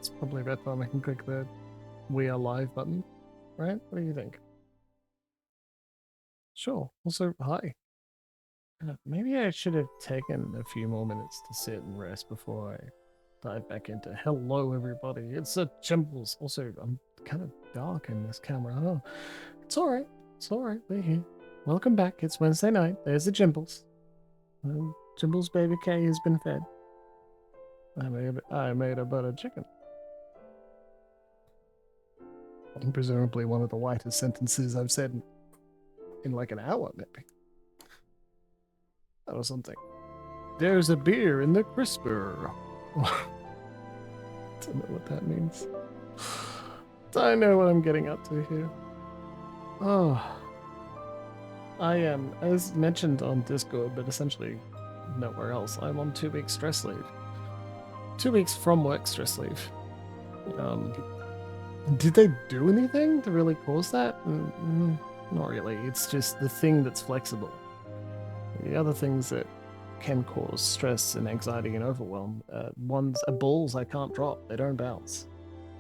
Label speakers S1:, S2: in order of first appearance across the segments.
S1: It's probably about time I can click the We Are Live button, right? What do you think? Sure. Also, hi. Maybe I should have taken a few more minutes to sit and rest before I dive back into hello, everybody. It's a Jimbles. Also, I'm kind of dark in this camera. Oh, it's all right. It's all right. We're here. Welcome back. It's Wednesday night. There's the Jimbles. Jimbles baby K has been fed. I made a butter chicken. And presumably one of the whitest sentences I've said in like an hour, maybe. That was something. There's a beer in the crisper. Don't know what that means. I know what I'm getting up to here. Oh, I am, as mentioned on Discord, but essentially nowhere else. I'm on 2 weeks stress leave. 2 weeks from work stress leave. Did they do anything to really cause that? Not really. It's just the thing that's flexible. The other things that can cause stress and anxiety and overwhelm, ones are balls I can't drop. They don't bounce.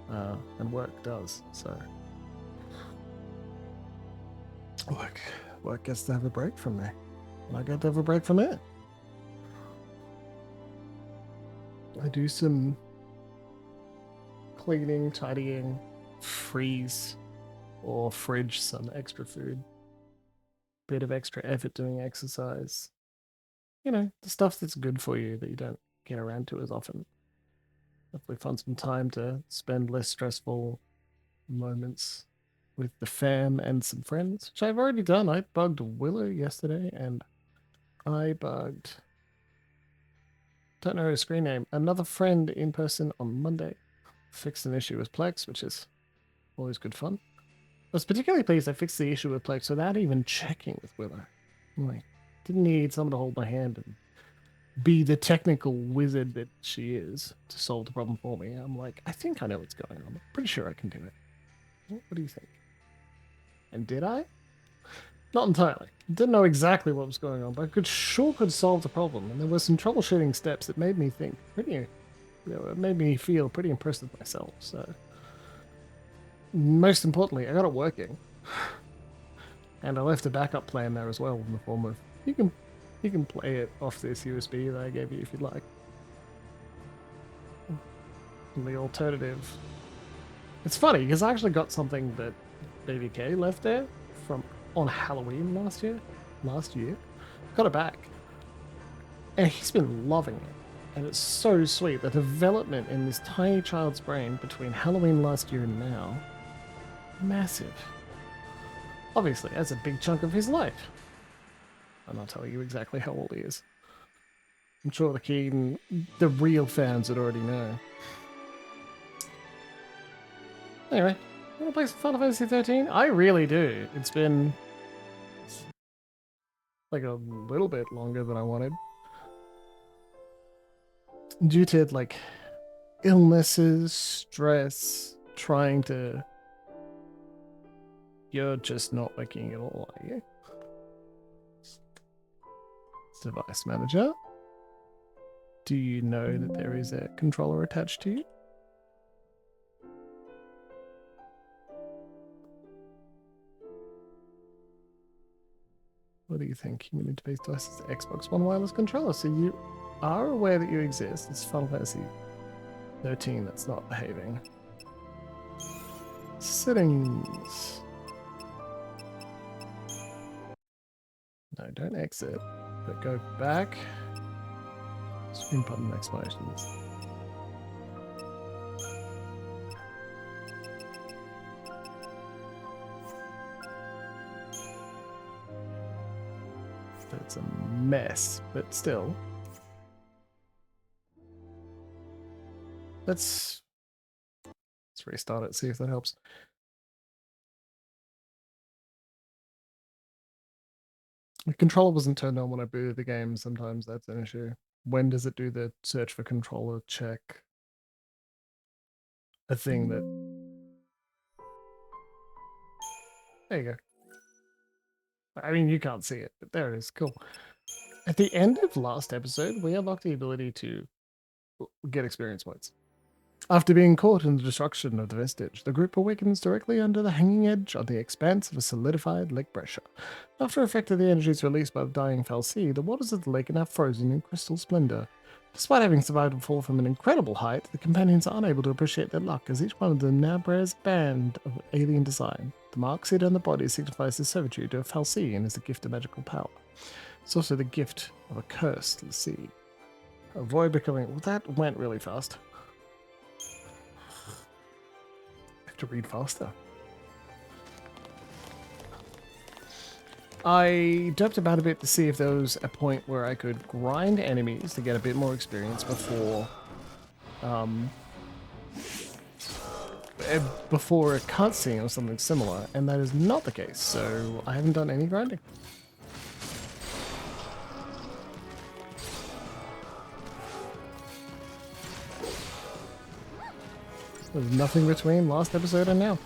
S1: And work does, so. Work gets to have a break from me. And I get to have a break from it. I do some cleaning, tidying, freeze or fridge some extra food. Bit of extra effort doing exercise. You know, the stuff that's good for you that you don't get around to as often. Hopefully find some time to spend less stressful moments with the fam and some friends, which I've already done. I bugged Willow yesterday and I bugged, don't know her screen name, another friend in person on Monday. Fixed an issue with Plex, which is always good fun. I was particularly pleased I fixed the issue with Plex without even checking with Willow. I'm like, didn't need someone to hold my hand and be the technical wizard that she is to solve the problem for me. I'm like, I think I know what's going on. I'm pretty sure I can do it. What do you think? And did I? Not entirely. Didn't know exactly what was going on, but I could solve the problem. And there were some troubleshooting steps that made me think pretty, it made me feel pretty impressed with myself. So, most importantly, I got it working, and I left a backup plan there as well in the form of you can play it off this USB that I gave you if you'd like. And the alternative. It's funny because I actually got something that Baby K left there from on Halloween last year. Got it back. And he's been loving it. And it's so sweet. The development in this tiny child's brain between Halloween last year and now, massive. Obviously, that's a big chunk of his life. I'm not telling you exactly how old he is. I'm sure the real fans would already know. Anyway, want to play some Final Fantasy XIII? I really do. It's been like a little bit longer than I wanted. Due to like illnesses, stress, trying to... You're just not working at all, are you? Device manager. Do you know that there is a controller attached to you? What do you think? Human-interface devices, Xbox One wireless controller. So you are aware that you exist. It's Final Fantasy XIII that's not behaving. Settings. No, don't exit, but go back. Screen button explanations. It's a mess, but still. Let's restart it, see if that helps. The controller wasn't turned on when I booted the game. Sometimes that's an issue. When does it do the search for controller check? A thing that... There you go. I mean, you can't see it, but there it is. Cool. At the end of last episode, we unlocked the ability to get experience points. After being caught in the destruction of the vestige, the group awakens directly under the hanging edge on the expanse of a solidified lake pressure. After effect of the energies released by the dying fell sea, the waters of the lake are now frozen in crystal splendor. Despite having survived a fall from an incredible height, the companions are unable to appreciate their luck, as each one of them now bears a band of alien design. The mark set on the body signifies the servitude to a fell sea and is a gift of magical power. It's also the gift of a curse to the sea. Avoid becoming... Well, that went really fast. I have to read faster. I doped about a bit to see if there was a point where I could grind enemies to get a bit more experience before a cutscene or something similar, and that is not the case, so I haven't done any grinding. There's nothing between last episode and now.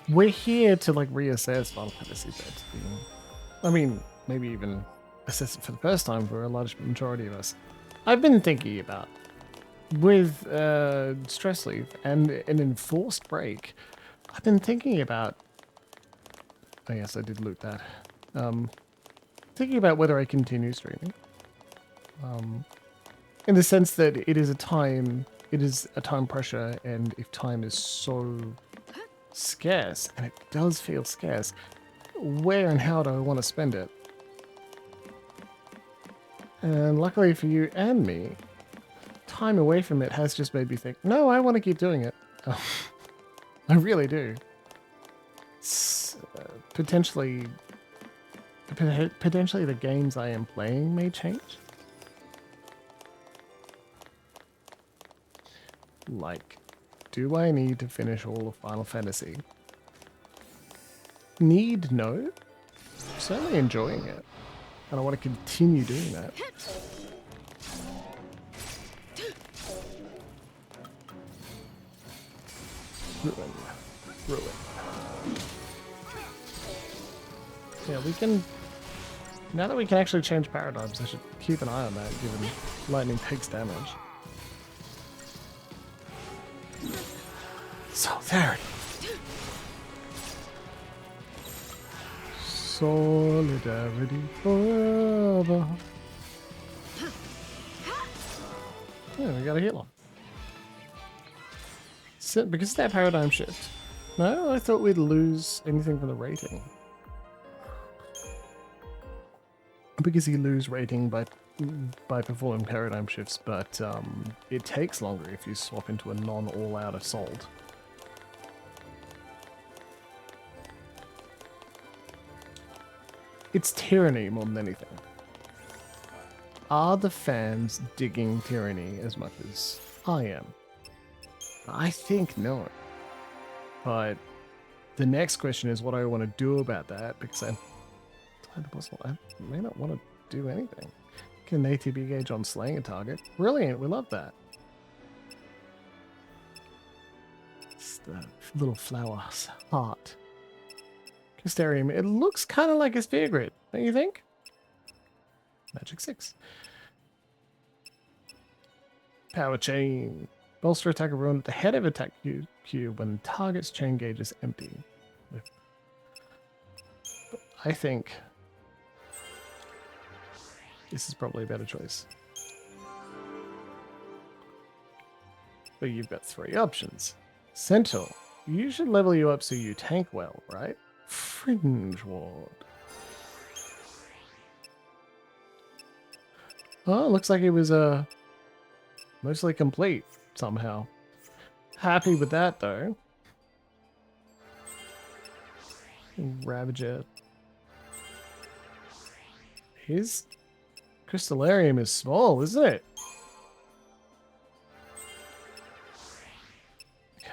S1: We're here to like reassess Final Fantasy XIII. I mean, maybe even assess it for the first time for a large majority of us. I've been thinking about, with stress leave and an enforced break, I've been thinking about, I guess I did loot that, thinking about whether I continue streaming. In the sense that it is a time pressure, and if time is so scarce, and it does feel scarce, where and how do I want to spend it? And luckily for you and me, time away from it has just made me think, no, I want to keep doing it. I really do. It's, potentially the games I am playing may change. Like, do I need to finish all of Final Fantasy? Need? No. I'm certainly enjoying it. And I want to continue doing that. Ruin. Yeah, we can... Now that we can actually change paradigms, I should keep an eye on that, given lightning takes damage. Solidarity. Solidarity forever. Yeah, we got a heal. So, because of that paradigm shift. No, I thought we'd lose anything from the rating. Because you lose rating by performing paradigm shifts, but it takes longer if you swap into a non-all-out assault. It's tyranny more than anything. Are the fans digging tyranny as much as I am? I think no. But the next question is what I want to do about that, because I may not want to do anything. Get an ATB gauge on slaying a target. Brilliant, we love that. It's the little flower heart. Hysterium. It looks kind of like a sphere grid, don't you think? Magic 6. Power chain. Bolster attacker rune at the head of attack queue when target's chain gauge is empty. I think this is probably a better choice. But you've got 3 options. Sentinel. You should level you up so you tank well, right? Fringe ward. Oh, looks like it was mostly complete somehow. Happy with that though. Ravager. His crystallarium is small, isn't it?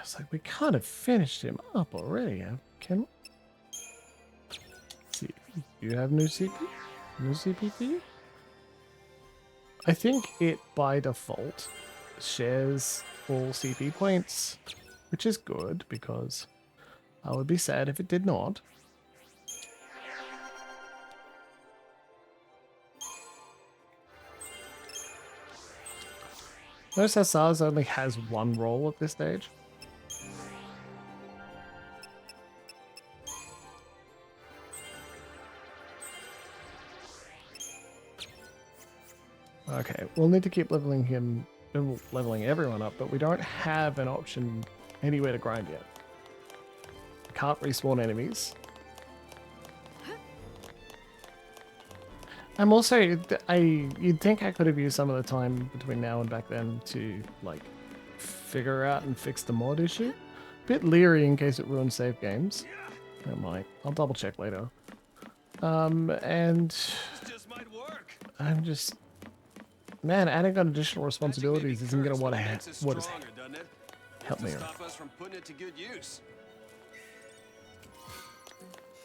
S1: It's like we kind of finished him up already, can we? See, you have new CP? New CP for you? I think it by default shares all CP points, which is good because I would be sad if it did not. Notice how SARS only has one role at this stage. Okay, we'll need to keep leveling him, leveling everyone up, but we don't have an option anywhere to grind yet. Can't respawn enemies. I'm also, you'd think I could have used some of the time between now and back then to, like, figure out and fix the mod issue. Bit leery in case it ruins save games. It might. I'll double check later. And I'm just, man, adding on additional responsibilities isn't gonna what is help me.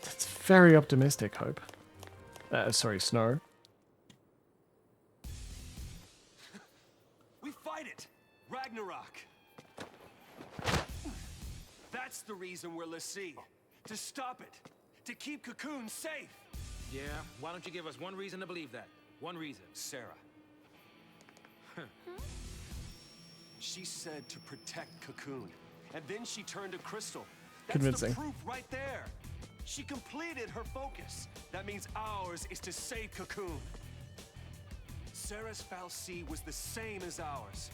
S1: That's very optimistic, Hope. Sorry, Snow.
S2: We fight it, Ragnarok. That's the reason we're Lassie. To stop it, to keep Cocoon safe.
S3: Yeah, why don't you give us one reason to believe that? One reason.
S2: Sarah. She said to protect Cocoon, and then she turned to Crystal. That's
S1: Convincing.
S2: the proof right there. She completed her focus. That means ours is to save Cocoon. Sarah's fal'Cie was the same as ours.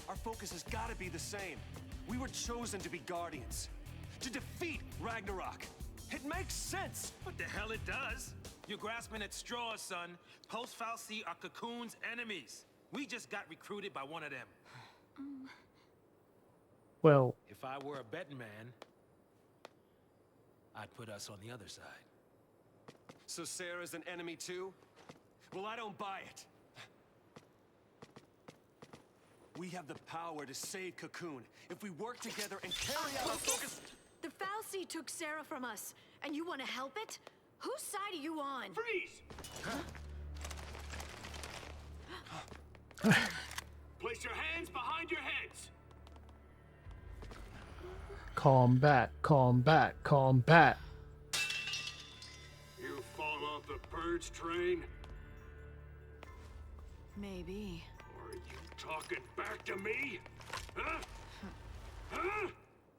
S2: Our focus has got to be the same. We were chosen to be guardians, to defeat Ragnarok. It makes sense.
S3: What the hell it does? You're grasping at straws, son. Post fal'Cie are Cocoon's enemies. We just got recruited by one of them.
S1: Well,
S3: If I were a betting man, I'd put us on the other side.
S2: So Sarah's an enemy too? Well, I don't buy it. We have the power to save Cocoon if we work together and carry out our focus.
S4: The fal'Cie took Sarah from us, and you want to help it? Whose side are you on?
S5: Freeze! Place your hands behind your heads.
S1: combat, combat, combat.
S5: You fall off the purge train?
S4: Maybe.
S5: Or are you talking back to me? Huh? Huh?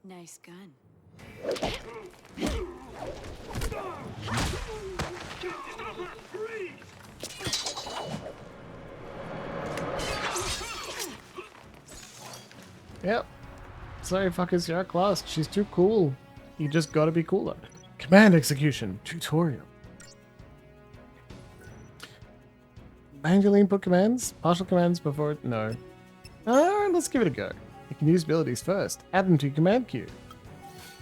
S4: Nice gun.
S5: Stop her! Freeze!
S1: Yep. Sorry, fuckers, you're outclassed. She's too cool. You just gotta be cooler. Command execution tutorial. Manually input commands? Partial commands before it? No. Let's give it a go. You can use abilities first. Add them to your command queue.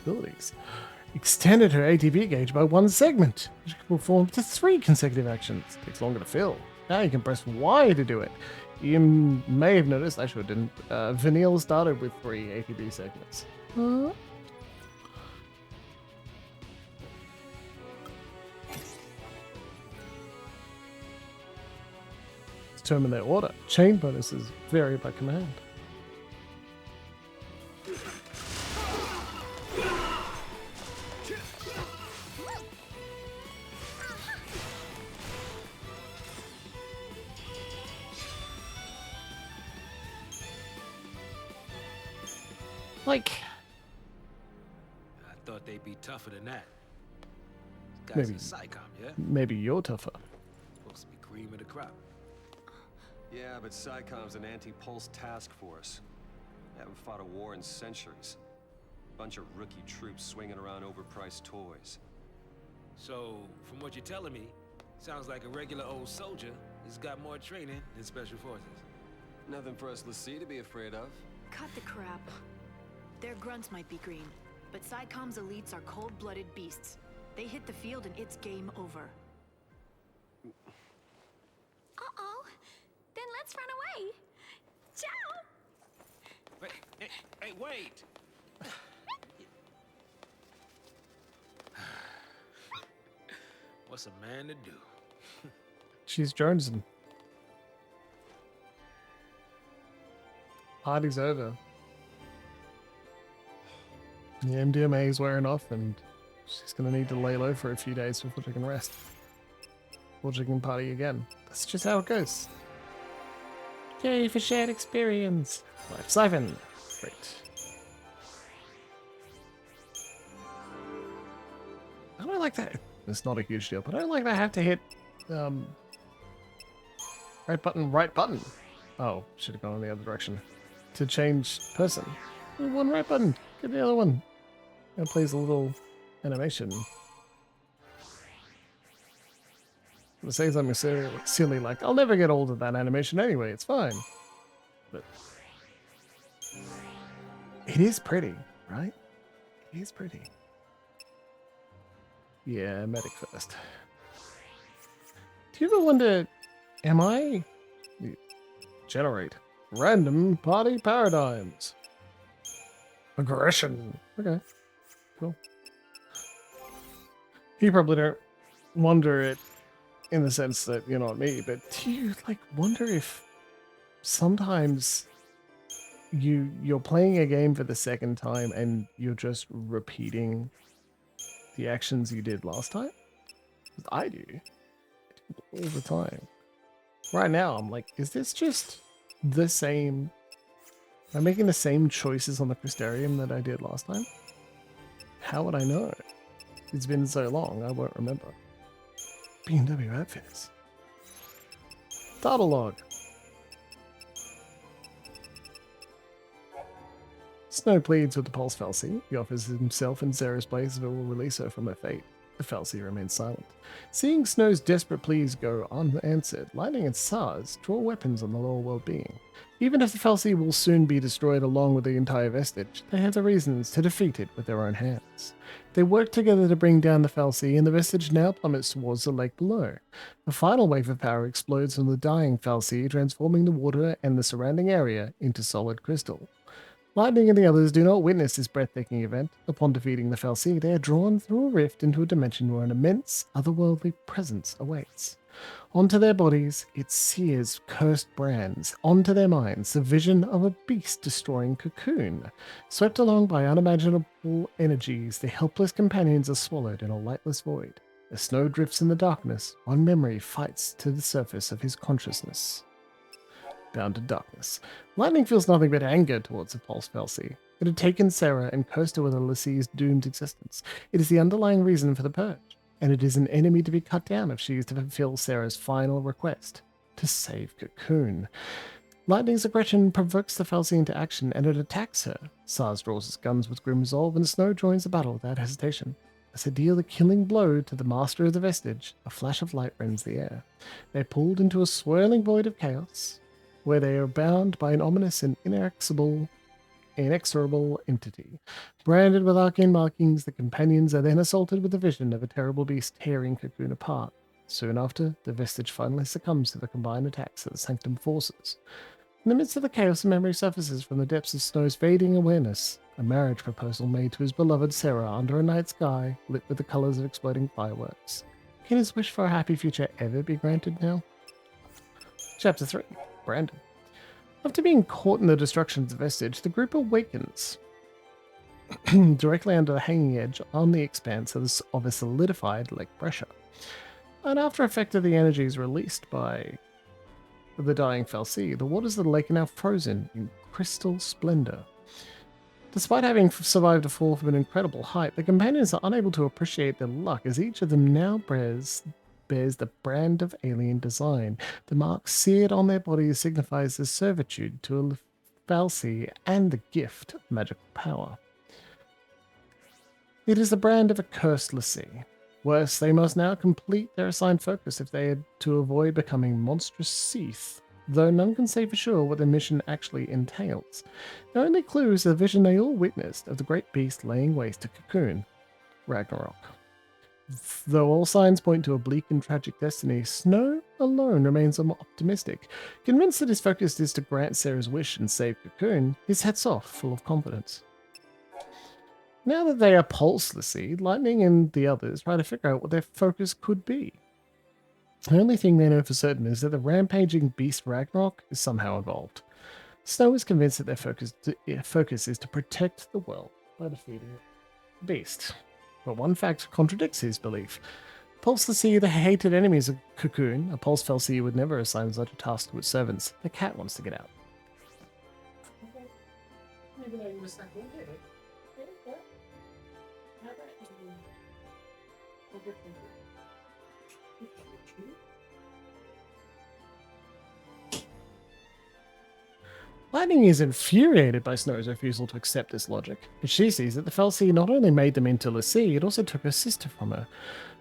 S1: Abilities. Extended her ATB gauge by 1 segment, which can perform to 3 consecutive actions. Takes longer to fill. Now you can press Y to do it. You may have noticed, I sure didn't, Vanille started with 3 ATB segments. Determine their order. Chain bonuses vary by command. Like,
S3: I thought they'd be tougher than that. These
S1: Maybe.
S3: guys are Psycom, yeah?
S1: maybe you're tougher.
S3: Supposed to be cream of the crop.
S2: Yeah, but SciCom's an anti-pulse task force. They haven't fought a war in centuries. Bunch of rookie troops swinging around overpriced toys.
S3: So, from what you're telling me, sounds like a regular old soldier has got more training than special forces.
S2: Nothing for us Lassie to be afraid of.
S4: Cut the crap. Their grunts might be green, but SciCom's elites are cold-blooded beasts. They hit the field and it's game over.
S6: Uh-oh. Then let's run away. Ciao!
S3: Wait, hey, wait! What's a man to do?
S1: She's jonesing. Party's over. The MDMA is wearing off and she's gonna need to lay low for a few days before she can rest. Before she can party again. That's just how it goes. Yay for shared experience. Life siphon. Great. I don't like that. It's not a huge deal, but I don't like that I have to hit right button. Oh, should have gone in the other direction. To change person. One right button. Get the other one. And it plays a little animation. It says something silly like, I'll never get old of that animation anyway, it's fine. But it is pretty, right? It is pretty. Yeah, medic first. Do you ever wonder, am I... Generate. Random party paradigms. Aggression. Okay, cool. You probably don't wonder it in the sense that you're not me, but do you like wonder if sometimes you're playing a game for the second time and you're just repeating the actions you did last time? 'Cause I do all the time. Right now, I'm like, is this just the same? Am I making the same choices on the Crystarium that I did last time? How would I know? It's been so long, I won't remember. B&W outfits. Data log. Snow pleads with the Pulse Falsey. He offers himself in Sarah's place if it will release her from her fate. The Falsey remains silent. Seeing Snow's desperate pleas go unanswered, Lightning and Sars draw weapons on the lower world being. Even if the Falsey will soon be destroyed along with the entire vestige, they have the reasons to defeat it with their own hands. They work together to bring down the Falsey, and the vestige now plummets towards the lake below. A final wave of power explodes from the dying Falsey, transforming the water and the surrounding area into solid crystal. Lightning and the others do not witness this breathtaking event. Upon defeating the Falsey, they are drawn through a rift into a dimension where an immense, otherworldly presence awaits. Onto their bodies, it sears cursed brands. Onto their minds, the vision of a beast-destroying cocoon. Swept along by unimaginable energies, the helpless companions are swallowed in a lightless void. As Snow drifts in the darkness, one memory fights to the surface of his consciousness. Bound to darkness. Lightning feels nothing but anger towards the Pulse Falsey. It had taken Sarah and cursed her with Alyssa's doomed existence. It is the underlying reason for the purge, and it is an enemy to be cut down if she is to fulfill Sarah's final request, to save Cocoon. Lightning's aggression provokes the Falsey into action, and it attacks her. Sars draws his guns with grim resolve, and Snow joins the battle without hesitation. As they deal the killing blow to the master of the vestige, a flash of light rends the air. They are pulled into a swirling void of chaos, where they are bound by an ominous and inexorable entity. Branded with arcane markings, the companions are then assaulted with the vision of a terrible beast tearing Cocoon apart. Soon after, the vestige finally succumbs to the combined attacks of the Sanctum forces. In the midst of the chaos, a memory surfaces from the depths of Snow's fading awareness. A marriage proposal made to his beloved Sarah under a night sky, lit with the colors of exploding fireworks. Can his wish for a happy future ever be granted now? Chapter 3. Brandon. After being caught in the destruction of the vestige, the group awakens directly under the hanging edge on the expanse of a solidified lake pressure. An after effect of the energies released by the dying Falsey, the waters of the lake are now frozen in crystal splendor. Despite having survived a fall from an incredible height, the companions are unable to appreciate their luck as each of them now bears the brand of alien design. The mark seared on their bodies signifies their servitude to a Falsey and the gift of magical power. It is the brand of a cursed Lassie. Worse, they must now complete their assigned focus if they are to avoid becoming monstrous Seath, though none can say for sure what their mission actually entails. The only clue is the vision they all witnessed of the great beast laying waste to Cocoon, Ragnarok. Though all signs point to a bleak and tragic destiny, Snow alone remains optimistic. Convinced that his focus is to grant Sarah's wish and save Cocoon, he sets off full of confidence. Now that they are pulselessly, Lightning and the others try to figure out what their focus could be. The only thing they know for certain is that the rampaging beast Ragnarok is somehow involved. Snow is convinced that their focus is to protect the world by defeating the beast. But one fact contradicts his belief. Pulse the Sea, the hated enemies of Cocoon. A Pulse Fell Sea would never assign such a task to its servants. The cat wants to get out. Lightning is infuriated by Snow's refusal to accept this logic. As she sees it, the Fell Sea not only made them into Lassie, it also took her sister from her.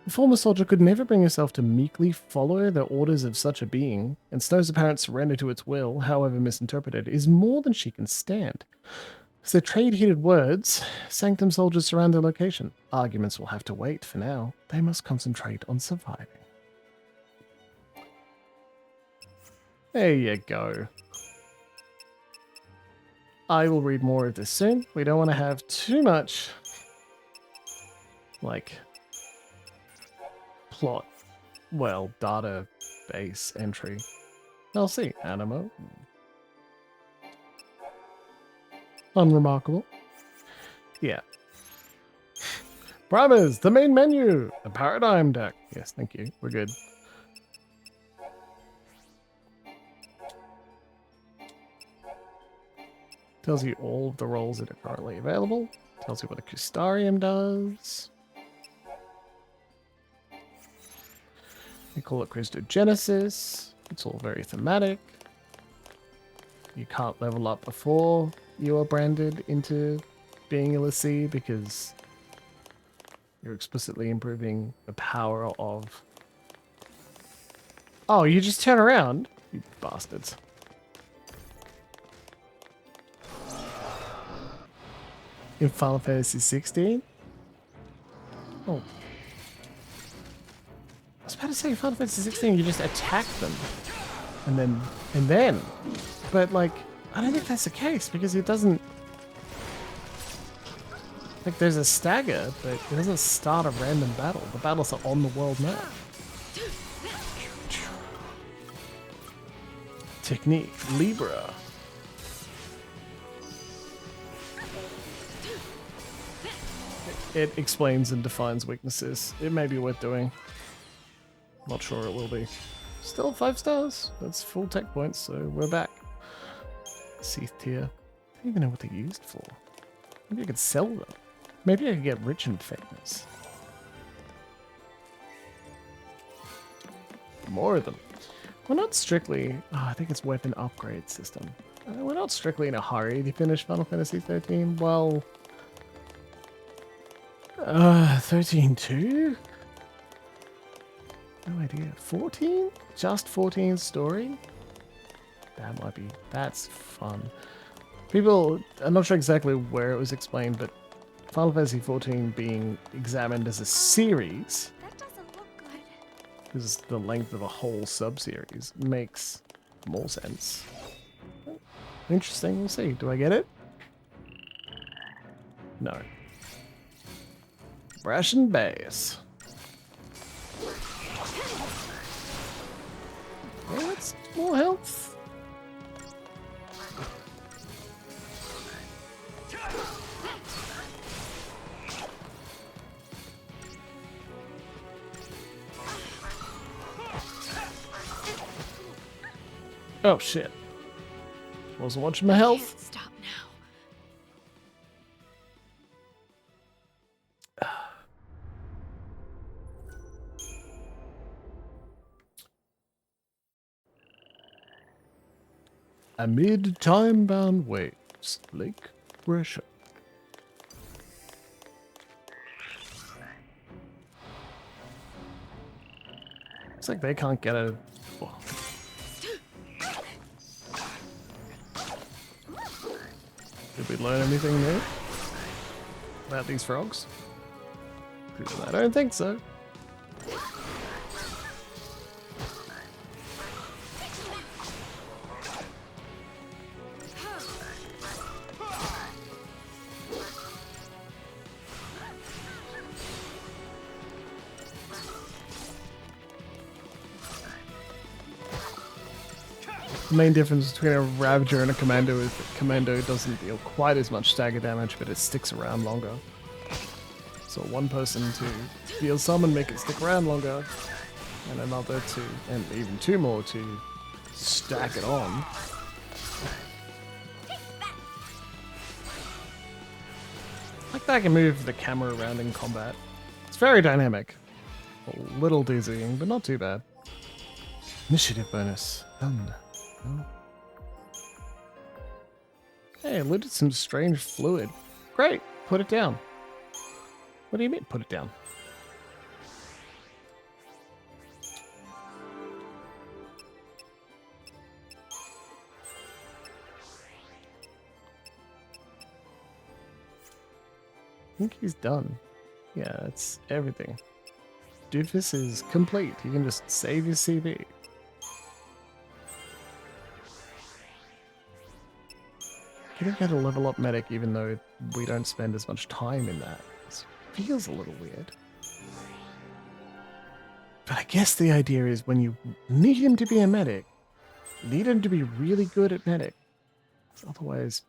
S1: The former soldier could never bring herself to meekly follow the orders of such a being, and Snow's apparent surrender to its will, however misinterpreted, is more than she can stand. As the trade heated words, Sanctum soldiers surround their location. Arguments will have to wait for now. They must concentrate on surviving. There you go. I will read more of this soon. We don't want to have too much, like, plot, well, database entry. I'll see. Animo. Unremarkable. Yeah. Primers, the main menu, a paradigm deck. Yes, thank you. We're good. Tells you all of the roles that are currently available. Tells you what a Custarium does. We call it Christogenesis. It's all very thematic. You can't level up before you are branded into being a Lassie because you're explicitly improving the power of... Oh, you just turn around? You bastards. In Final Fantasy XVI? Oh. I was about to say, in Final Fantasy XVI, you just attack them. And then. But, like, I don't think that's the case, because it doesn't... Like, there's a stagger, but it doesn't start a random battle. The battles are on the world map. Technique, Libra. It explains and defines weaknesses. It may be worth doing. Not sure it will be. Still 5 stars. That's full tech points, so we're back. Seath tier. I don't even know what they're used for. Maybe I could sell them. Maybe I could get rich in fakeness. More of them. We're not strictly... Oh, I think it's weapon upgrade system. We're not strictly in a hurry to finish Final Fantasy XIII. Well... 13-2? No idea. 14? Just 14 story? That might be... That's fun. People... I'm not sure exactly where it was explained, but Final Fantasy XIV being examined as a series...
S6: That doesn't look good.
S1: This is the length of a whole sub-series. Makes more sense. Interesting. We'll see. Do I get it? No. Ration base. Yeah, that's more health. Oh shit. Wasn't watching my health.
S4: Can't stop now.
S1: Amid time-bound waves, Lake Russia. Looks like they can't get a... Oh. Did we learn anything new about these frogs? I don't think so. The main difference between a Ravager and a Commando is that Commando doesn't deal quite as much stagger damage, but it sticks around longer. So one person to heal some and make it stick around longer, and another to, and even two more to stack it on. Like that I can move the camera around in combat. It's very dynamic. A little dizzying, but not too bad. Initiative bonus. Done. Oh. Hey, I looted some strange fluid. Great, put it down. What do you mean, put it down? I think he's done. Yeah, that's everything. Doofus is complete. You can just save your CV. Getting how to level up medic even though we don't spend as much time in that. It feels a little weird. But I guess the idea is when you need him to be a medic, you need him to be really good at medic. Otherwise,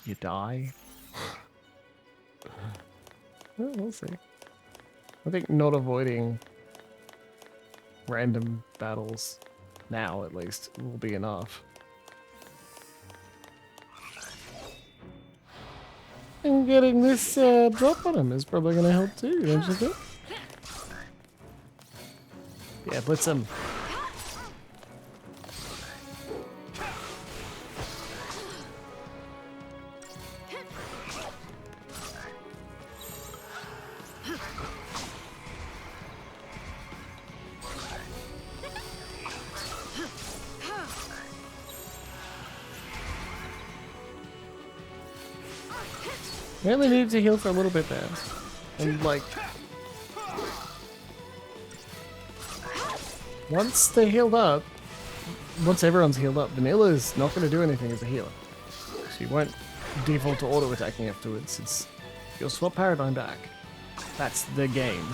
S1: you die. Well, we'll see. I think not avoiding random battles, now at least, will be enough. And getting this drop on him is probably going to help too, don't you think? Yeah, blitz him. We only needed to heal for a little bit there. And like... once they're healed up, once everyone's healed up, Vanilla's not going to do anything as a healer. She won't default to auto attacking afterwards. It's, you'll swap paradigm back. That's the game.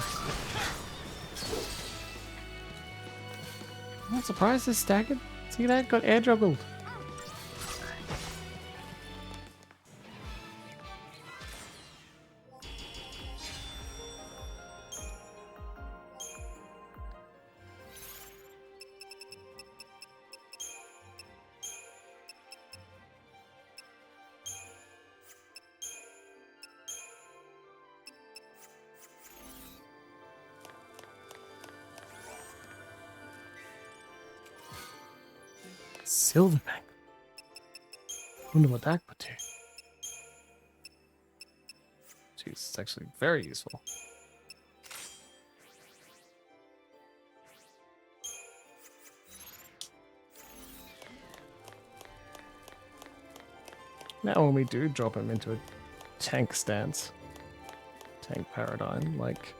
S1: I'm not surprised it's staggered. See that? Got air juggled. Silverback. Wonder what that could do. Jeez, it's actually very useful. Now when we do drop him into a tank stance, tank paradigm, like,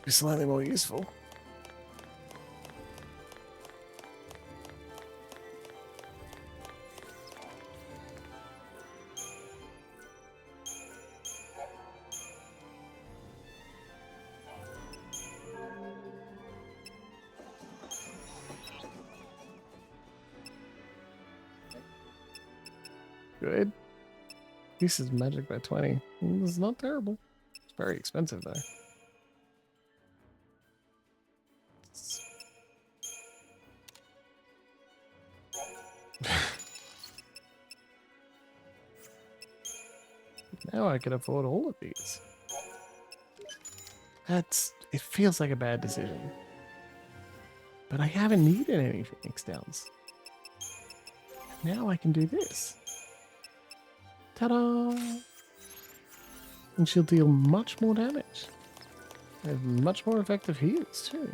S1: be slightly more useful. Good. This is magic by 20. This is not terrible. It's very expensive though. Now I can afford all of these. It feels like a bad decision. But I haven't needed any Phoenix Downs. Now I can do this. Ta-da! And she'll deal much more damage. And much more effective heals too.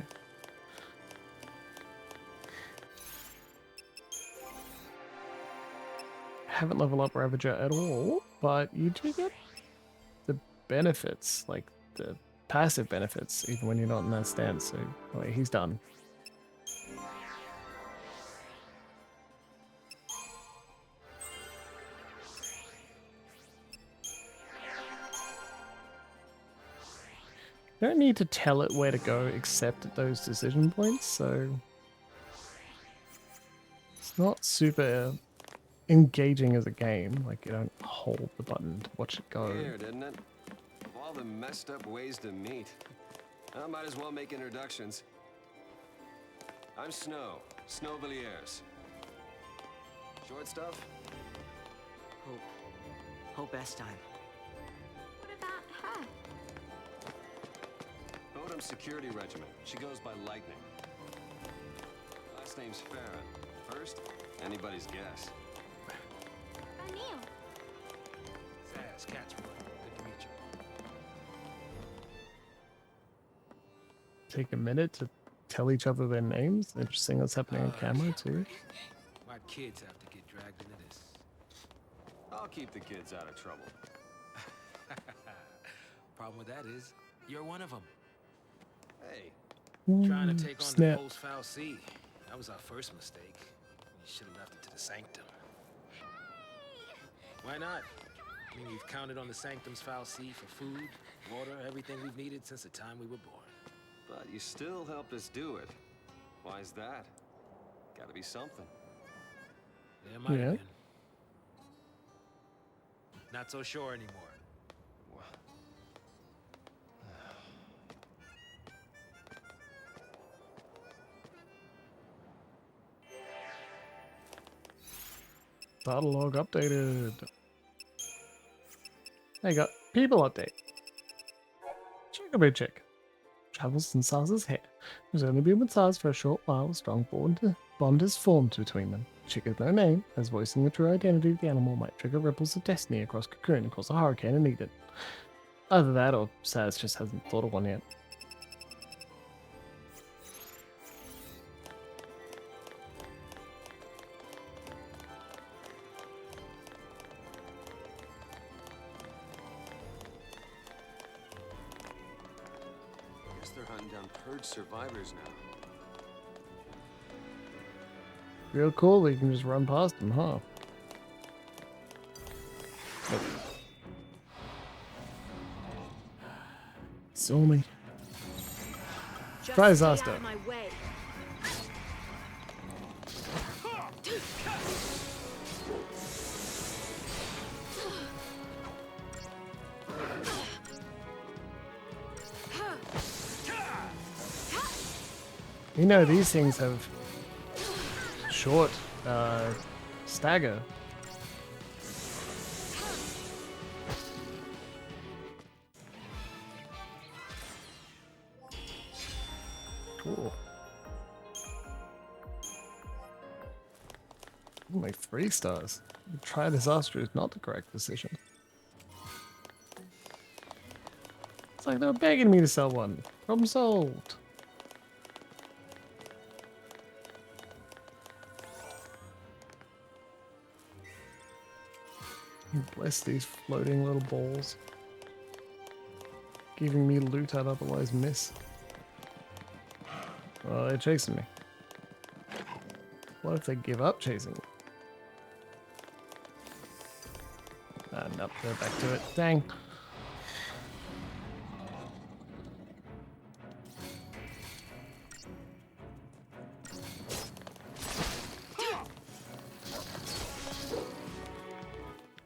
S1: Haven't leveled up Ravager at all, but you do get the benefits, like the passive benefits, even when you're not in that stance. So, oh wait, he's done. You don't need to tell it where to go except at those decision points, so it's not super engaging as a game. Like you don't hold the button to watch it go.
S7: Weird, isn't it? Of all the messed up ways to meet, I might as well make introductions. I'm Snow Villiers. Short stuff?
S8: Hope Estime.
S6: What about her?
S7: Bodum Security Regiment. She goes by Lightning. Last name's Farron. First, anybody's guess.
S6: O'Neill.
S3: Zaz, Catchboy. Good to meet you.
S1: Take a minute to tell each other their names. Interesting that's happening on camera too.
S3: Why kids have to get dragged into this?
S7: I'll keep the kids out of trouble.
S3: Problem with that is, you're one of them.
S7: Hey,
S3: Trying to take on the
S1: Snap.
S3: post Foul C. That was our first mistake. We should have left it to the Sanctum. Why not? I mean, we've counted on the Sanctum's Foul C for food, water, everything we've needed since the time we were born.
S7: but you still helped us do it. Why's that? Gotta be something.
S3: There might
S1: Yeah.
S3: have been. Not so sure anymore.
S1: Battle log updated. There you go. People update. Chickaby chick. Travels in Sars's hair. Has only been with Sars for a short while. A strong bond has formed between them. Chick has no name, as voicing the true identity of the animal might trigger ripples of destiny across Cocoon and cause a hurricane if needed. Either that or Sars just hasn't thought of one yet.
S7: Guess they're hunting down Purge survivors now.
S1: Real cool that you can just run past them, huh? Saw me.
S4: Just
S1: Try
S4: stay out
S1: disaster.
S4: of my way.
S1: You know, these things have short stagger. Cool. Only 3 stars. Try disaster is not the correct decision. It's like they were begging me to sell one. Problem solved. Bless these floating little balls. Giving me loot I'd otherwise miss. Oh, they're chasing me. What if they give up chasing me? Nope, they're back to it. Dang.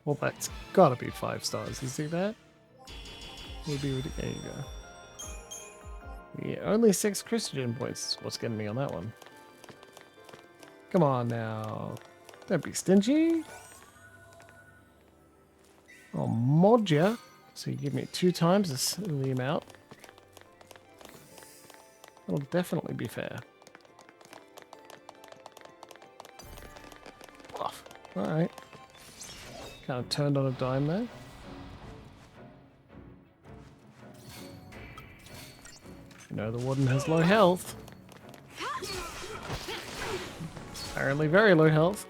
S1: Well, that's gotta be 5 stars. You see that? Would be there you go. Yeah, only 6 Christian points is what's getting me on that one. Come on now. Don't be stingy. I'll mod ya. So you give me 2 times the amount. That'll definitely be fair. Bluff. Alright. Kind of turned on a dime there. You know, the warden has low health. Apparently very low health.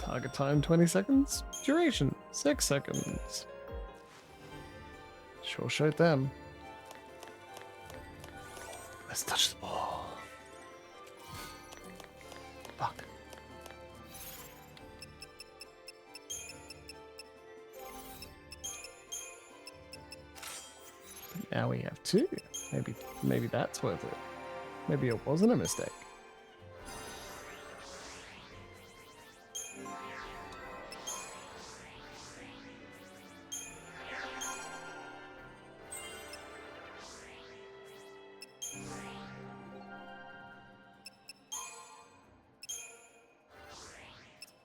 S1: Target time 20 seconds. Duration 6 seconds. Sure showed them. Let's touch the ball. Fuck. Now we have 2. Maybe that's worth it. Maybe it wasn't a mistake.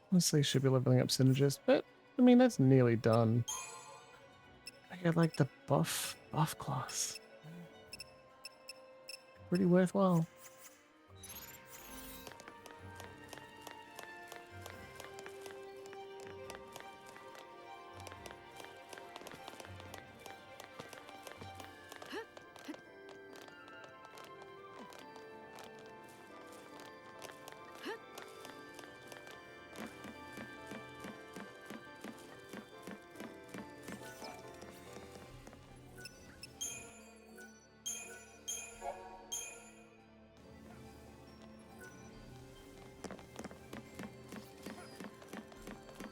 S1: Honestly, should be leveling up synergist, but I mean that's nearly done. I get like the buff class. Pretty worthwhile.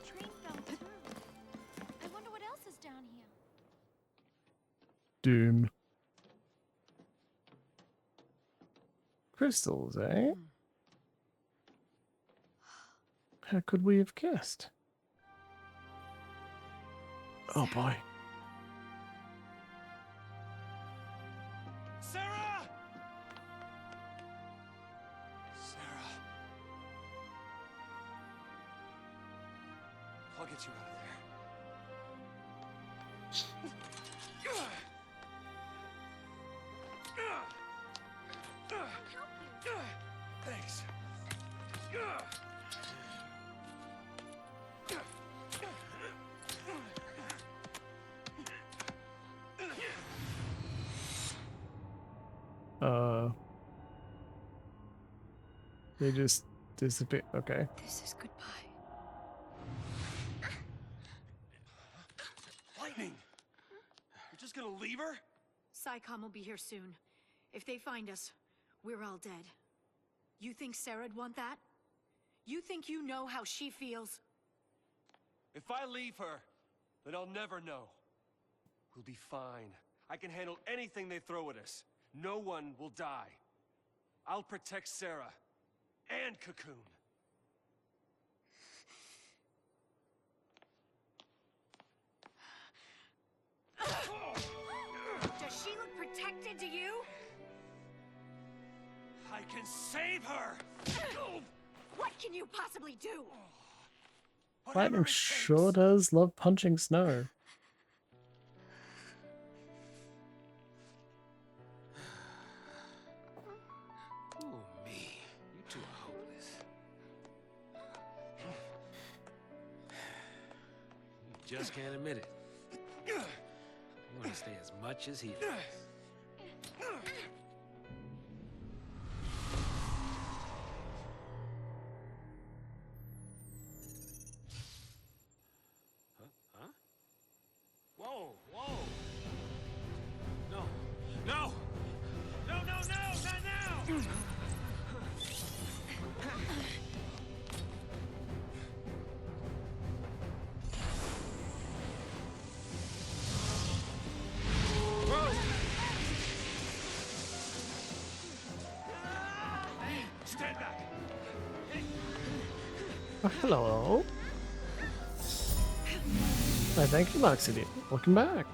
S6: Train fell through. I wonder what else is down here.
S1: Doom. Crystals, eh? How could we have guessed? Oh boy.
S2: Sarah! Sarah. I'll get you out of there. Thanks.
S1: They just disappear. Okay.
S4: This is goodbye.
S2: Lightning! You're just gonna leave her?
S4: SciComm will be here soon. If they find us, we're all dead. You think Sarah'd want that? You think you know how she feels?
S2: If I leave her, then I'll never know. We'll be fine. I can handle anything they throw at us. No one will die. I'll protect Sarah. And Cocoon.
S4: Does she look protected to you?
S2: I can save her!
S4: What can you possibly do?
S2: Whatever
S1: Lightning
S2: it
S1: sure
S2: takes.
S1: does love punching snow.
S3: Ooh, me. You two are hopeless. You just can't admit it. You want to stay as much as he does. Huh? Whoa, whoa. No, no! No, no, no, not now!
S2: Stand back!
S1: Oh, hello. Hi, thank you, Loxity. Welcome back.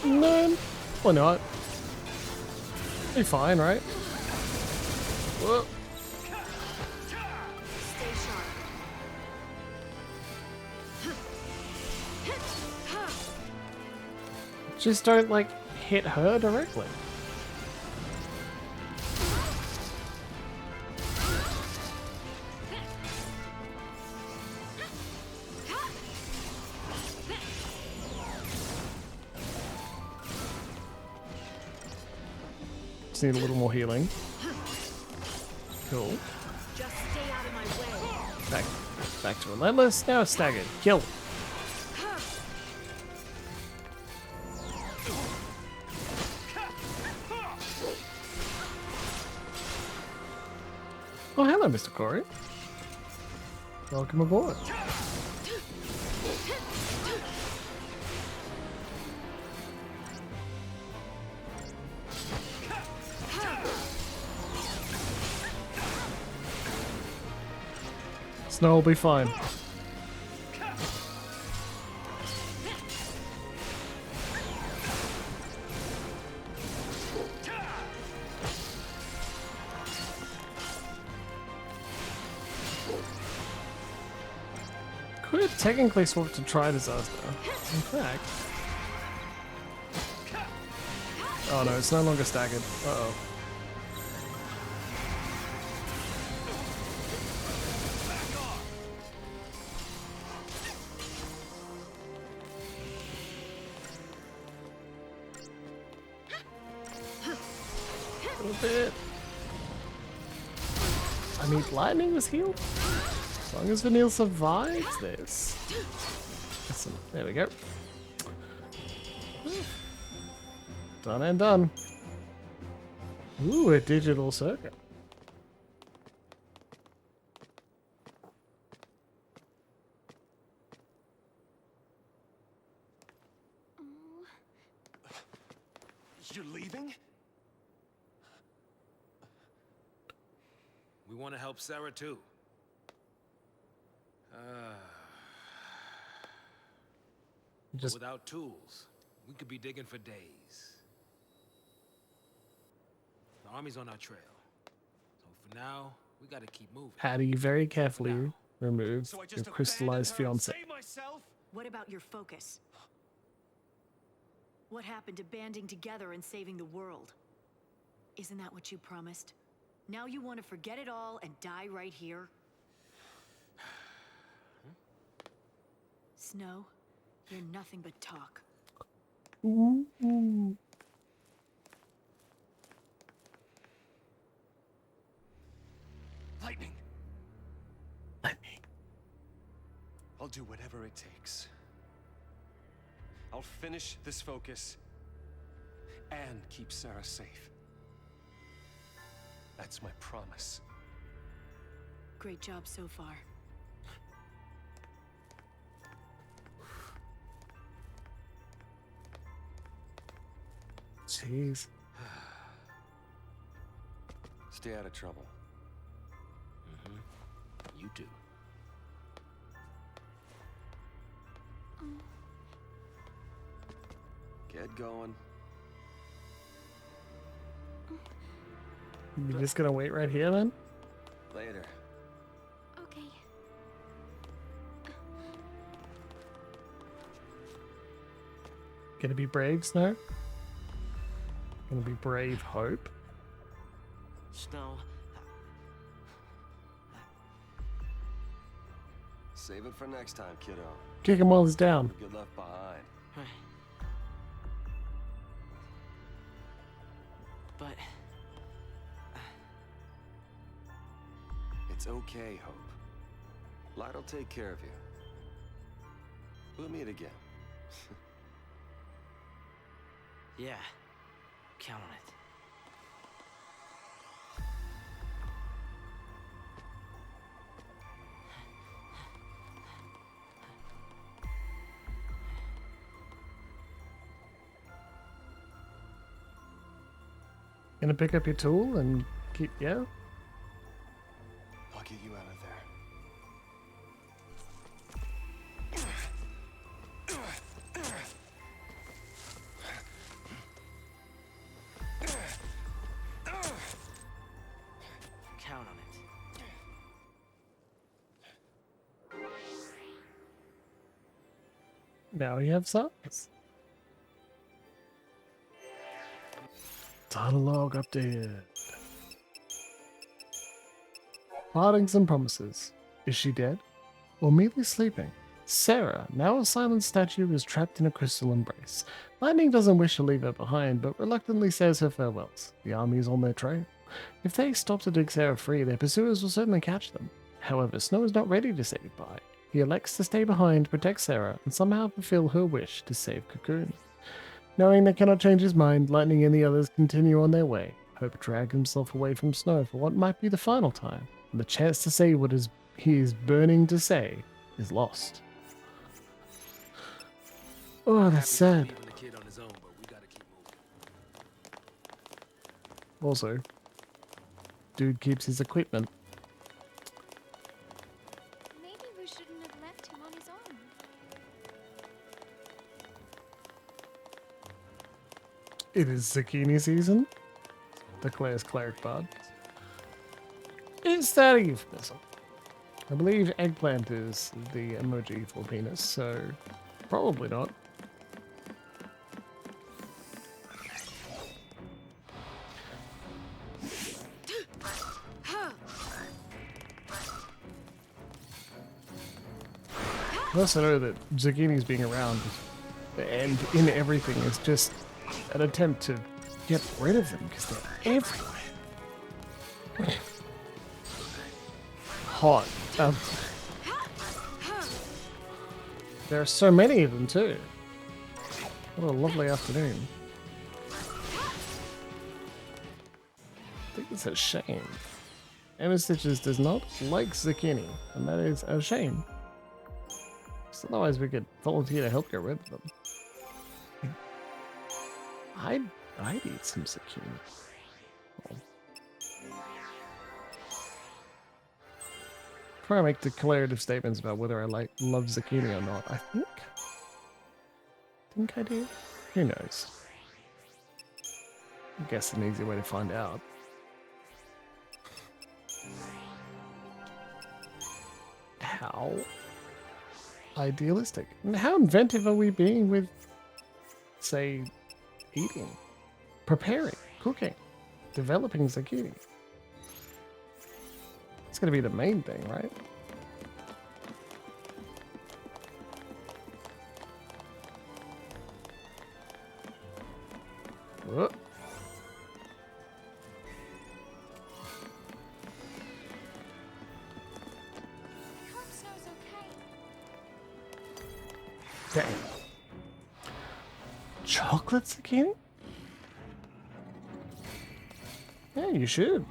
S1: No, or not. Be fine, right? Whoa.
S4: Stay sharp.
S1: Just don't, like, hit her directly. Just need a little more healing. Cool.
S4: Just stay out of my way.
S1: Back to relentless. Now staggered. Kill. Oh, hello, Mr. Corey. Welcome aboard. Snow will be fine. could technically swap to Try Disaster. In fact... Oh no, it's no longer staggered. Uh-oh. A little bit. I mean, lightning was healed. As long as Vanille survives this. Listen, there we go. Done and done. Ooh, a digital circuit.
S2: You're leaving?
S3: We want to help Sarah too. But
S1: Just
S3: without tools, we could be digging for days. The army's on our trail. So for now, we gotta keep moving.
S1: how do you very carefully remove
S2: So I
S1: your
S2: just
S1: crystallized
S2: abandoned her
S1: fiance?
S2: and saved myself?
S4: What about your focus? What happened to banding together and saving the world? Isn't that what you promised? Now you want to forget it all and die right here? Snow, you're nothing but talk.
S1: Ooh.
S2: Lightning.
S1: Lightning.
S2: I'll do whatever it takes. I'll finish this focus and keep Sarah safe. That's my promise.
S4: Great job so far.
S1: Jeez.
S7: Stay out of trouble.
S3: You do.
S7: Get going.
S1: You're just gonna wait right here then?
S7: Later.
S6: Okay.
S1: Gonna be brave, Snow? Gonna be brave Hope?
S8: Snow.
S7: Save it for next time, kiddo.
S1: Kick him while he's down.
S7: Get left behind.
S8: But
S7: It's okay, Hope. Light'll take care of you. We'll meet again.
S8: yeah, count on it.
S1: Gonna pick up your tool and keep, yeah?
S7: I'll get you out of there.
S8: Count on it.
S1: Now we have socks. Data log updated. Partings and promises. Is she dead? Or merely sleeping? Sarah, now a silent statue, is trapped in a crystal embrace. Lightning doesn't wish to leave her behind, but reluctantly says her farewells. The army is on their trail. If they stop to dig Sarah free, their pursuers will certainly catch them. However, Snow is not ready to say goodbye. He elects to stay behind, protect Sarah, and somehow fulfill her wish to save Cocoon. Knowing they cannot change his mind, Lightning and the others continue on their way. Hope drags himself away from Snow for what might be the final time, and the chance to say what he is burning to say is lost. Oh, that's sad.
S3: Leaving the kid on his own, but we gotta keep moving.
S1: Also, dude keeps his equipment.
S6: Maybe we shouldn't have left him on his own.
S1: It is zucchini season, declares Cleric Bard. It's that euphemism. I believe eggplant is the emoji for penis, so probably not. I also know that zucchinis being around and in everything is just an attempt to get rid of them because they're everywhere. Hot. There are so many of them too. What a lovely afternoon. I think it's a shame. Emma Stitches does not like zucchini, and that is a shame. So otherwise we could volunteer to help get rid of them. I'd eat some zucchini. Oh. Try to make declarative statements about whether I love zucchini or not. I think I do. Who knows? I guess an easy way to find out. How idealistic. And how inventive are we being with, say, eating, preparing, cooking, developing zucchini? It's going to be the main thing, right? Whoop.
S6: Hope Snow's okay.
S1: Dang. Chocolate zucchini? Yeah, you should.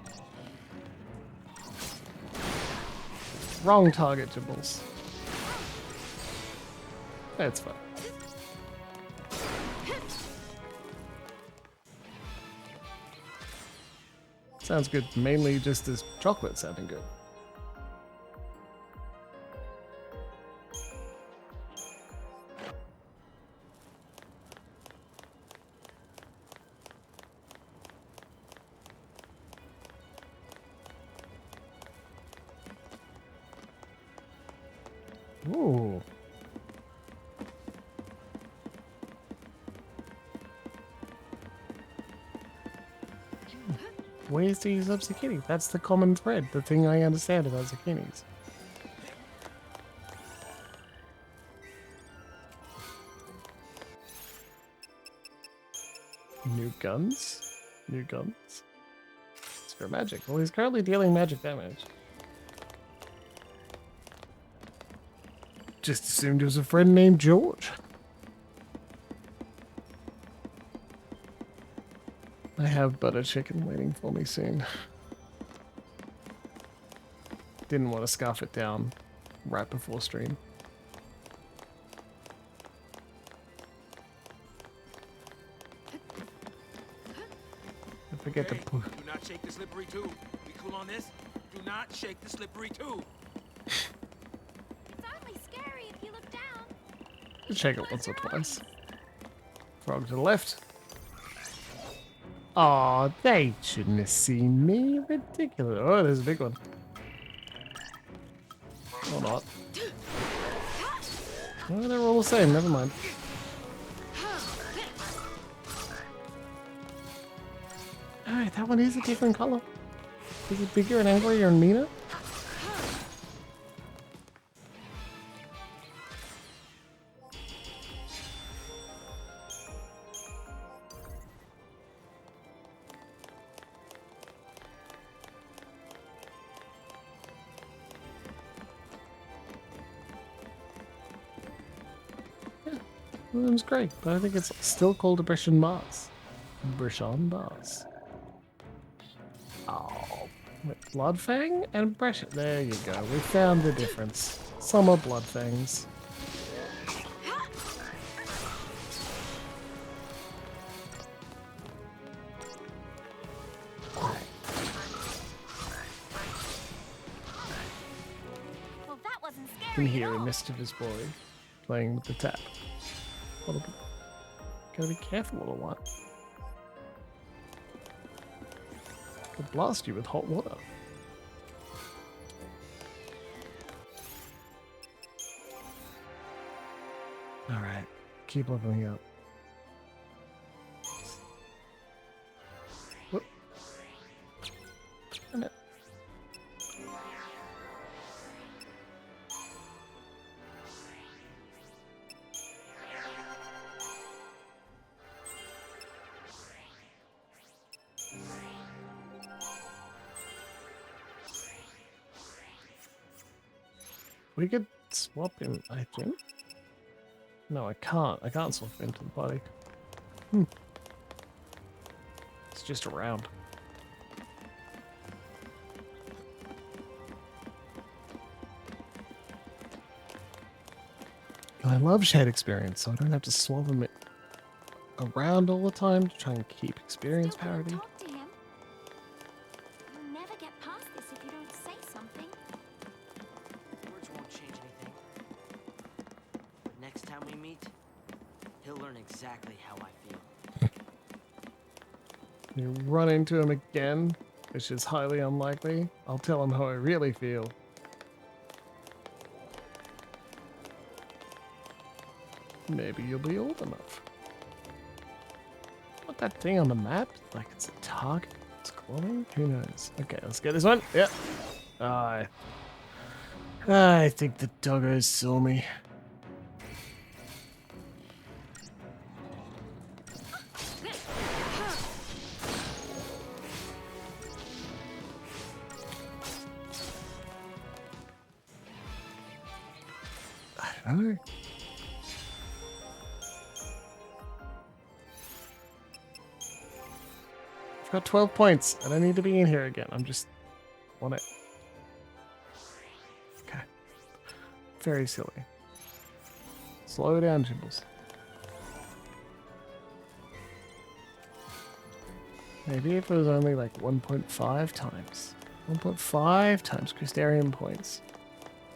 S1: Wrong target, Jimbles. That's fine. Sounds good, mainly just as chocolate sounding good. Ooh. Ways to use up zucchini. That's the common thread, the thing I understand about zucchinis. New guns? New guns? It's for magic. Well, he's currently dealing magic damage. Just assumed it was a friend named George. I have butter chicken waiting for me soon. Didn't want to scarf it down right before stream. I forget to put.
S3: Do not shake the slippery tube. We cool on this? Do not shake the slippery tube.
S6: It's hardly scary if you look down.
S1: Shake it once or twice. Frog to the left. Aw, they shouldn't have seen me. Ridiculous. Oh, there's a big one. Or not. Oh, they're all the same. Never mind. Alright, that one is a different color. Is it bigger and angrier and meaner? It was great, but I think it's still called Depression Mars. Brishan Mars. Oh, with Bloodfang and Brescia. There you go. We found the difference. Some are Bloodfangs.
S6: Well, that wasn't
S1: You can
S6: scary
S1: hear
S6: at
S1: a
S6: all.
S1: mischievous boy playing with the tap. Gotta be careful, little one. Could blast you with hot water. keep leveling up. Whoop. Damn it. We could swap him, I think. No, I can't. I can't swap into the body. It's just around. I love shared experience, so I don't have to swap him around all the time to try and keep experience
S6: Still can't
S1: parity.
S6: talk to him. You'll never get past this if you don't say something.
S8: Words won't change anything. But next time we meet, he'll learn exactly how I feel.
S1: You run into him again, which is highly unlikely. I'll tell him how I really feel. Maybe you'll be old enough. What, that thing on the map? Like it's a target? It's glowing? Who knows? Okay, let's get this one. Yep. I think the doggos saw me. I don't know. I've got 12 points. I don't need to be in here again. I'm just on it. Okay. Very silly. Slow down, Jimbles. Maybe if it was only like 1.5 times. 1.5 times Crystarium points.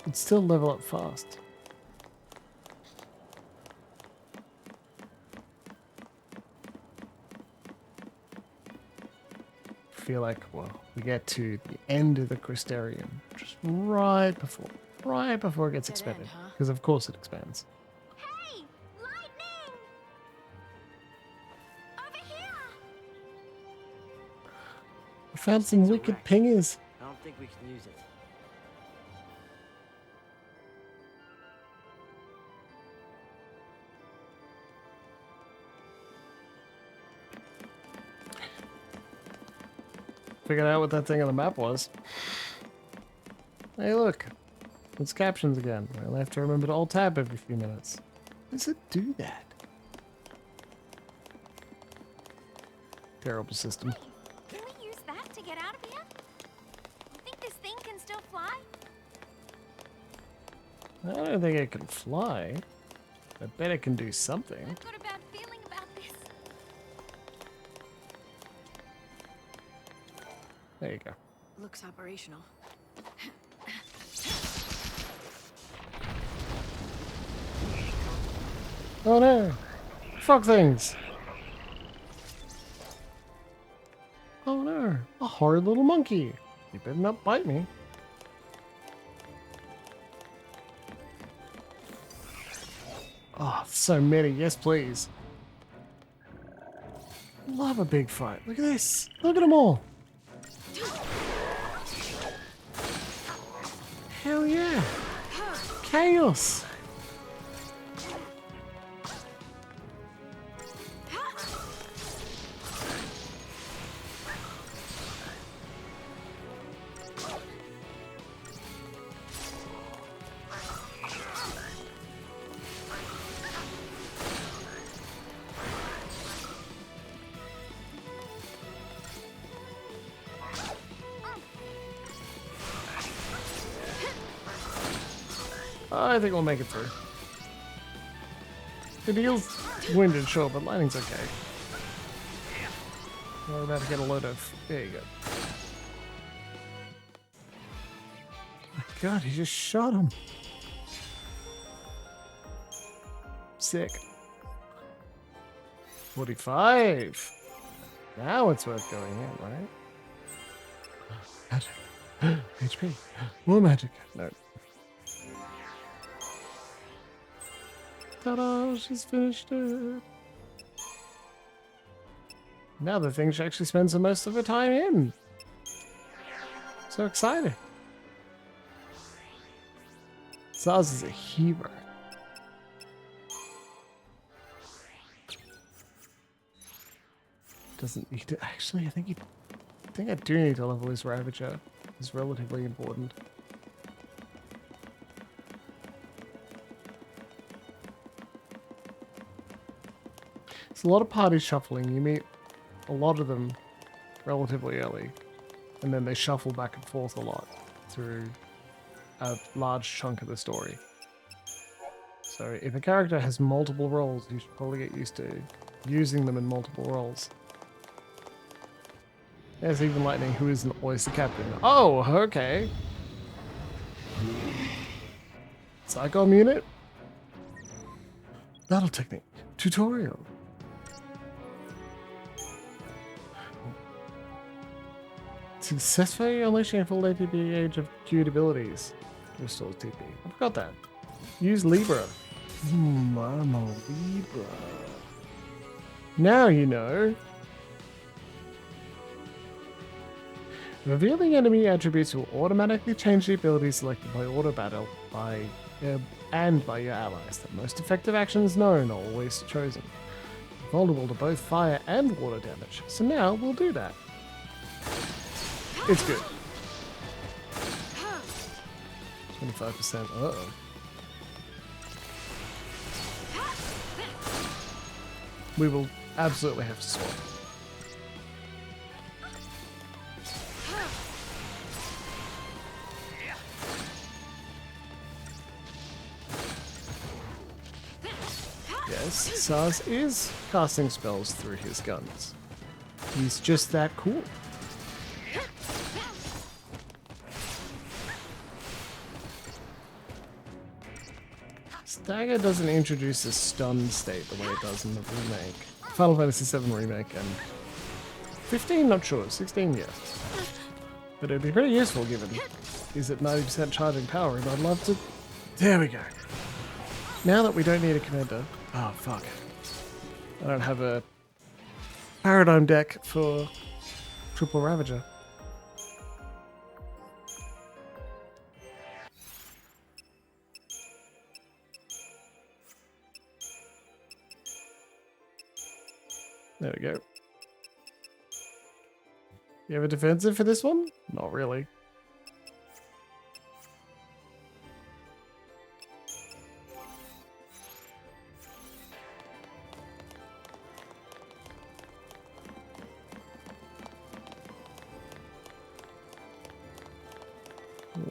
S1: It'd still level up fast. Feel like, well, we get to the end of the Crystarium, just right before it gets
S4: Dead
S1: expanded.
S4: end, huh?
S1: Because of course it expands.
S6: Hey! Lightning! Over here!
S1: We found some
S8: Thing's a
S1: wicked
S8: wreck.
S1: pingers.
S8: I don't think we can use it.
S1: Figured out what that thing on the map was. Hey, look. It's captions again. I only have to remember to alt tab every few minutes. How does it do that? Terrible system.
S6: Can we use that to get out of here? You think this thing can still fly?
S1: I don't think it can fly. I bet it can do something.
S6: I've got a bad feeling about this.
S1: There you go.
S4: Looks operational.
S1: Oh no! Frog things! Oh no! A horrid little monkey! You better not bite me. Oh, so many. Yes, please. Love a big fight. Look at this. Look at them all. Hell yeah. Chaos. I think we'll make it through. The deal's winded, sure, but lightning's okay. We're about to get a load of... There you go. My god, he just shot him. Sick. 45. Now it's worth going in, right? Magic. HP. More magic. No. Ta-da! She's finished it. Now the thing she actually spends the most of her time in. So exciting. Zaz is a hero. Doesn't need to actually. I think I do need to level his Ravager. It's relatively important. It's a lot of party shuffling. You meet a lot of them relatively early, and then they shuffle back and forth a lot through a large chunk of the story. So if a character has multiple roles, you should probably get used to using them in multiple roles. There's even Lightning, who isn't always the captain. Oh, okay. Psychom unit? Battle technique. Tutorial. Successfully unleashing a full ATP age of queued abilities. Restores TP. I forgot that. Use Libra. I'm a Libra. Now you know. Revealing enemy attributes will automatically change the abilities selected by auto battle and by your allies. The most effective actions known are always chosen. Vulnerable to both fire and water damage. So now we'll do that. It's good. 25%. Uh-oh. We will absolutely have to swap. Yes, Saz is casting spells through his guns. He's just that cool. Stagger doesn't introduce a stun state the way it does in the remake. Final Fantasy VII remake and 15, not sure. 16, yes. But it'd be pretty useful given he's at 90% charging power, and I'd love to. There we go. Now that we don't need a commander. Oh, fuck. I don't have a paradigm deck for Triple Ravager. There we go. You have a defensive for this one? Not really.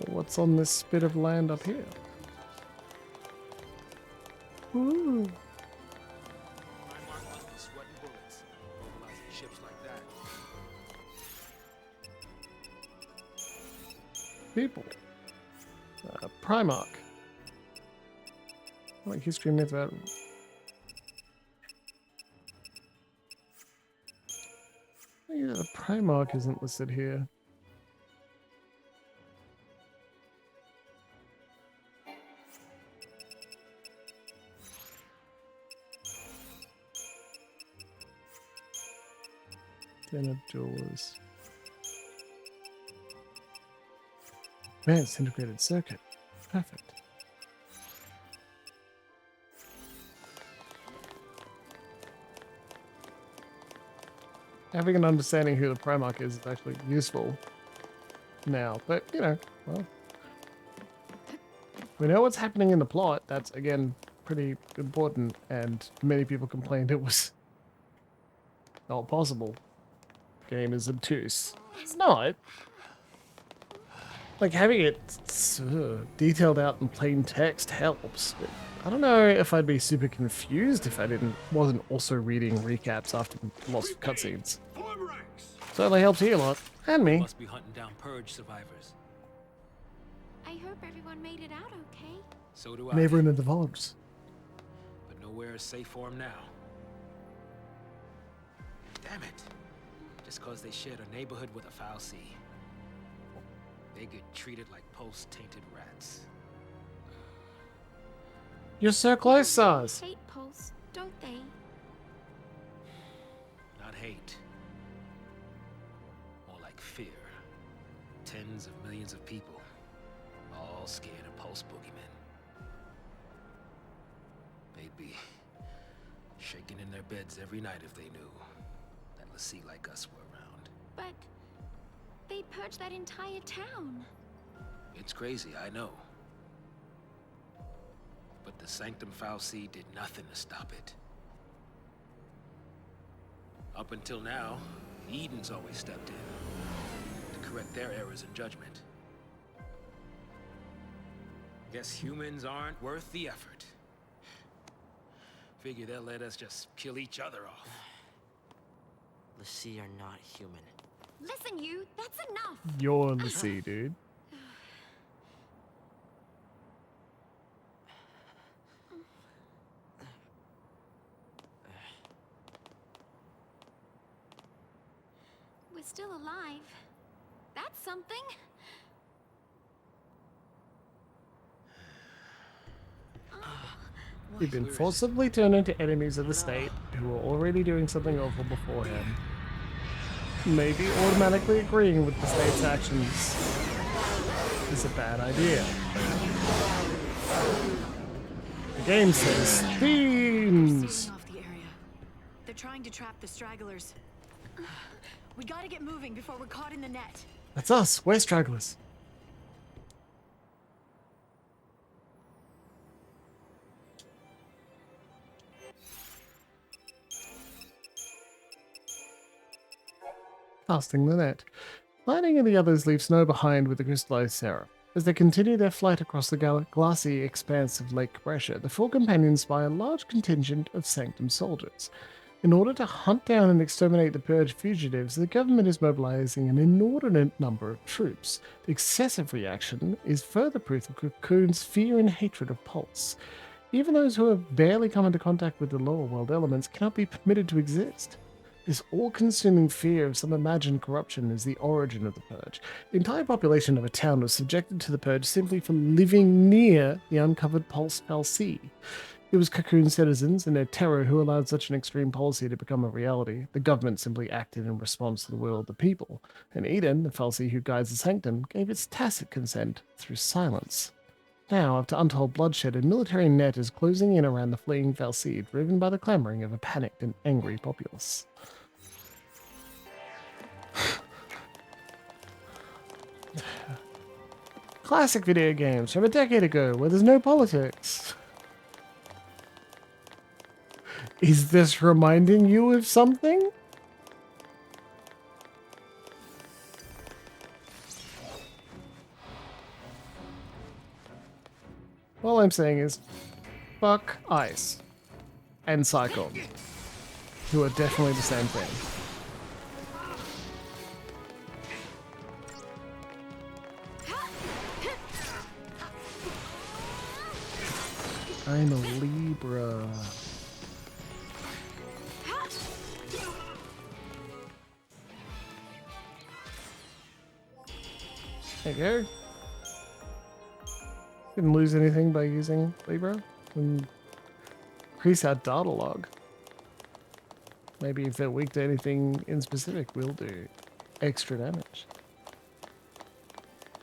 S1: What's on this bit of land up here? Ooh. People. Primarch. Like history myth about. Yeah, the Primarch isn't listed here. Den of Jewelers. Advanced integrated circuit. Perfect. Having an understanding who the Primarch is actually useful now, but you know, well, we know what's happening in the plot. That's again pretty important, and many people complained it was not possible. Game is obtuse. It's not. Like, having it detailed out in plain text helps, but I don't know if I'd be super confused if I wasn't also reading recaps after lots of cutscenes. Certainly helps you a lot, and me.
S3: Must be hunting down Purge survivors.
S6: I hope everyone made it out okay.
S3: So do I.
S1: Never in the vaults.
S3: But nowhere is safe for them now. Damn it. Just cause they shared a neighborhood with a foul sea. They get treated like post-tainted rats.
S1: You're so close, Sars.
S6: Hate Pulse, don't they?
S3: Not hate. More like fear. Tens of millions of people, all scared of Pulse boogeymen. They'd be shaking in their beds every night if they knew that Lassie like us were around.
S6: But they purged that entire town.
S3: It's crazy, I know. But the Sanctum Fal'Cie did nothing to stop it. Up until now, Eden's always stepped in to correct their errors in judgment. Guess humans aren't worth the effort. Figure they'll let us just kill each other off.
S8: Lassie are not human.
S6: Listen, you, that's enough.
S1: You're the sea, dude.
S6: We're still alive. That's something.
S1: We've been forcibly turned into enemies of the state who were already doing something awful beforehand. Maybe automatically agreeing with the state's actions is a bad idea. The game says themes.
S4: Sealing off the area. They're trying to trap the stragglers. We gotta get moving before we're caught in the net.
S1: That's us. We're stragglers. Casting the net. Lightning and the others leave Snow behind with the crystallized Seraph. As they continue their flight across the glassy expanse of Lake Brescia, the four companions spy a large contingent of Sanctum soldiers. In order to hunt down and exterminate the Purge fugitives, the government is mobilizing an inordinate number of troops. The excessive reaction is further proof of Cocoon's fear and hatred of Pulse. Even those who have barely come into contact with the lower world elements cannot be permitted to exist. This all-consuming fear of some imagined corruption is the origin of the Purge. The entire population of a town was subjected to the Purge simply for living near the uncovered Pulse Fal'Cie. It was Cocoon citizens and their terror who allowed such an extreme policy to become a reality. The government simply acted in response to the will of the people, and Eden, the Fal'Cie who guides the Sanctum, gave its tacit consent through silence. Now, after untold bloodshed, a military net is closing in around the fleeing Fal'Cie, driven by the clamoring of a panicked and angry populace. Classic video games from a decade ago where there's no politics. Is this reminding you of something? All I'm saying is, fuck Ice and Cyclone, who are definitely the same thing. I'm a Libra. There you go. Didn't lose anything by using Libra. And increase our data log. Maybe if they're weak to anything in specific, we'll do extra damage.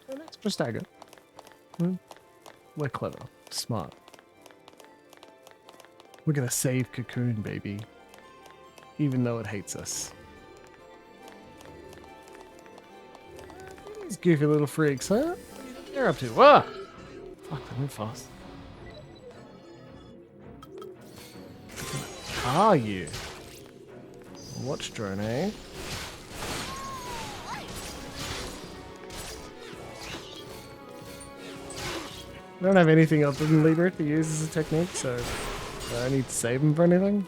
S1: An extra stagger. We're clever. Smart. We're gonna save Cocoon, baby. Even though it hates us. These goofy little freaks, huh? What are you up to? Whoa! Fuck, they move fast. Are you? Watch drone, eh? I don't have anything other than Libra to use as a technique, so do I need to save him for anything?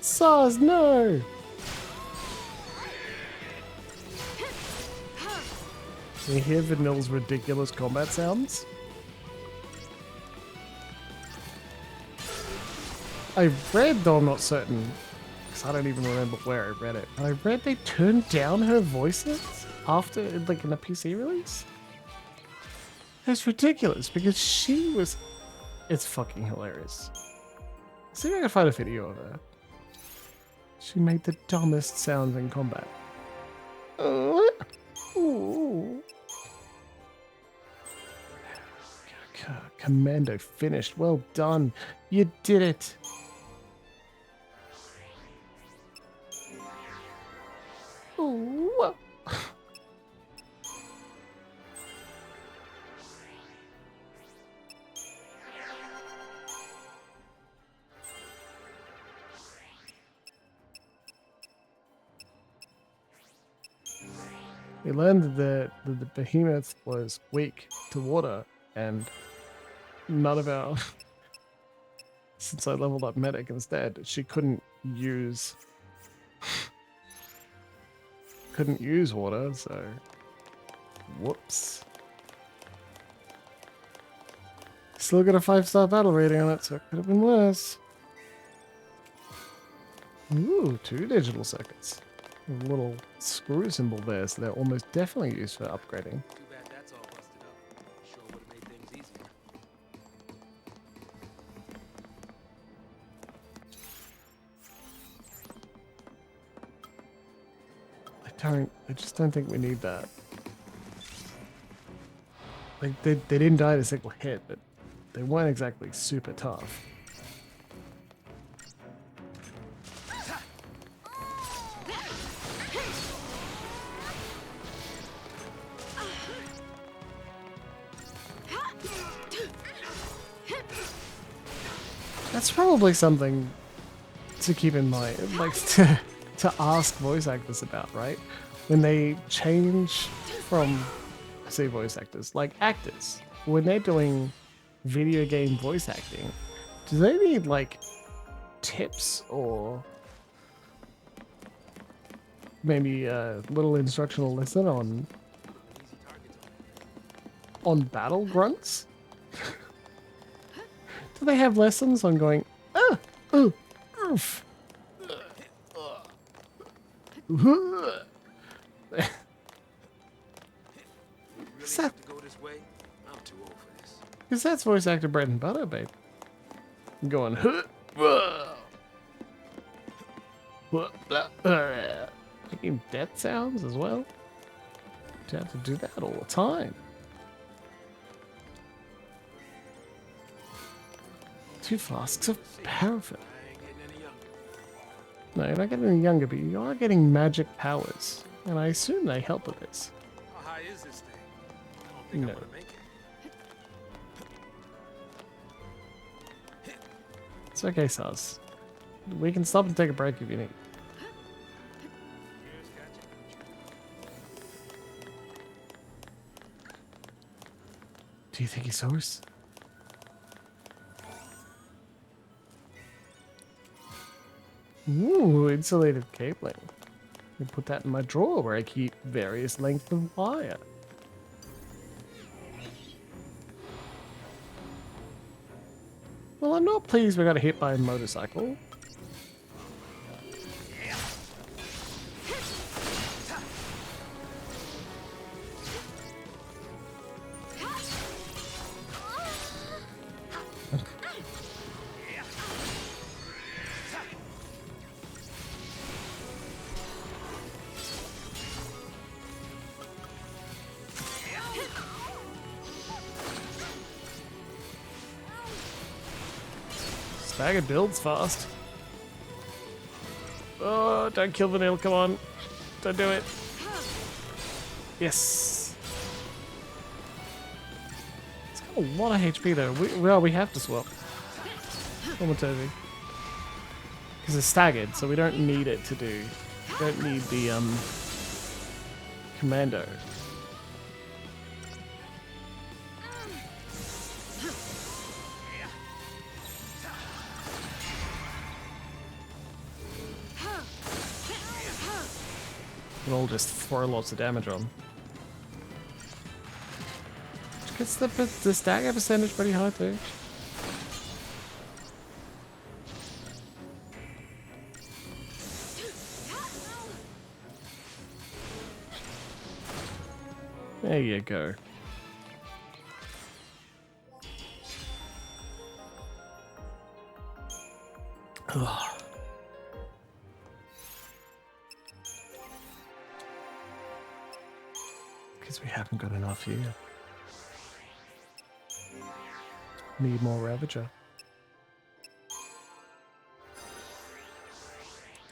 S1: Sars, no! Can you hear Vanille's ridiculous combat sounds? I read, though I'm not certain, because I don't even remember where I read it, but I read they turned down her voices after, like, in a PC release. It's ridiculous, because she was... It's fucking hilarious. See if I can find a video of her. She made the dumbest sounds in combat. Ooh. Commando finished. Well done. You did it. Ooh. We learned that the behemoth was weak to water, and none of our... Since I leveled up medic instead, she couldn't use water, so whoops. Still got a 5-star battle rating on it, so it could have been worse. Ooh, 2 digital circuits. A little screw symbol there, so they're almost definitely used for upgrading.
S3: Too bad that's all busted up. Sure would have made things easier.
S1: I just don't think we need that. Like, they didn't die in a single hit, but they weren't exactly super tough. That's probably something to keep in mind, like to ask voice actors about, right? When they change from, I say voice actors, like actors, when they're doing video game voice acting, do they need like tips or maybe a little instructional lesson on battle grunts? Do they have lessons on going, oof?
S3: Have to go this way? I'm too old for this.
S1: Because that's voice actor bread and butter, babe. Going, making death sounds as well. You have to do that all the time. 2 flasks of paraffin.
S3: I ain't getting any younger.
S1: No, you're not getting any younger, but you are getting magic powers. And I assume they help with this.
S3: How high is this thing? I don't think
S1: No.
S3: I'm gonna make it.
S1: It's okay, Saz. We can stop and take a break if you need.
S3: Here's catching.
S1: Do you think he saw us? Ooh, insulated cabling. I put that in my drawer where I keep various lengths of wire. Well, I'm not pleased we got hit by a motorcycle. Stagger builds fast. Oh, don't kill Vanille, come on. Don't do it. Yes. It's got a lot of HP though. We have to swap. Almost because it's staggered, so we don't need it to do. We don't need the commando. We'll all just throw lots of damage on. Which gets the stagger percentage pretty high too. There you go. Because we haven't got enough here. Need more Ravager.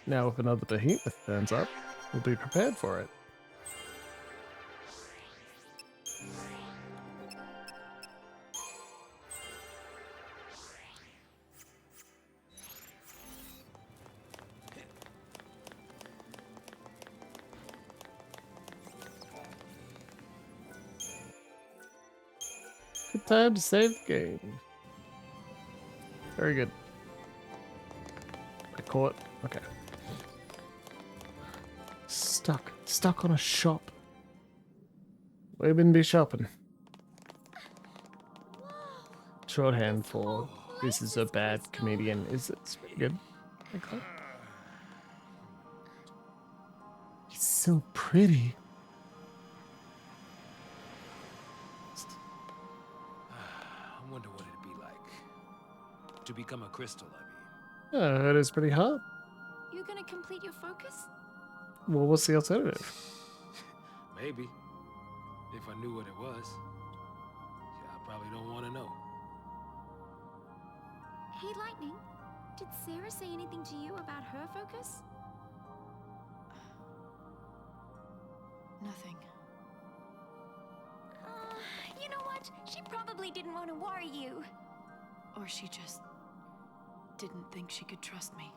S1: Now if another behemoth turns up, we'll be prepared for it. Good time to save the game. Very good. I caught. Okay. Stuck on a shop. Women be shopping. Shorthand for this is a bad comedian. Is it's pretty good. Okay. He's so pretty.
S3: I wonder what it'd be like to become a crystal, I mean.
S1: Yeah, it is pretty hard.
S6: You gonna complete your focus?
S1: Well, what's the alternative?
S3: Maybe. If I knew what it was. Yeah, I probably don't want to know.
S6: Hey, Lightning. Did Sarah say anything to you about her focus?
S4: Nothing.
S6: You know what? She probably didn't want to worry you.
S4: Or she just didn't think she could trust me.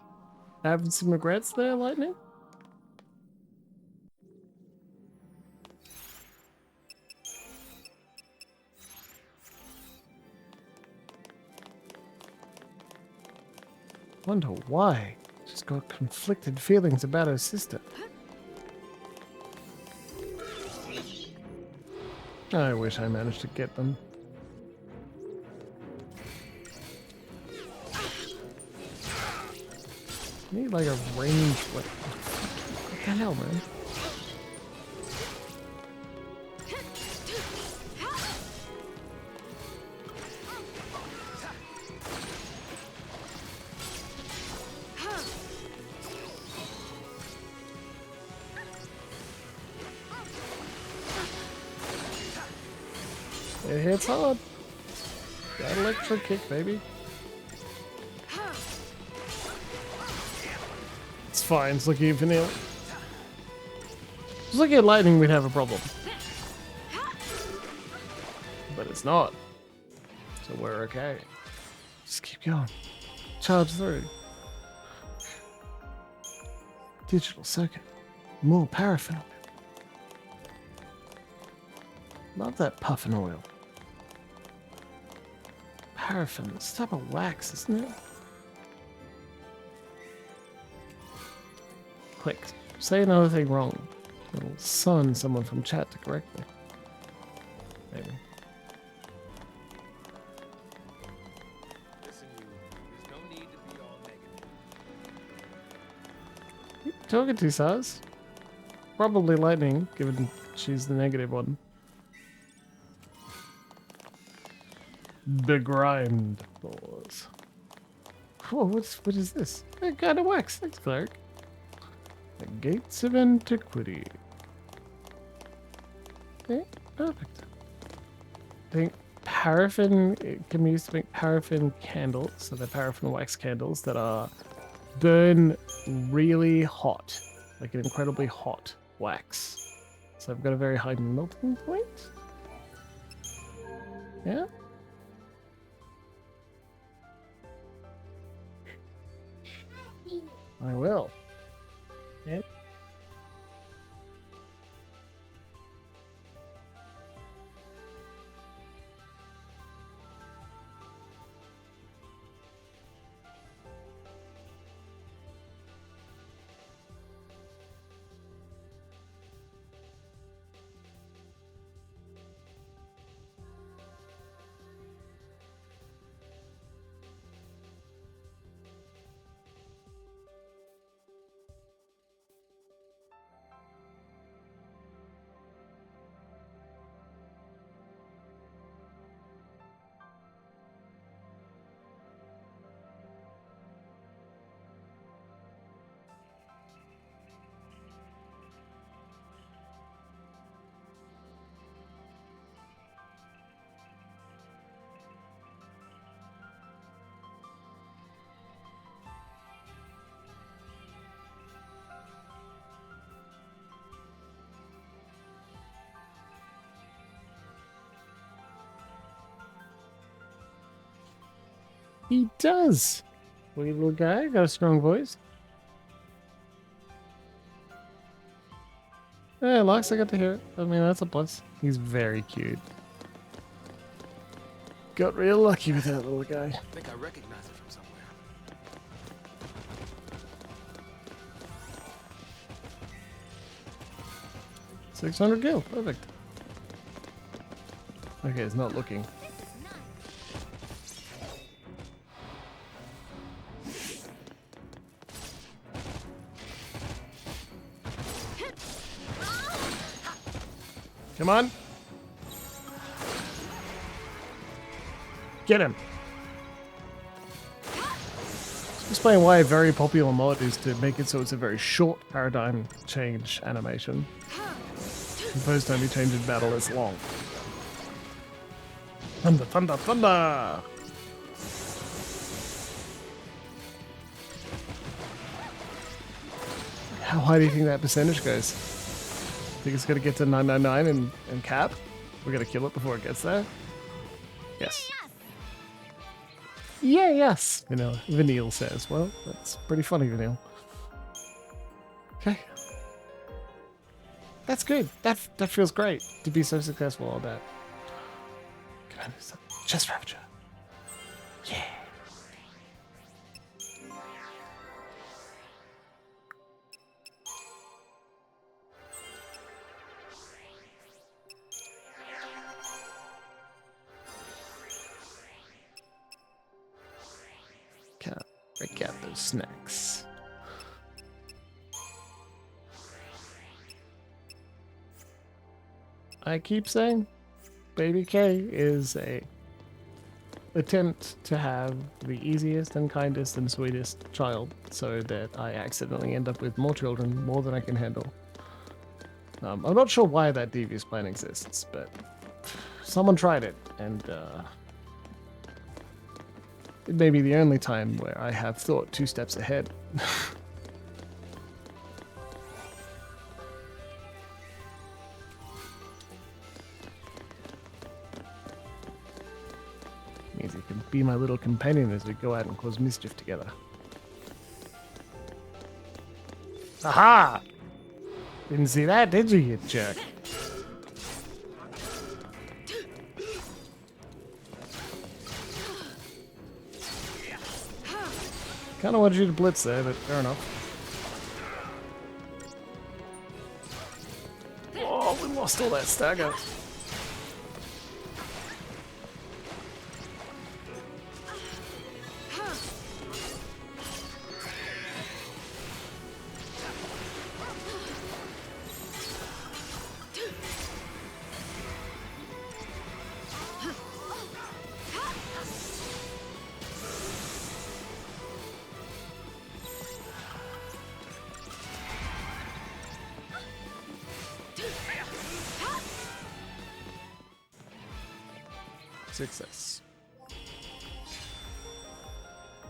S1: Having some regrets there, Lightning? Wonder why. She's got conflicted feelings about her sister. I wish I managed to get them. I need like a range. What the hell, man? It hits hard. Got electric kick, baby. It's fine. It's looking at vanilla. Just looking at lightning, we'd have a problem. But it's not. So we're okay. Just keep going. Charge through. Digital circuit. More paraffin oil. Love that puffin oil. Paraffin. It's a type of wax, isn't it? Quick. Say another thing wrong. It'll sun someone from chat to correct me. Maybe.
S3: Listen, there's no need to be all negative.
S1: Who you talking to, Saz? Probably Lightning, given she's the negative one. Begrimed claws. Whoa, what is this? What kind of wax? Thanks, Cleric. The Gates of Antiquity. Okay, perfect. I think paraffin it can be used to make paraffin candles. So they're paraffin wax candles that are burn really hot, like an incredibly hot wax. So I've got a very high melting point. Yeah. I will. Yep. He does. Wee little guy, got a strong voice. Yeah, Lux, I got to hear it. I mean, that's a plus. He's very cute. Got real lucky with that little guy.
S3: I think I recognize it from somewhere.
S1: 600 gil, perfect. Okay, it's not looking. Come on. Get him. Explain why a very popular mod is to make it so it's a very short paradigm change animation. Opposed to only change in battle is long. Thunder, thunder, thunder! How high do you think that percentage goes? Think it's gonna get to 999 and cap? We're gonna kill it before it gets there? Yes. Yeah, yes, Vanille says. Well, that's pretty funny, Vanille. Okay. That's good. That feels great to be so successful on that. Can I do something? Chest rapture. Yeah. Can't break out those snacks. I keep saying Baby K is a attempt to have the easiest and kindest and sweetest child so that I accidentally end up with more children, more than I can handle. I'm not sure why that devious plan exists, but someone tried it, and it may be the only time where I have thought 2 steps ahead. Means he can be my little companion as we go out and cause mischief together. Aha! Didn't see that, did you, you jerk? Kinda wanted you to blitz there, but fair enough. Oh, we lost all that stagger. Success.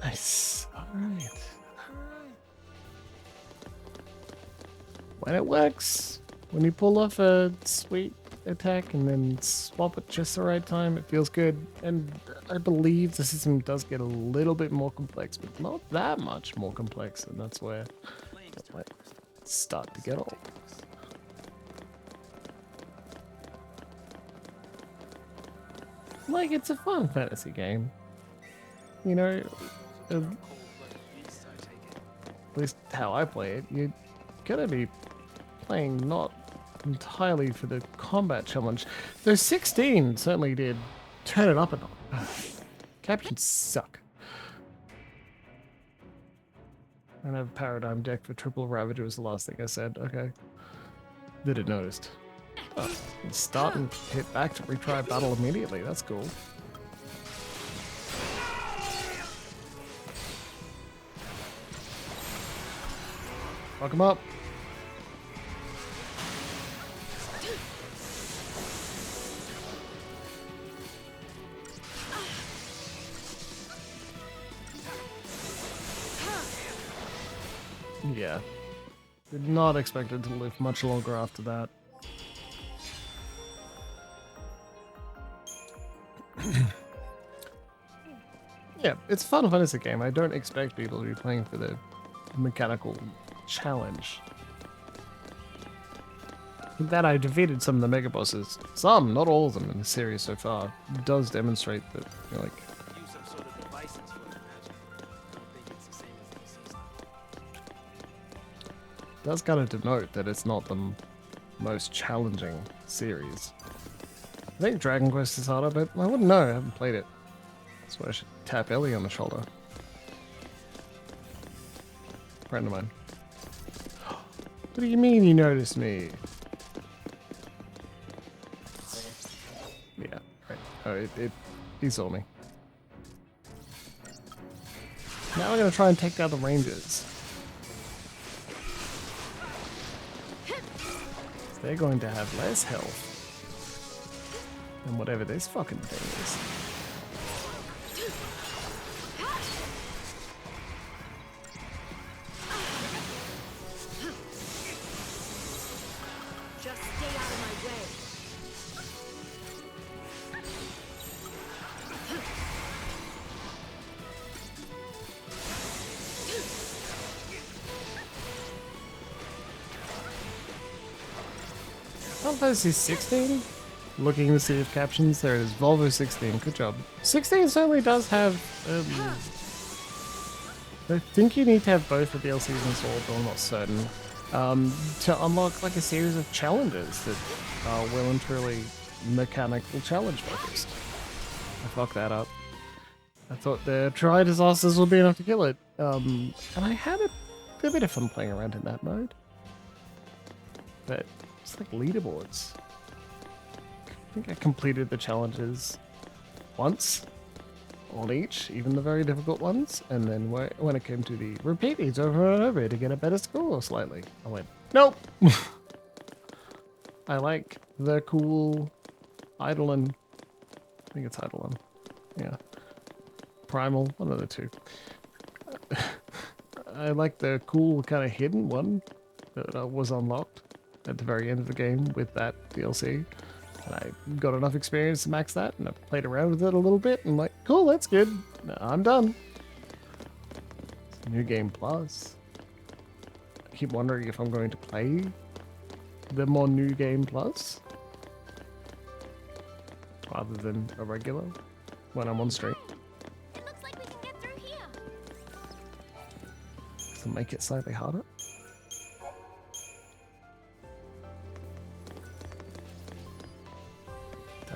S1: Nice. Alright. When it works, when you pull off a sweet attack and then swap it just the right time, it feels good. And I believe the system does get a little bit more complex, but not that much more complex, and that's where it might start to get old. Like, it's a fun fantasy game. You know, at least how I play it, you're gonna be playing not entirely for the combat challenge. Though 16 certainly did turn it up a notch. Captions suck. I have a paradigm deck for triple Ravager was the last thing I said. Okay. That it noticed. Oh, start and hit back to retry battle immediately. That's cool. Fuck him up. Yeah. Did not expect it to live much longer after that. Yeah, it's a Final Fantasy game. I don't expect people to be playing for the mechanical challenge. That I defeated some of the mega bosses. Some, not all of them in the series so far. Does demonstrate that, you know, like,
S8: Use some sort of devices for the magic. I don't think it's the same as the system.
S1: does kind of denote that it's not the most challenging series. I think Dragon Quest is harder, but I wouldn't know. I haven't played it. That's why I should tap Ellie on the shoulder. Friend of mine. What do you mean you noticed me? Yeah, right. Oh, he saw me. Now we're gonna try and take down the Rangers. They're going to have less health than whatever this fucking thing is.
S4: Just stay out of my way.
S1: Final Fantasy 16? Looking in the Sea of Captions, there it is. Volvo 16, good job. 16 certainly does have, I think you need to have both the DLCs installed, but I'm not certain. To unlock like a series of challenges that are well and truly mechanical challenge focused. I fucked that up. I thought the try disasters would be enough to kill it. And I had a bit of fun playing around in that mode. But it's like leaderboards. I think I completed the challenges once on each, even the very difficult ones. And then when it came to the repeat these over and over to get a better score slightly, I went, nope. I like the cool Eidolon. I think it's Eidolon. Yeah. Primal, one of the two. I like the cool kind of hidden one that was unlocked at the very end of the game with that DLC. And I got enough experience to max that, and I played around with it a little bit, and I'm like, cool, that's good. I'm done. New Game Plus. I keep wondering if I'm going to play the more New Game Plus rather than a regular when I'm on stream.
S6: It looks like we can get through here.
S1: To make it slightly harder.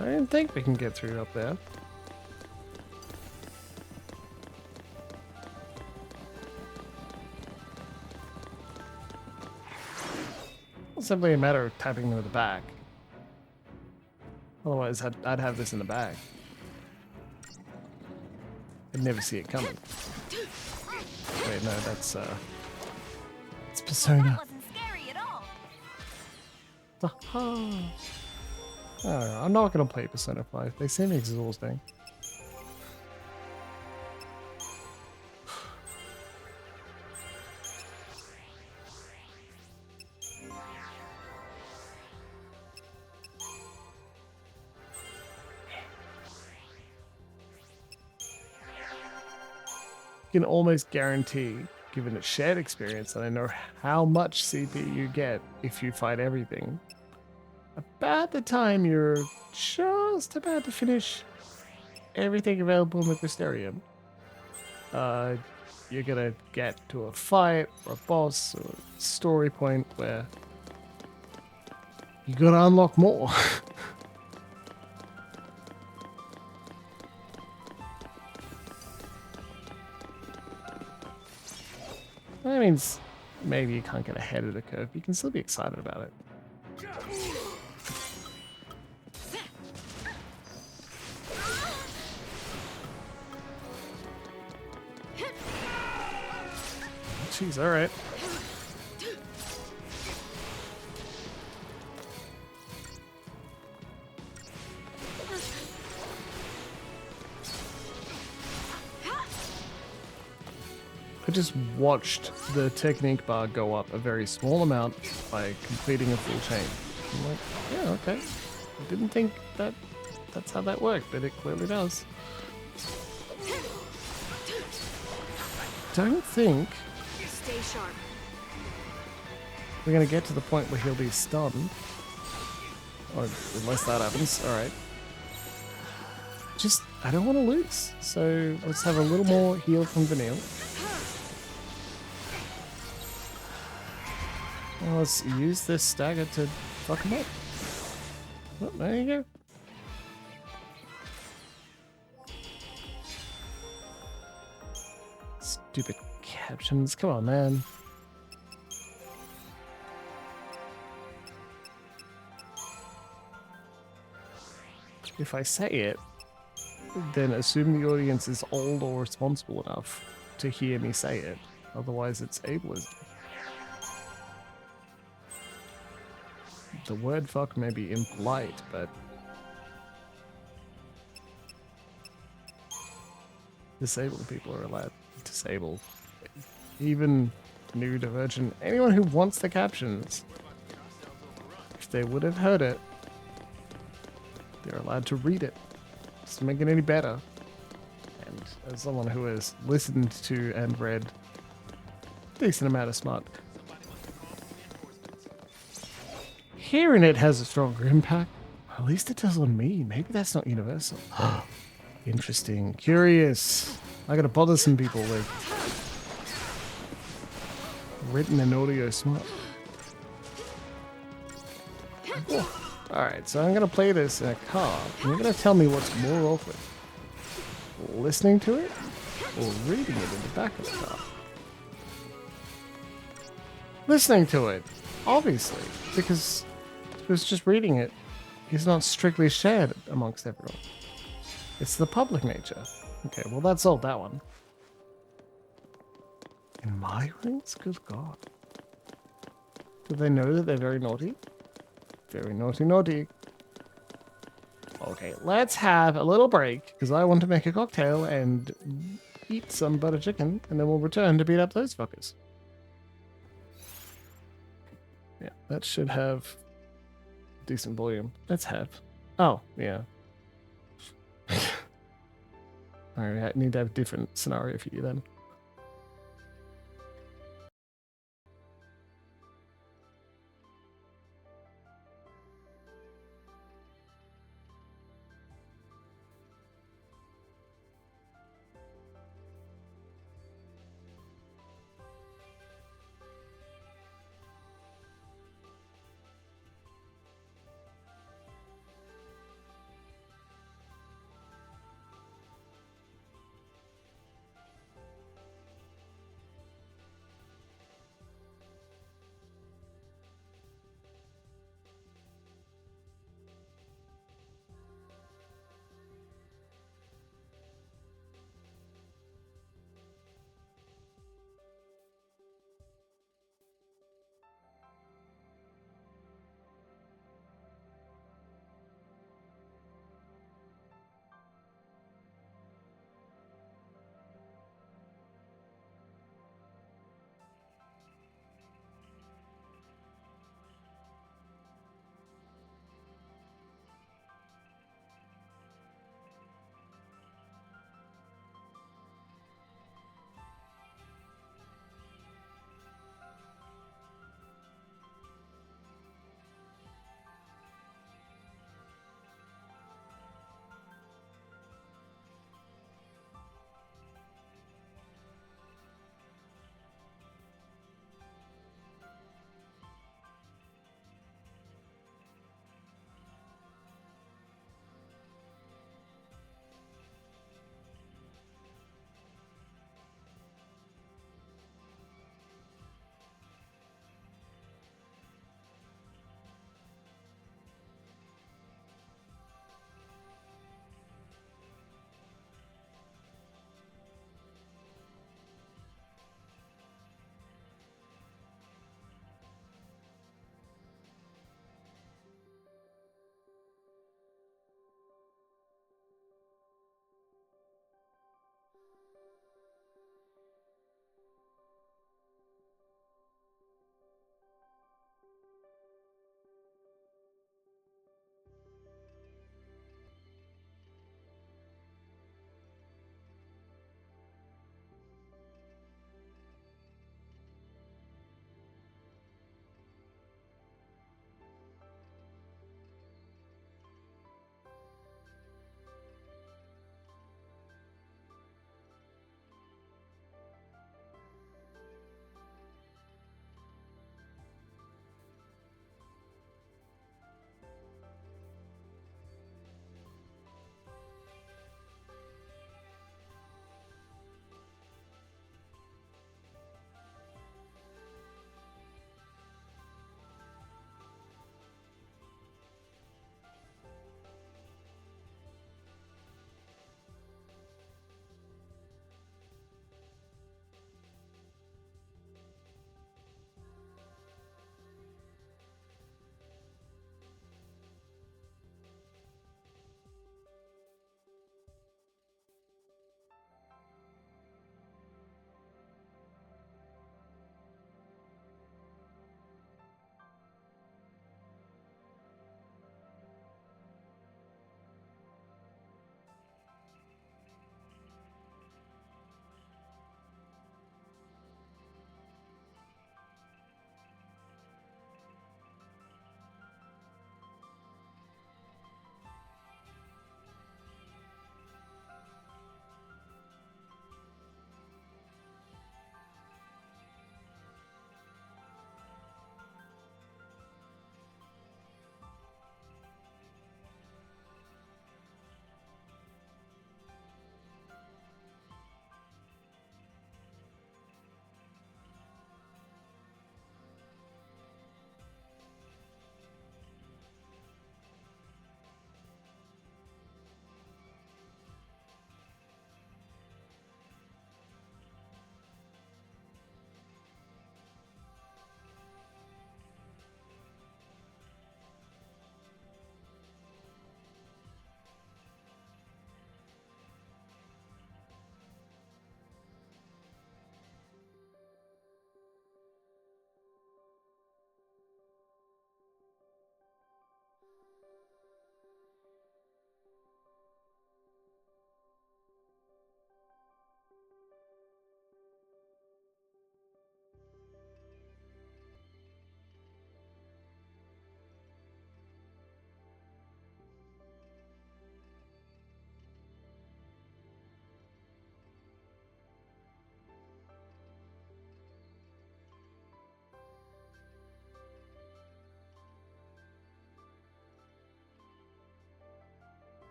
S1: I don't think we can get through up there. It's simply a matter of tapping them at the back. Otherwise, I'd have this in the bag. I'd never see it coming. Wait, no, that's it's Persona.
S6: That wasn't scary at all.
S1: Aha. I don't know, I'm not gonna play Persona 5. They seem exhausting. You can almost guarantee, given its shared experience, that I know how much CP you get if you fight everything. About the time you're just about to finish everything available in the Crystarium, you're gonna get to a fight or a boss or a story point where you gotta unlock more. That means maybe you can't get ahead of the curve, but you can still be excited about it. Jeez, alright. I just watched the technique bar go up a very small amount by completing a full chain. I'm like, yeah, okay. I didn't think that's how that worked, but it clearly does. don't think
S4: Stay sharp.
S1: we're going to get to the point where he'll be stunned. Or unless that happens. Alright. Just, I don't want to lose. So let's have a little more heal from Vanille. Well, let's use this stagger to fuck him up. Oh, there you go. Stupid captions. Come on, man. If I say it, then assume the audience is old or responsible enough to hear me say it. Otherwise, it's ableism. The word fuck may be impolite, but disabled people are allowed. Disabled. Even new divergent. Anyone who wants the captions, if they would have heard it, they're allowed to read it. Doesn't make it any better. And as someone who has listened to and read a decent amount of smart, hearing it has a stronger impact. At least it does on me. Maybe that's not universal. Interesting. Curious. I gotta bother some people with written and audio smart. Alright, so I'm gonna play this in a car. And you're gonna tell me what's more awkward. Listening to it or reading it in the back of the car? Listening to it, obviously, because if it was just reading it, it's not strictly shared amongst everyone. It's the public nature. Okay, well that's all that one. In my rings? Good God. Do they know that they're very naughty? Very naughty, naughty. Okay, let's have a little break, because I want to make a cocktail and eat some butter chicken, and then we'll return to beat up those fuckers. Yeah, that should have decent volume. Let's have. Oh, yeah. Alright, I need to have a different scenario for you then.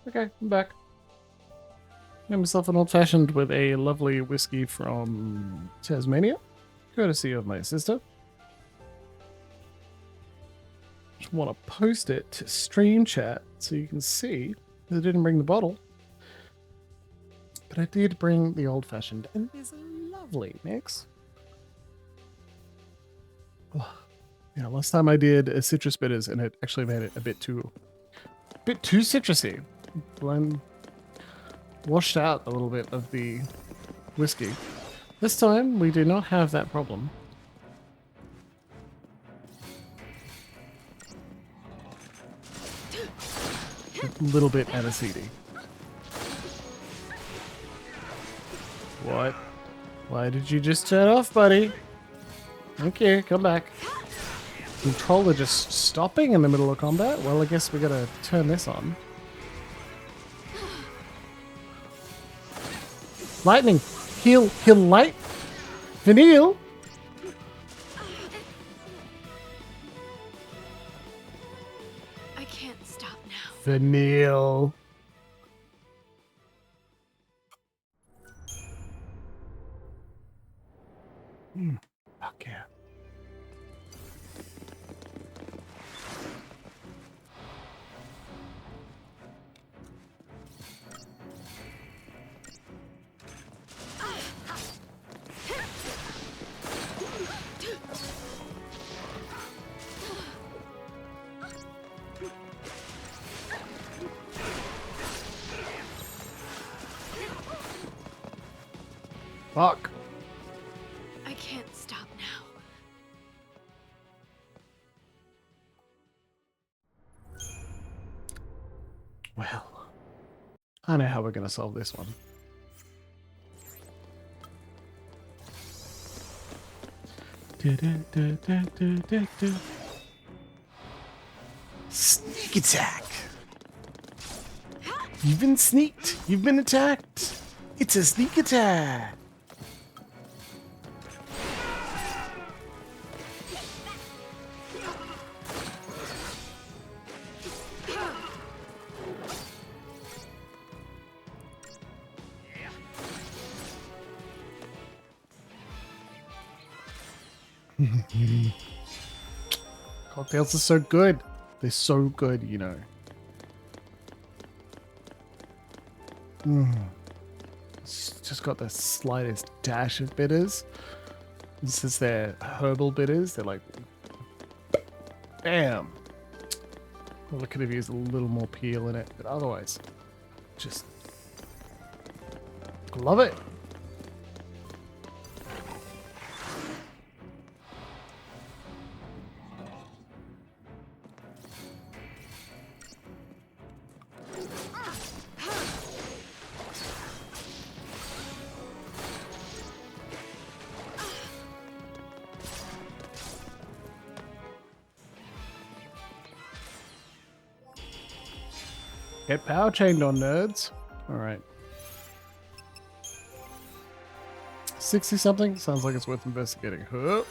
S1: Okay, I'm back. Made myself an old-fashioned with a lovely whiskey from Tasmania, courtesy of my sister. Just want to post it to stream chat so you can see. I didn't bring the bottle, but I did bring the old-fashioned, and it's a lovely mix. Oh, yeah, last time I did a citrus bitters, and it actually made it a bit too citrusy. Blend washed out a little bit of the whiskey. This time we do not have that problem. A little bit aniseedy. What? Why did you just turn off, buddy? Thank you. Come back. Controller just stopping in the middle of combat? Well, I guess we gotta turn this on. Lightning! Heal light! Vanille!
S4: I can't stop now.
S1: Vanille. Fuck yeah. Fuck.
S4: I can't stop now.
S1: Well, I know how we're gonna solve this one. Sneak attack! You've been sneaked! You've been attacked! It's a sneak attack! Cocktails are so good. They're so good, you know. It's just got the slightest dash of bitters. This is their herbal bitters. They're like, bam. Well, I could have used a little more peel in it, but otherwise, just love it. Get power chained on, nerds. Alright. 60 something? Sounds like it's worth investigating. Huh?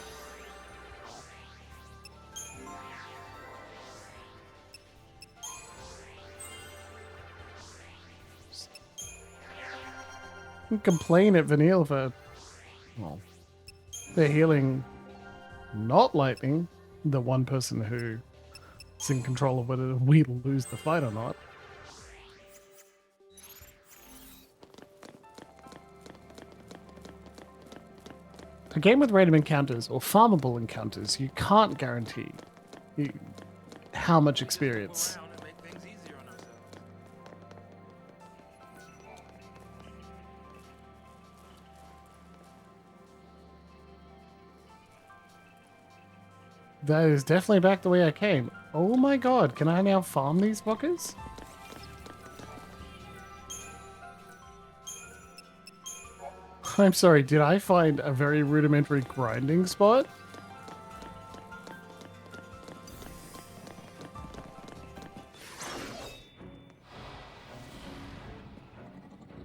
S1: You can complain at Vanille for, well, they're healing not lightning, the one person who is in control of whether we lose the fight or not. A game with random encounters or farmable encounters, you can't guarantee how much experience.
S3: Around and make things easier on ourselves.
S1: That is definitely back the way I came. Oh my god, can I now farm these fuckers? I'm sorry, did I find a very rudimentary grinding spot?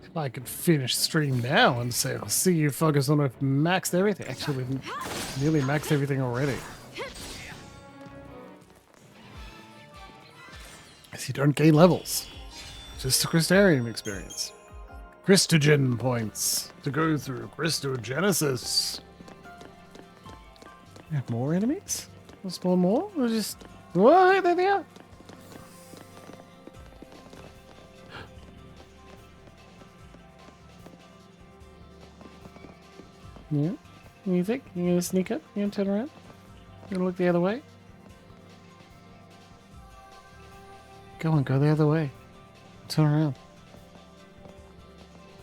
S1: If I could finish stream now and say, I'll see you fuckers when I've maxed everything. Actually, we've nearly maxed everything already. So you don't gain levels. Just a Crystarium experience. Christogen points to go through Christogenesis. We have more enemies? We'll spawn more? Or just... Whoa, there they are! Yeah? What do you think? You gonna sneak up? You gonna turn around? You gonna look the other way? Go on, go the other way. Turn around.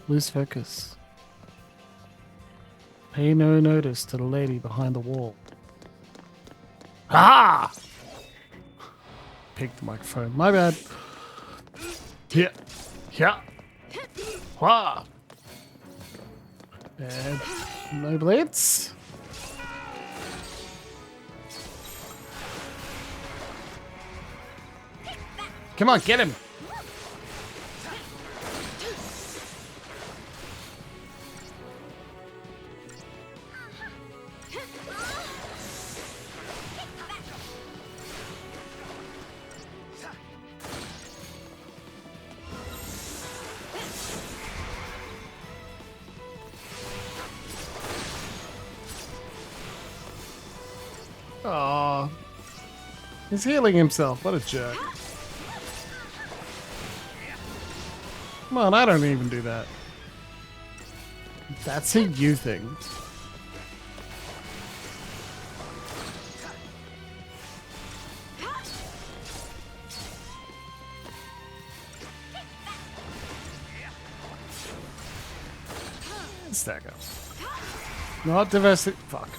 S1: Lose focus. Pay no notice to the lady behind the wall. Ah! Picked the microphone. My bad. Yeah. Yeah. Wah. And no blades. Come on, get him. Aww. He's healing himself. What a jerk. Come on, I don't even do that. That's a you thing. Stack up. Not diversity. Fuck.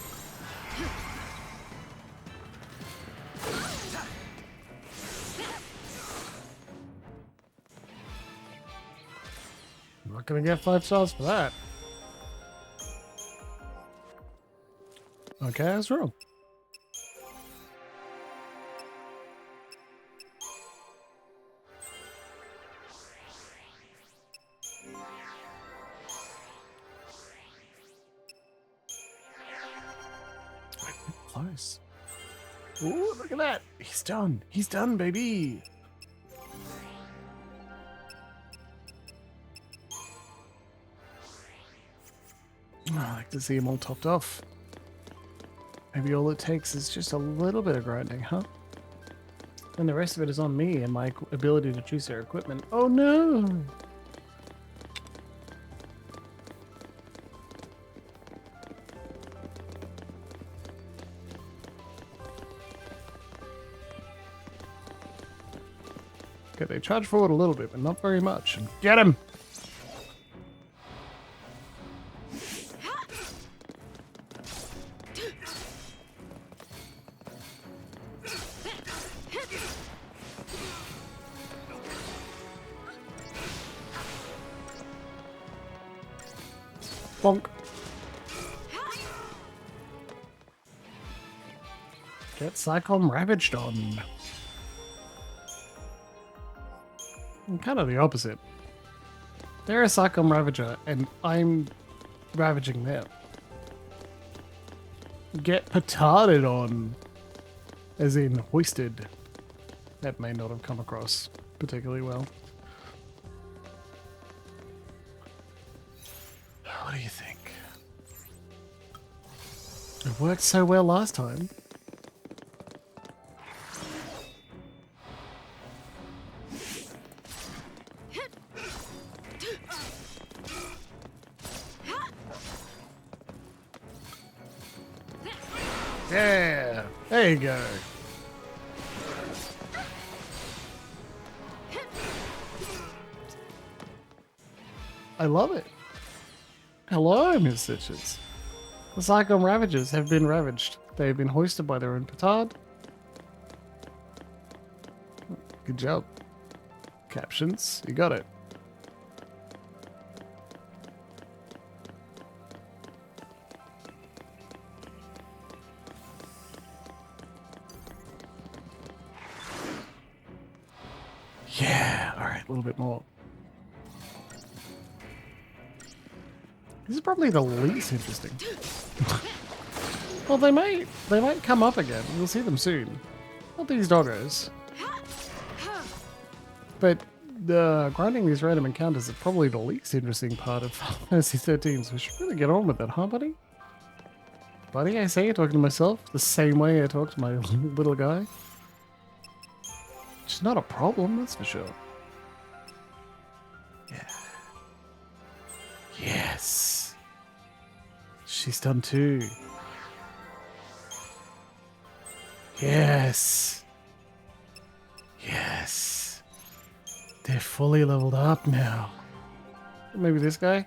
S1: I'm not gonna get 5 stars for that. Okay, I was wrong. Close. Ooh, look at that. He's done. He's done, baby. Oh, I like to see him all topped off. Maybe all it takes is just a little bit of grinding, huh? And the rest of it is on me and my ability to choose their equipment. Oh no! Okay, they charge forward a little bit, but not very much. Get him! Bonk. Get Psychom ravaged on. I'm kind of the opposite. They're a Psychom Ravager, and I'm ravaging them. Get petarded on. As in hoisted. That may not have come across particularly well. What do you think? It worked so well last time. Yeah, there you go. I love it. Hello, Miss Stitches. The Psychom Ravagers have been ravaged. They have been hoisted by their own petard. Good job. Captions, you got it. Yeah, alright, a little bit more. This is probably the least interesting. Well, they might come up again. We'll see them soon. Not these doggos. But the grinding these random encounters is probably the least interesting part of Final Fantasy XIII, so we should really get on with it, huh, buddy? Buddy, I say, talking to myself the same way I talk to my little guy. Which is not a problem, that's for sure. Yeah. Yes. She's done too. Yes. Yes. They're fully leveled up now. Maybe this guy?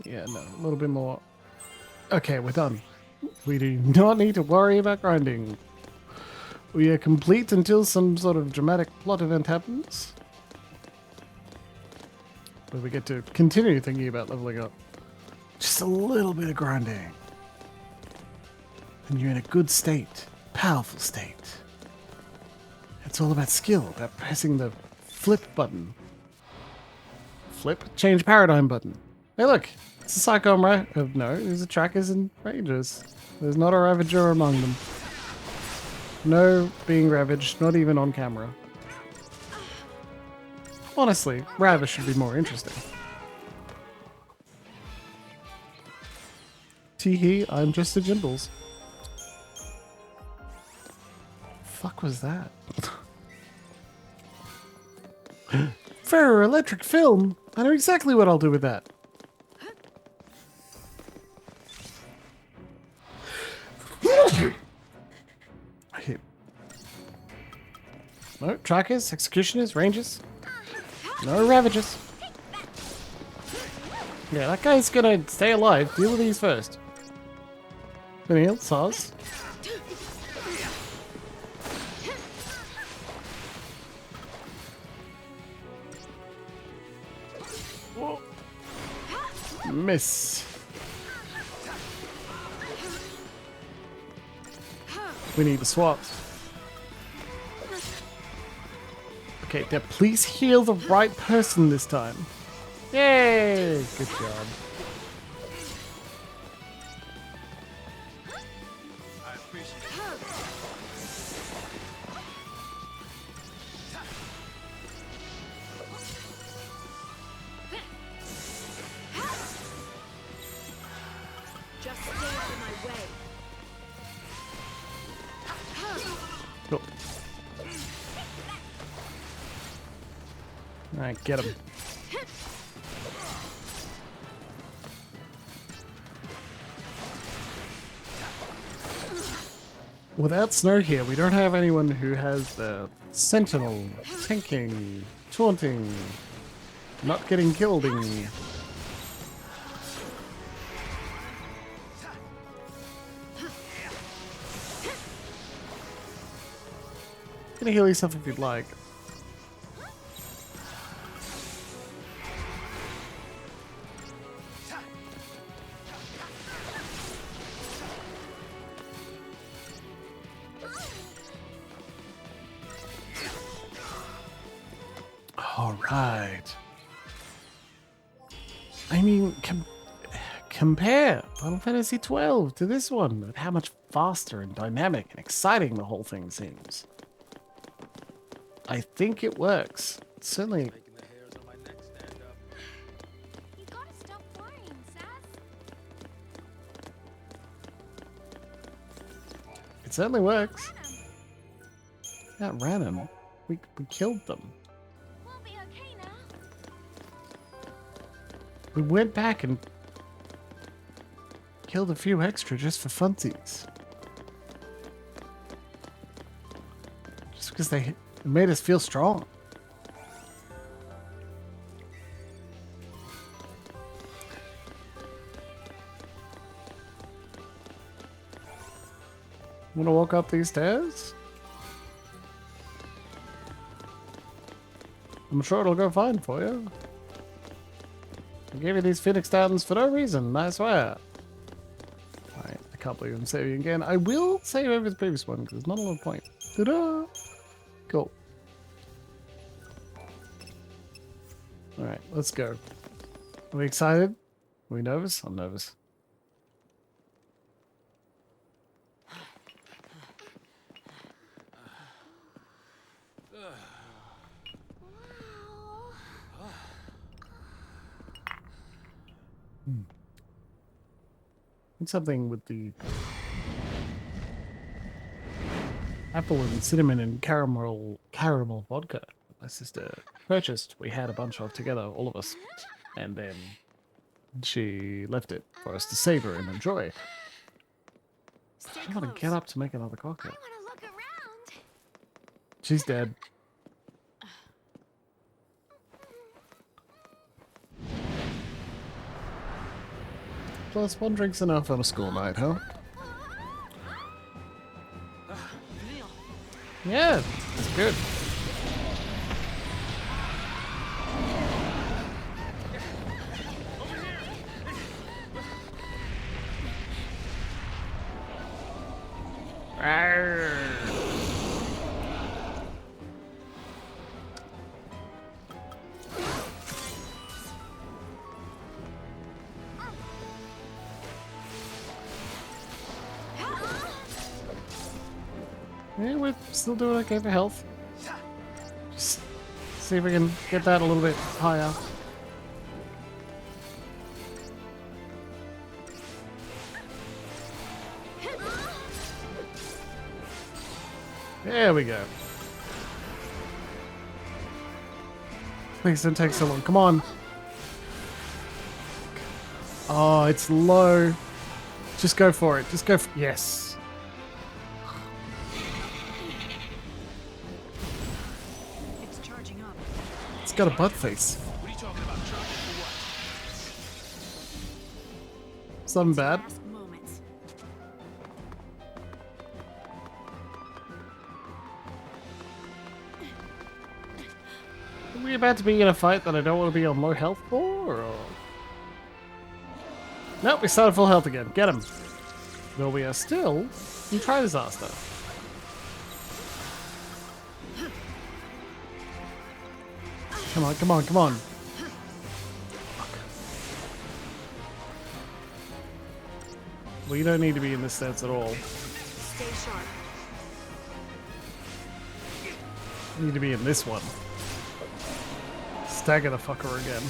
S1: Yeah, no, a little bit more. Okay, we're done. We do not need to worry about grinding. We are complete until some sort of dramatic plot event happens. But we get to continue thinking about leveling up. Just a little bit of grinding. And you're in a good state. Powerful state. It's all about skill, about pressing the flip button. Flip? Change paradigm button. Hey look! It's a Psychom, right? No, these are trackers and rangers. There's not a Ravager among them. No being ravaged, not even on camera. Honestly, Rav should be more interesting. Teehee, I'm just a Jimbles. Fuck was that? Ferroelectric film! I know exactly what I'll do with that. No trackers, executioners, rangers. No ravages. Yeah, that guy's gonna stay alive. Deal with these first. Vanille, SARS. Whoa. Miss. We need to swap. Okay, now please heal the right person this time. Yay! Good job.
S3: I appreciate it.
S4: Just stay out of my way.
S1: Cool. Alright, get him. Without Snow here, we don't have anyone who has the Sentinel, tanking, taunting, not getting killeding. Gonna heal yourself if you'd like. All right. I mean, compare Final Fantasy XII to this one, and how much faster and dynamic and exciting the whole thing seems. I think it works. It's certainly.
S3: Making the hairs on my neck stand up.
S6: You gotta stop worrying, Sass.
S1: It certainly works.
S6: Ran 'em.
S1: Yeah, random. We killed them.
S6: We'll be okay now.
S1: We went back and killed a few extra just for funsies. Just because they made us feel strong. Want to walk up these stairs? I'm sure it'll go fine for you. I gave you these Phoenix Downs for no reason, I swear. Alright, I can't believe I'm saving again. I will save over the previous one, because there's not a lot of point. Ta-da! Cool. Alright, let's go. Are we excited? Are we nervous? I'm nervous. And something with the apple and cinnamon and caramel vodka my sister purchased. We had a bunch of together, all of us. And then she left it for us to savor and enjoy.
S4: Stay
S1: I want to
S4: close.
S1: get up to make another cocktail.
S6: I want to look around.
S1: She's dead. Plus, one drink's enough on a school night, huh?
S8: Neil,
S1: Yeah, it's good. Yeah, we're still doing okay for health. Just see if we can get that a little bit higher. There we go. Please don't take so long. Come on. Oh, it's low. Just go for it. Just go for yes.
S4: It's charging up.
S1: It's got a butt face.
S3: What are you talking about? Charging for what?
S1: Something bad.
S4: Last moments.
S1: Are we about to be in a fight that I don't want to be on low health for? Or... Nope, we started full health again. Get him. Though we are still in try disaster. Come on, come on, come on. Well, you don't need to be in this stance at all.
S4: Stay sharp.
S1: You need to be in this one. Stagger the fucker again.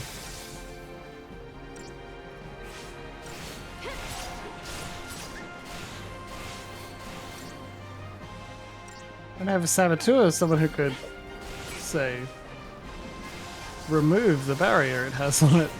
S1: And have a saboteur, someone who could, say, remove the barrier it has on it.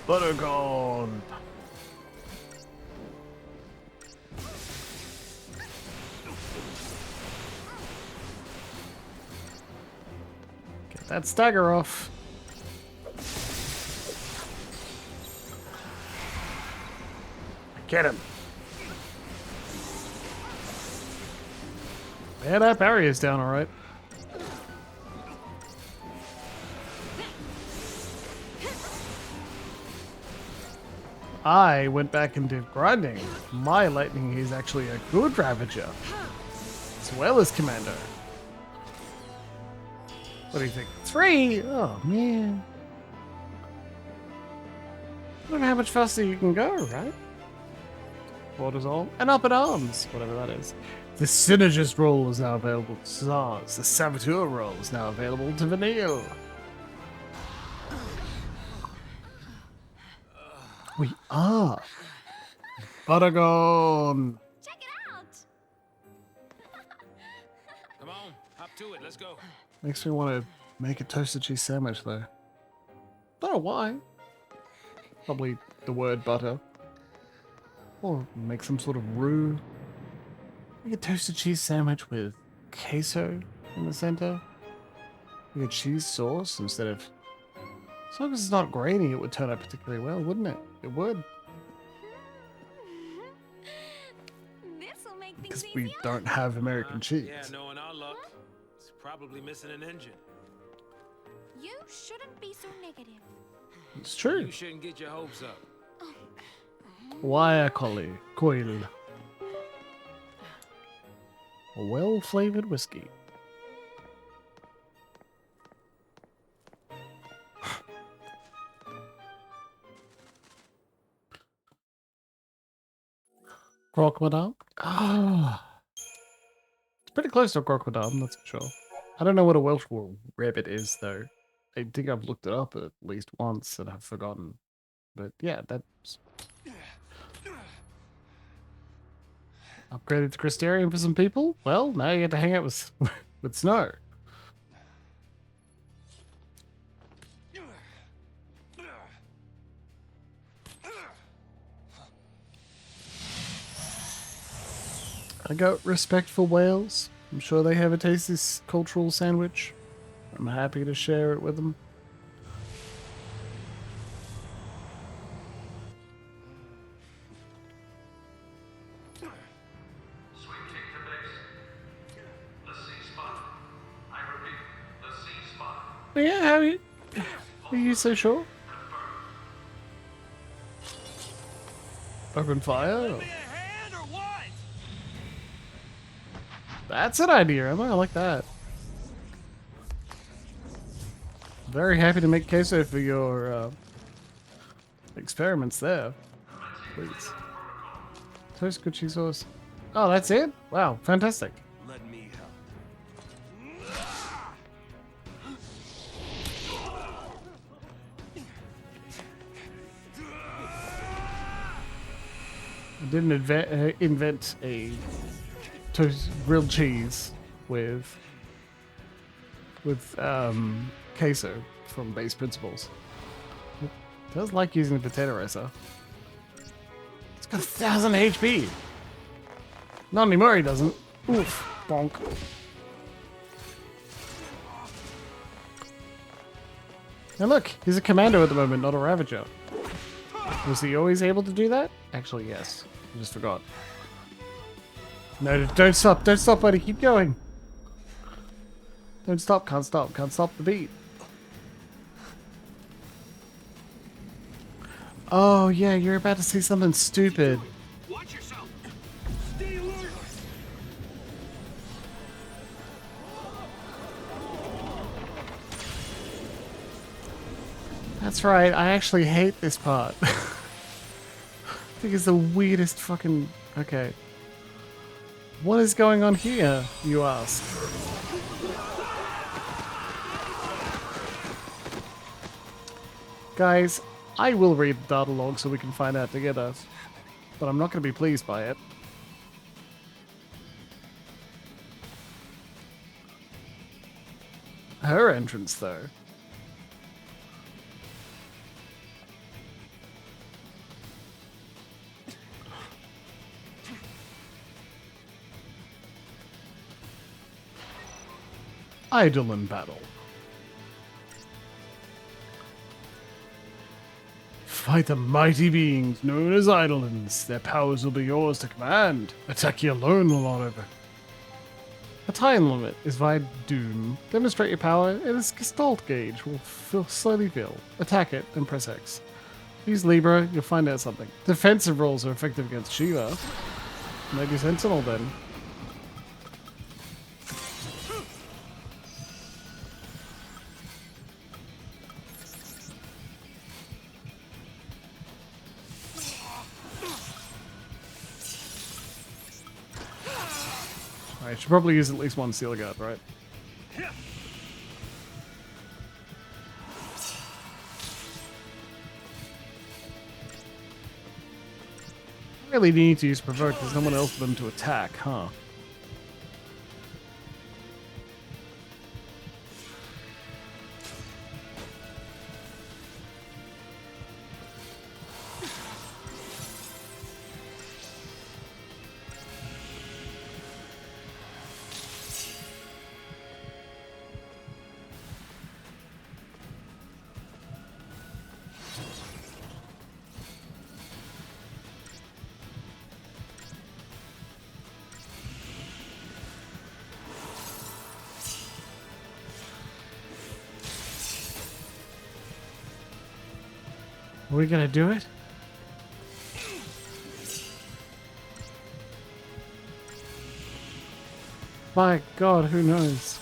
S1: Buttergone. Get that stagger off. Get him. Yeah, that barrier's down all right. I went back and did grinding. My lightning is actually a good Ravager, as well as Commander. What do you think? 3? Oh, man. I don't know how much faster you can go, right? Cortisol and up in arms, whatever that is. The Synergist role is now available to Zars. The Saboteur role is now available to Vanille. We are. Buttergone.
S6: Check it out.
S3: Come on, hop to it. Let's go.
S1: Makes me want to make a toasted cheese sandwich, though. Don't know why. Probably the word butter. Or make some sort of roux. Make a toasted cheese sandwich with queso in the center. Make a cheese sauce instead of... As long as it's not grainy, it would turn out particularly well, wouldn't it? It would.
S6: This'll make things
S1: Because
S6: easier.
S1: we don't have American cheese.
S3: Yeah, knowing our luck, it's probably missing an engine.
S6: You shouldn't be so negative.
S1: It's true.
S3: You shouldn't get your hopes up.
S1: Wire collie, coil. A well-flavored whiskey. Crocodile? Ah, it's pretty close to a crocodile, that's for sure. I don't know what a Welsh rabbit is, though. I think I've looked it up at least once and I've forgotten. But yeah, that's upgraded to Crystarium for some people. Well, now you get to hang out with with Snow. I got respect for Wales. I'm sure they have a tasty cultural sandwich. I'm happy to share it with them.
S9: Sweeping to base. The C spot. I repeat, the C spot.
S1: Yeah, are you so sure? Open fire?
S2: Lend me a hand or what?
S1: That's an idea, Emma. I like that. Very happy to make queso for your experiments there. Please. Toast good cheese sauce. Oh, that's it? Wow, fantastic.
S2: Let me help.
S1: I didn't invent a toast grilled cheese with queso from base principles. It does like using the potato racer. It's got 1,000 HP. Not anymore, he doesn't. Oof, bonk. And look, he's a commando at the moment, not a ravager. Was he always able to do that? Actually, yes. I just forgot. No, don't stop, buddy, keep going. Don't stop, can't stop the beat. Oh yeah, you're about to see something stupid.
S5: Watch yourself. Stay alert.
S1: That's right, I actually hate this part. I think it's the weirdest fucking... Okay. What is going on here, you ask? Guys, I will read the data log so we can find out together, but I'm not going to be pleased by it. Her entrance, though. Eidolon battle. Fight the mighty beings known as Eidolons. Their powers will be yours to command. Attack you alone will not over. A time limit is via Doom. Demonstrate your power, and its Gestalt gauge will slowly fill. Attack it, and press X. Use Libra, you'll find out something. Defensive rolls are effective against Shiva. Maybe Sentinel then. I should probably use at least one Seal Guard, right? I really need to use Provoke. There's no one else for them to attack, huh? Are we gonna do it? My God, who knows?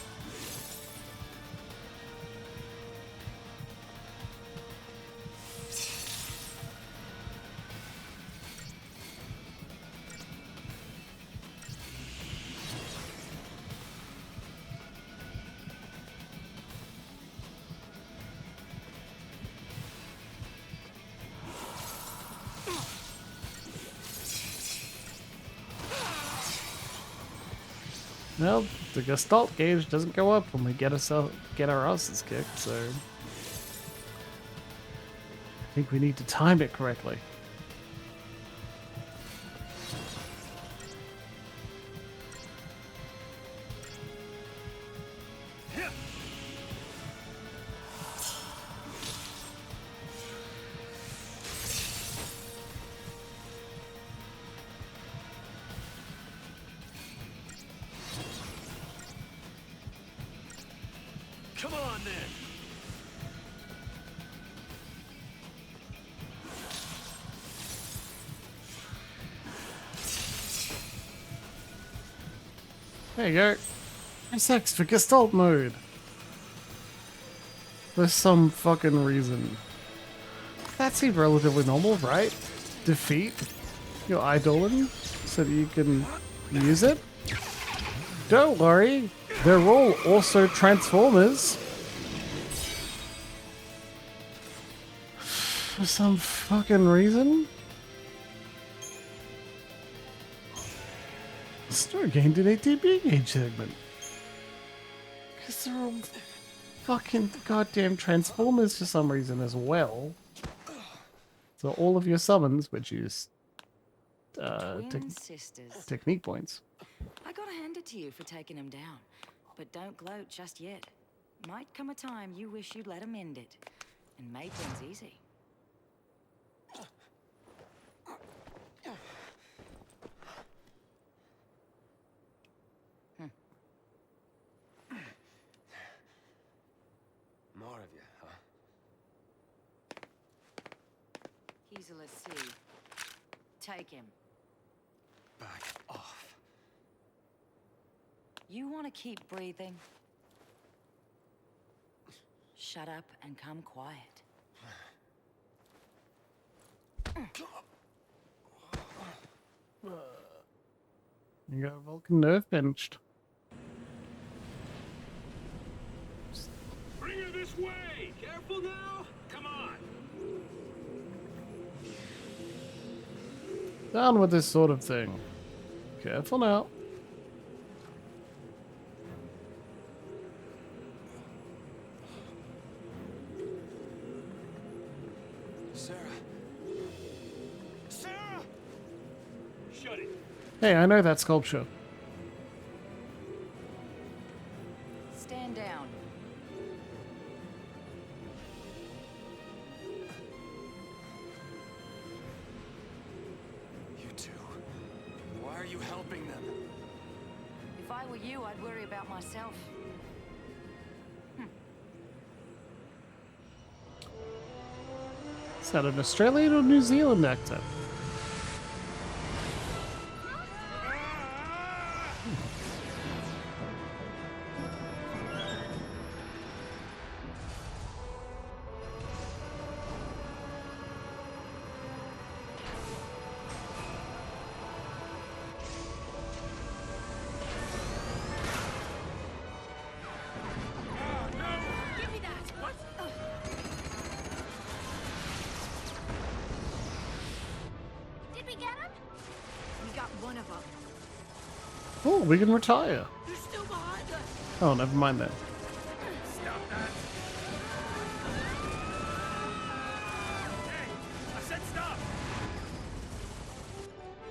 S1: Well, the Gestalt gauge doesn't go up when we get our asses kicked, so I think we need to time it correctly.
S2: Come on, then.
S1: There you go. Press X for Gestalt mode. There's some fucking reason. That seemed relatively normal, right? Defeat your idolin so that you can use it? Don't worry, they're all also Transformers. For some fucking reason? Store gained an ATB gauge segment. Because they're all fucking goddamn Transformers for some reason as well. So all of your summons, which is
S10: Twin sisters.
S1: technique points.
S10: I gotta hand it to you for taking him down. But don't gloat just yet. Might come a time you wish you'd let him end it. And made things easy.
S7: More of you, huh?
S10: He's a Lassie. Take him.
S7: Back off.
S10: You want to keep breathing? Shut up and come quiet.
S1: You got a Vulcan nerve benched.
S5: Bring her this way! Careful now! Come on!
S1: Down with this sort of thing. Careful now.
S2: Sarah. Sarah!
S5: Shut it!
S1: Hey, I know that sculpture.
S10: Stand down.
S2: You two. Why are you helping them?
S10: If I were you, I'd worry about myself.
S1: Is that an Australian or New Zealand accent?
S6: Give me that! What? Did we get him?
S4: We got one of them.
S1: Oh, we can retire.
S6: They're still behind us!
S1: Oh, never mind that.
S5: Stop that! Hey! I said stop!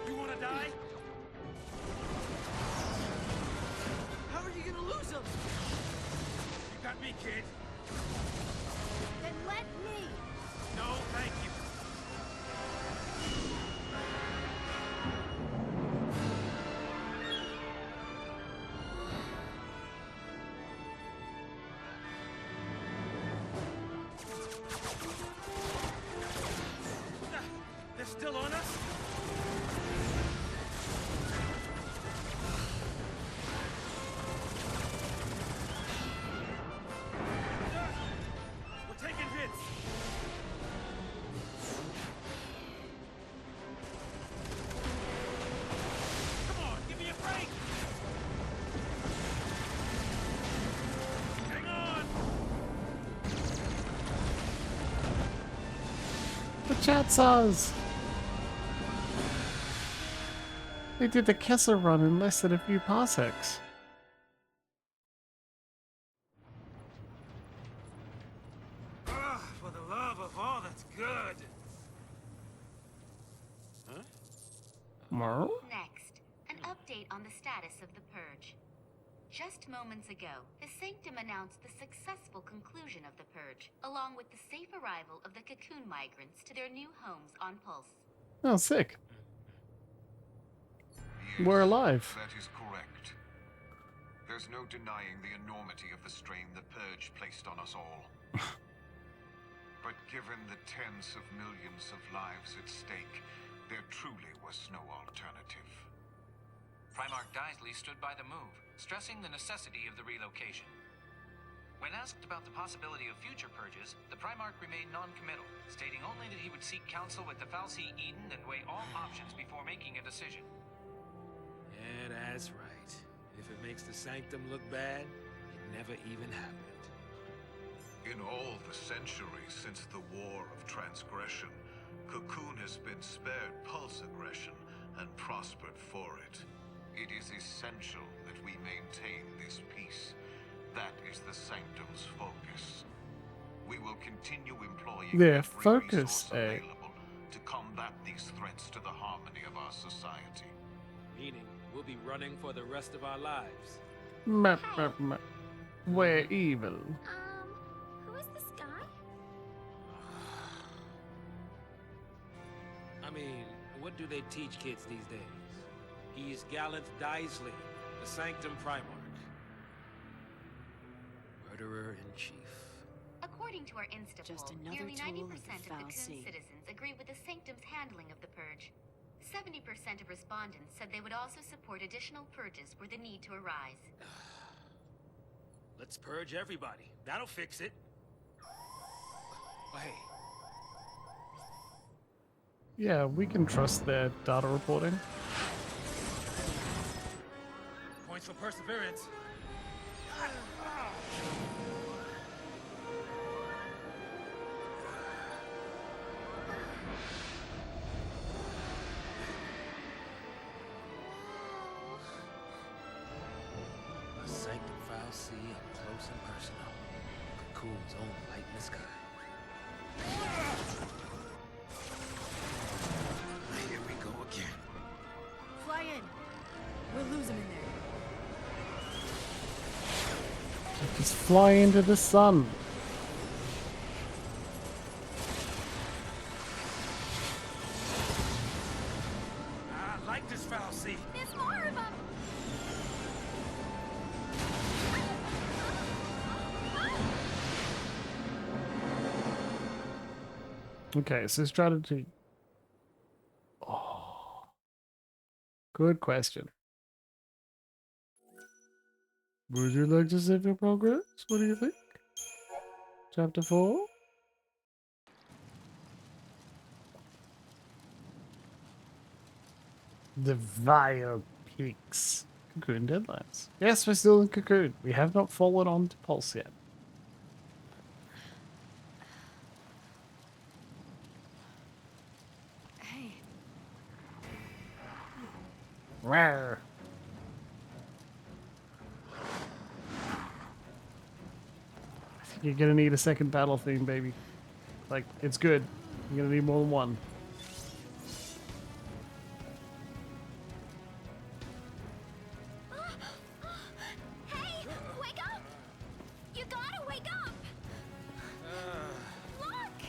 S5: You wanna die?
S8: How are you gonna lose them?
S5: You got me, kid.
S6: Then let me!
S5: No, thank you. They're still on us? We're taking hits. Come on, give me a break. Hang on.
S1: The chat saws. They did the Kessel run in less than a few parsecs.
S3: of all that's good. Huh?
S1: Merle?
S11: Next, an update on the status of the Purge. Just moments ago, the Sanctum announced the successful conclusion of the Purge, along with the safe arrival of the Cocoon migrants to their new homes on Pulse.
S1: Oh, sick.
S12: Yes,
S1: We're alive.
S12: That is correct. There's no denying the enormity of the strain the Purge placed on us all. But given the tens of millions of lives at stake, there truly was no alternative.
S9: Primarch Daisley stood by the move, stressing the necessity of the relocation. When asked about the possibility of future purges, the Primarch remained non-committal, stating only that he would seek counsel with the Fal'Cie Eden and weigh all options before making a decision.
S3: Yeah, that's right. If it makes the Sanctum look bad, it never even happened.
S12: In all the centuries since the War of Transgression, Cocoon has been spared Pulse aggression and prospered for it. It is essential that we maintain this peace. That is the Sanctum's focus. We will continue employing
S1: Their
S12: every
S1: focus,
S12: resource available to combat these threats to the harmony of our society.
S3: Meaning, we'll be running for the rest of our lives.
S1: We're evil.
S6: Who is this guy?
S3: I mean, what do they teach kids these days? He's Gallant Daisley, the Sanctum Primarch. Murderer-in-Chief.
S11: According to our Insta
S10: Just
S11: poll,
S10: another
S11: nearly
S10: tool of
S11: 90%
S10: the
S11: of Cocoon
S10: Fal'Cie.
S11: citizens agree with the Sanctum's handling of the Purge. 70% of respondents said they would also support additional purges were the need to arise.
S3: Let's purge everybody. That'll fix it. Oh, hey,
S1: Yeah, we can trust their data reporting.
S3: points for perseverance. A Sanctum Fal'Cie up close and personal. Cocoon's own light in the sky. Here we go again.
S4: Fly in. We'll lose him in there.
S1: Just fly into the sun.
S3: I like this Fal'Cie.
S6: There's more of them!
S1: Okay, so strategy. Oh, good question. Would you like to save your progress? What do you think? Chapter 4? The Vile Peaks. Cocoon deadlines. Yes, we're still in Cocoon. We have not fallen on to Pulse yet.
S4: Hey,
S1: Rawr. I think you're gonna need a second battle theme, baby. Like, it's good. You're gonna need more than one.
S6: Hey! Wake up! You gotta wake up! Look!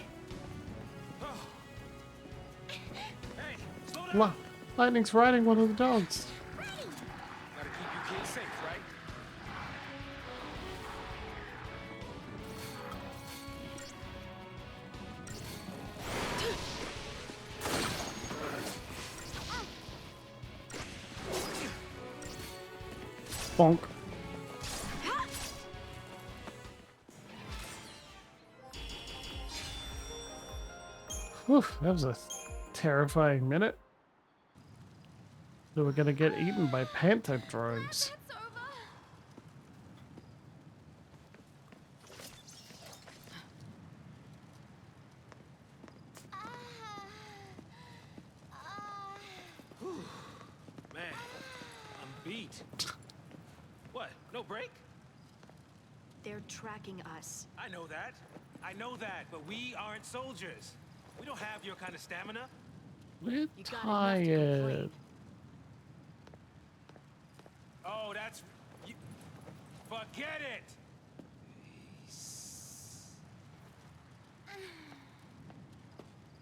S3: Hey, slow down.
S1: Lightning's riding one of the dogs.
S3: Gotta keep you kids safe, right?
S1: Bonk. Whew, that was a terrifying minute. So we're gonna get eaten by panther drones.
S6: It's over!
S3: Man, I'm beat. What? No break?
S4: they're tracking us.
S3: I know that. I know that, but we aren't soldiers. We don't have your kind of stamina.
S1: We're
S4: You got enough to
S1: tired.
S4: complain.
S3: Oh, that's... You, forget it!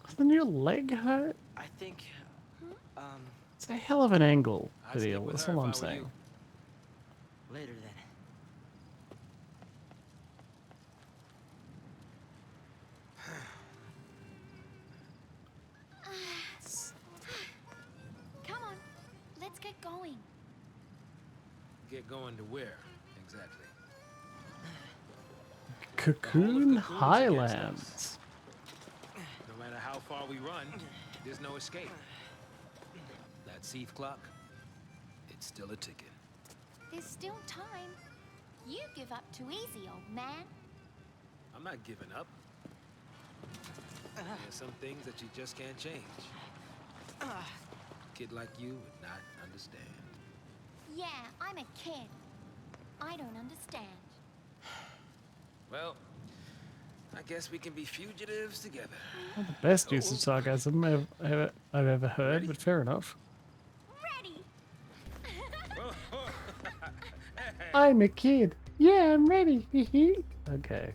S1: Doesn't your leg hurt?
S8: I think,
S1: It's a hell of an angle,
S3: I'd stick
S1: Fidel.
S3: with
S1: That's
S3: her
S1: all
S3: if
S1: I'm
S3: I were
S1: saying.
S3: you.
S8: later then.
S6: Come on, let's get going.
S3: Get going to where, exactly?
S1: Cocoon
S3: The whole of Cocoon is against
S1: Highlands.
S3: No matter how far we run, there's no escape. That Seath clock, it's still a ticking.
S6: There's still time. You give up too easy, old man.
S3: I'm not giving up. There's some things that you just can't change. A kid like you would not understand.
S6: Yeah, I'm a kid. I don't understand.
S3: Well, I guess we can be fugitives together.
S1: Not the best use of sarcasm I've ever heard, but fair enough.
S6: Ready!
S1: I'm a kid. Yeah, I'm ready. Okay.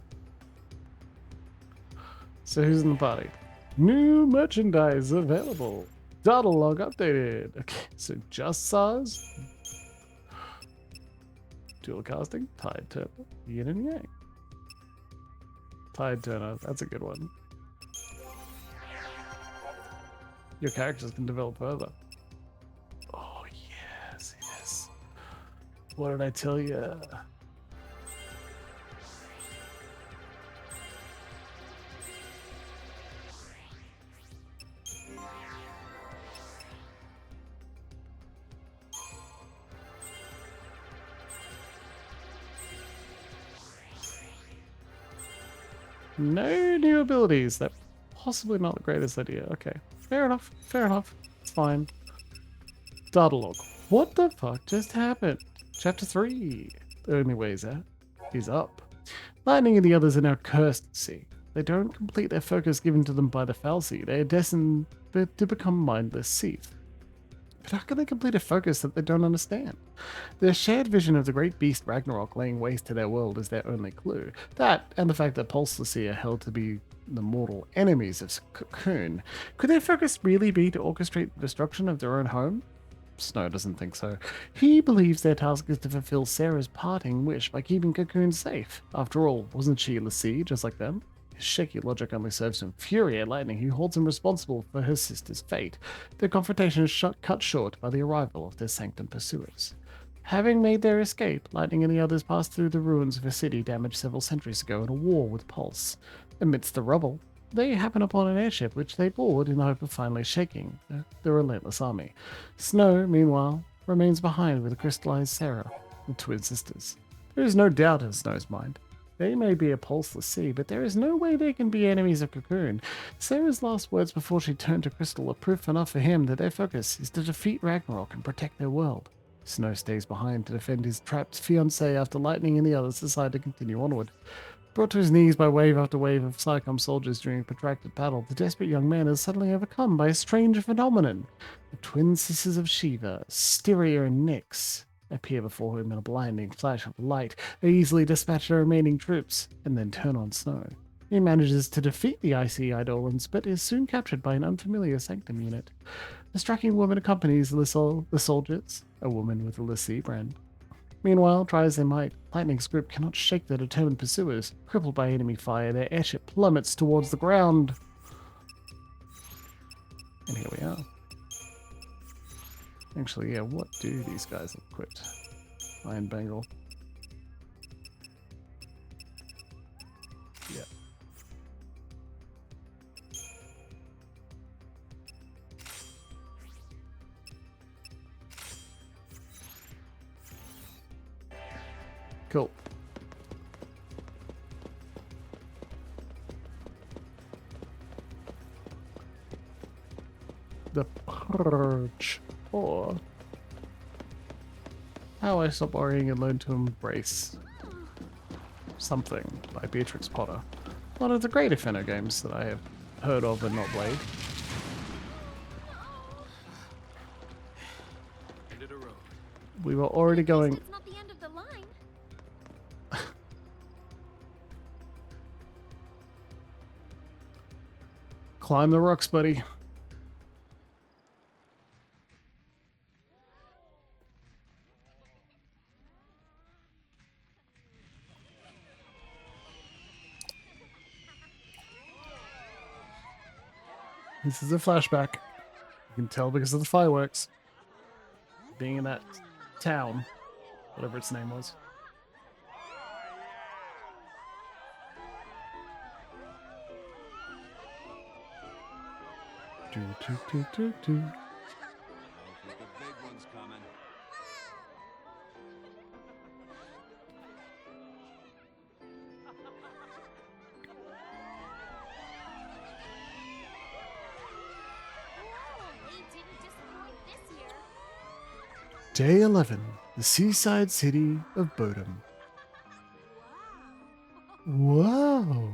S1: So who's in the party? New merchandise available. Data log updated. Okay, so just SARS. Dual casting. Tide Turner. Yin and Yang. Tide Turner. That's a good one. Your characters can develop further. Oh, yes, yes. What did I tell you? No new abilities. That's possibly not the greatest idea. Okay. Fair enough. Fair enough. It's fine. Data log. What the fuck just happened? Chapter 3. The only way is out is up. Lightning and the others are now cursed, see. They don't complete their focus given to them by the Fal'Cie. They are destined to become mindless Seath. But how can they complete a focus that they don't understand? Their shared vision of the great beast Ragnarok laying waste to their world is their only clue. That, and the fact that Pulselessy are held to be the mortal enemies of Cocoon. Could their focus really be to orchestrate the destruction of their own home? Snow doesn't think so. He believes their task is to fulfill Sarah's parting wish by keeping Cocoon safe. After all, wasn't she Lassie just like them? His shaky logic only serves to infuriate Lightning, who holds him responsible for her sister's fate. Their confrontation is cut short by the arrival of their Sanctum pursuers. Having made their escape, Lightning and the others passed through the ruins of a city damaged several centuries ago in a war with Pulse. Amidst the rubble, they happen upon an airship which they board in the hope of finally shaking the relentless army. Snow, meanwhile, remains behind with the crystallized Sarah, the twin sisters. There is no doubt in Snow's mind. They may be a pulseless sea, but there is no way they can be enemies of Cocoon. Sarah's last words before she turned to Crystal are proof enough for him that their focus is to defeat Ragnarok and protect their world. Snow stays behind to defend his trapped fiancée after Lightning and the others decide to continue onward. Brought to his knees by wave after wave of Psychom soldiers during a protracted battle, the desperate young man is suddenly overcome by a strange phenomenon. The twin sisters of Shiva, Styria and Nyx, appear before him in a blinding flash of light. They easily dispatch the remaining troops, and then turn on Snow. He manages to defeat the icy Eidolons, but is soon captured by an unfamiliar Sanctum unit. A striking woman accompanies the soldiers, a woman with a Lassie brand. Meanwhile, try as they might, Lightning's group cannot shake their determined pursuers. Crippled by enemy fire, their airship plummets towards the ground. And here we are. Actually, yeah, what do these guys equip? Iron Bangle. Yeah. Cool. The Purge. Or How I Stop Worrying and Learn to Embrace Something by Beatrix Potter. one of the great Inferno games that I have heard of and not played.
S2: End of the road.
S1: We were already going.
S6: It's not the end of the line.
S1: Climb the rocks, buddy. This is a flashback. You can tell because of the fireworks. Being in that town, whatever its name was. Do, do, do, do, do.
S7: The big one's coming.
S6: They didn't disappoint this year.
S1: Day 11, the seaside city of Bodom. Whoa!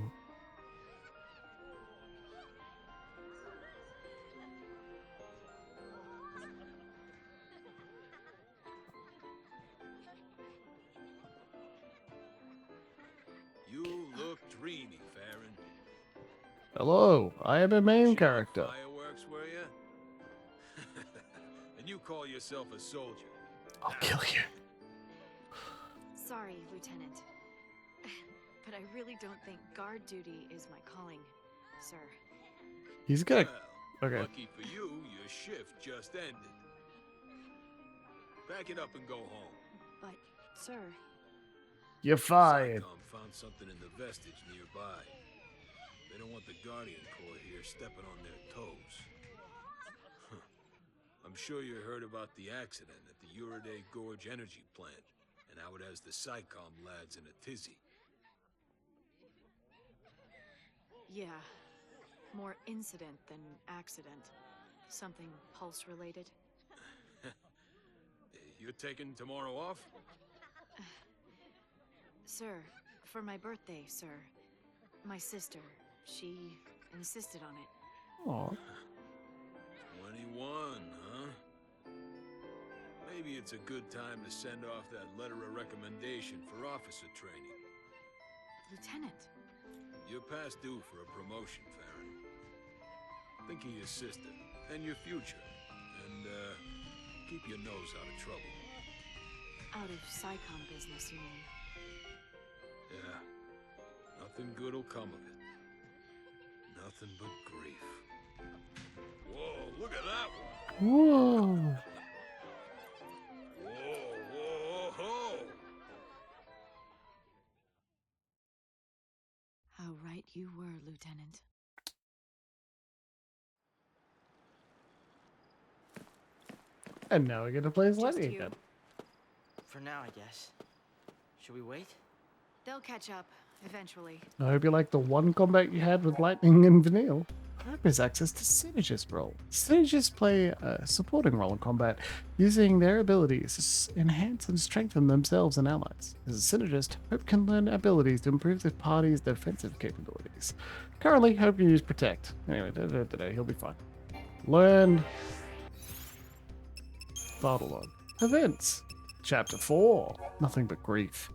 S5: You look dreamy, Farron.
S1: Hello, I am a main character.
S5: Fireworks, were you? And you call yourself a soldier?
S1: I'll kill you.
S4: Sorry, Lieutenant. But I really don't think guard duty is my calling, sir.
S1: He's good.
S5: Well,
S1: Okay.
S5: lucky for you, your shift just ended. Pack it up and go home.
S4: But, sir,
S1: You're fired.
S5: SciComm found something in the vestige nearby. They don't want the Guardian Corps here stepping on their toes. Huh. I'm sure you heard about the accident at the Uriday Gorge energy plant, and how it has the SciComm lads in a tizzy.
S4: yeah. More incident than accident. Something pulse-related.
S5: You're taking tomorrow off?
S4: Sir, for my birthday, sir. My sister, she insisted on it.
S1: Aw.
S5: 21, huh? Maybe it's a good time to send off that letter of recommendation for officer training.
S4: Lieutenant,
S5: You're past due for a promotion, Farron. Think of your sister and your future, and keep your nose out of trouble.
S4: out of SciComm business, you mean?
S5: Yeah, nothing good'll come of it. Nothing but grief. Whoa, look at that one!
S1: Whoa.
S5: Whoa, whoa, whoa!
S4: How right you were, Lieutenant.
S1: And now we get to play as
S4: Just
S1: Lightning
S4: you.
S1: again.
S8: For now, I guess. Should we wait?
S4: They'll catch up, eventually.
S1: I hope you like the one combat you had with Lightning and Vanille. Hope has access to Synergist role. Synergists play a supporting role in combat, using their abilities to enhance and strengthen themselves and allies. As a Synergist, Hope can learn abilities to improve the party's defensive capabilities. Currently, Hope can use Protect. Anyway, he'll be fine. Learn. Battle log. Events. Chapter 4. Nothing but grief.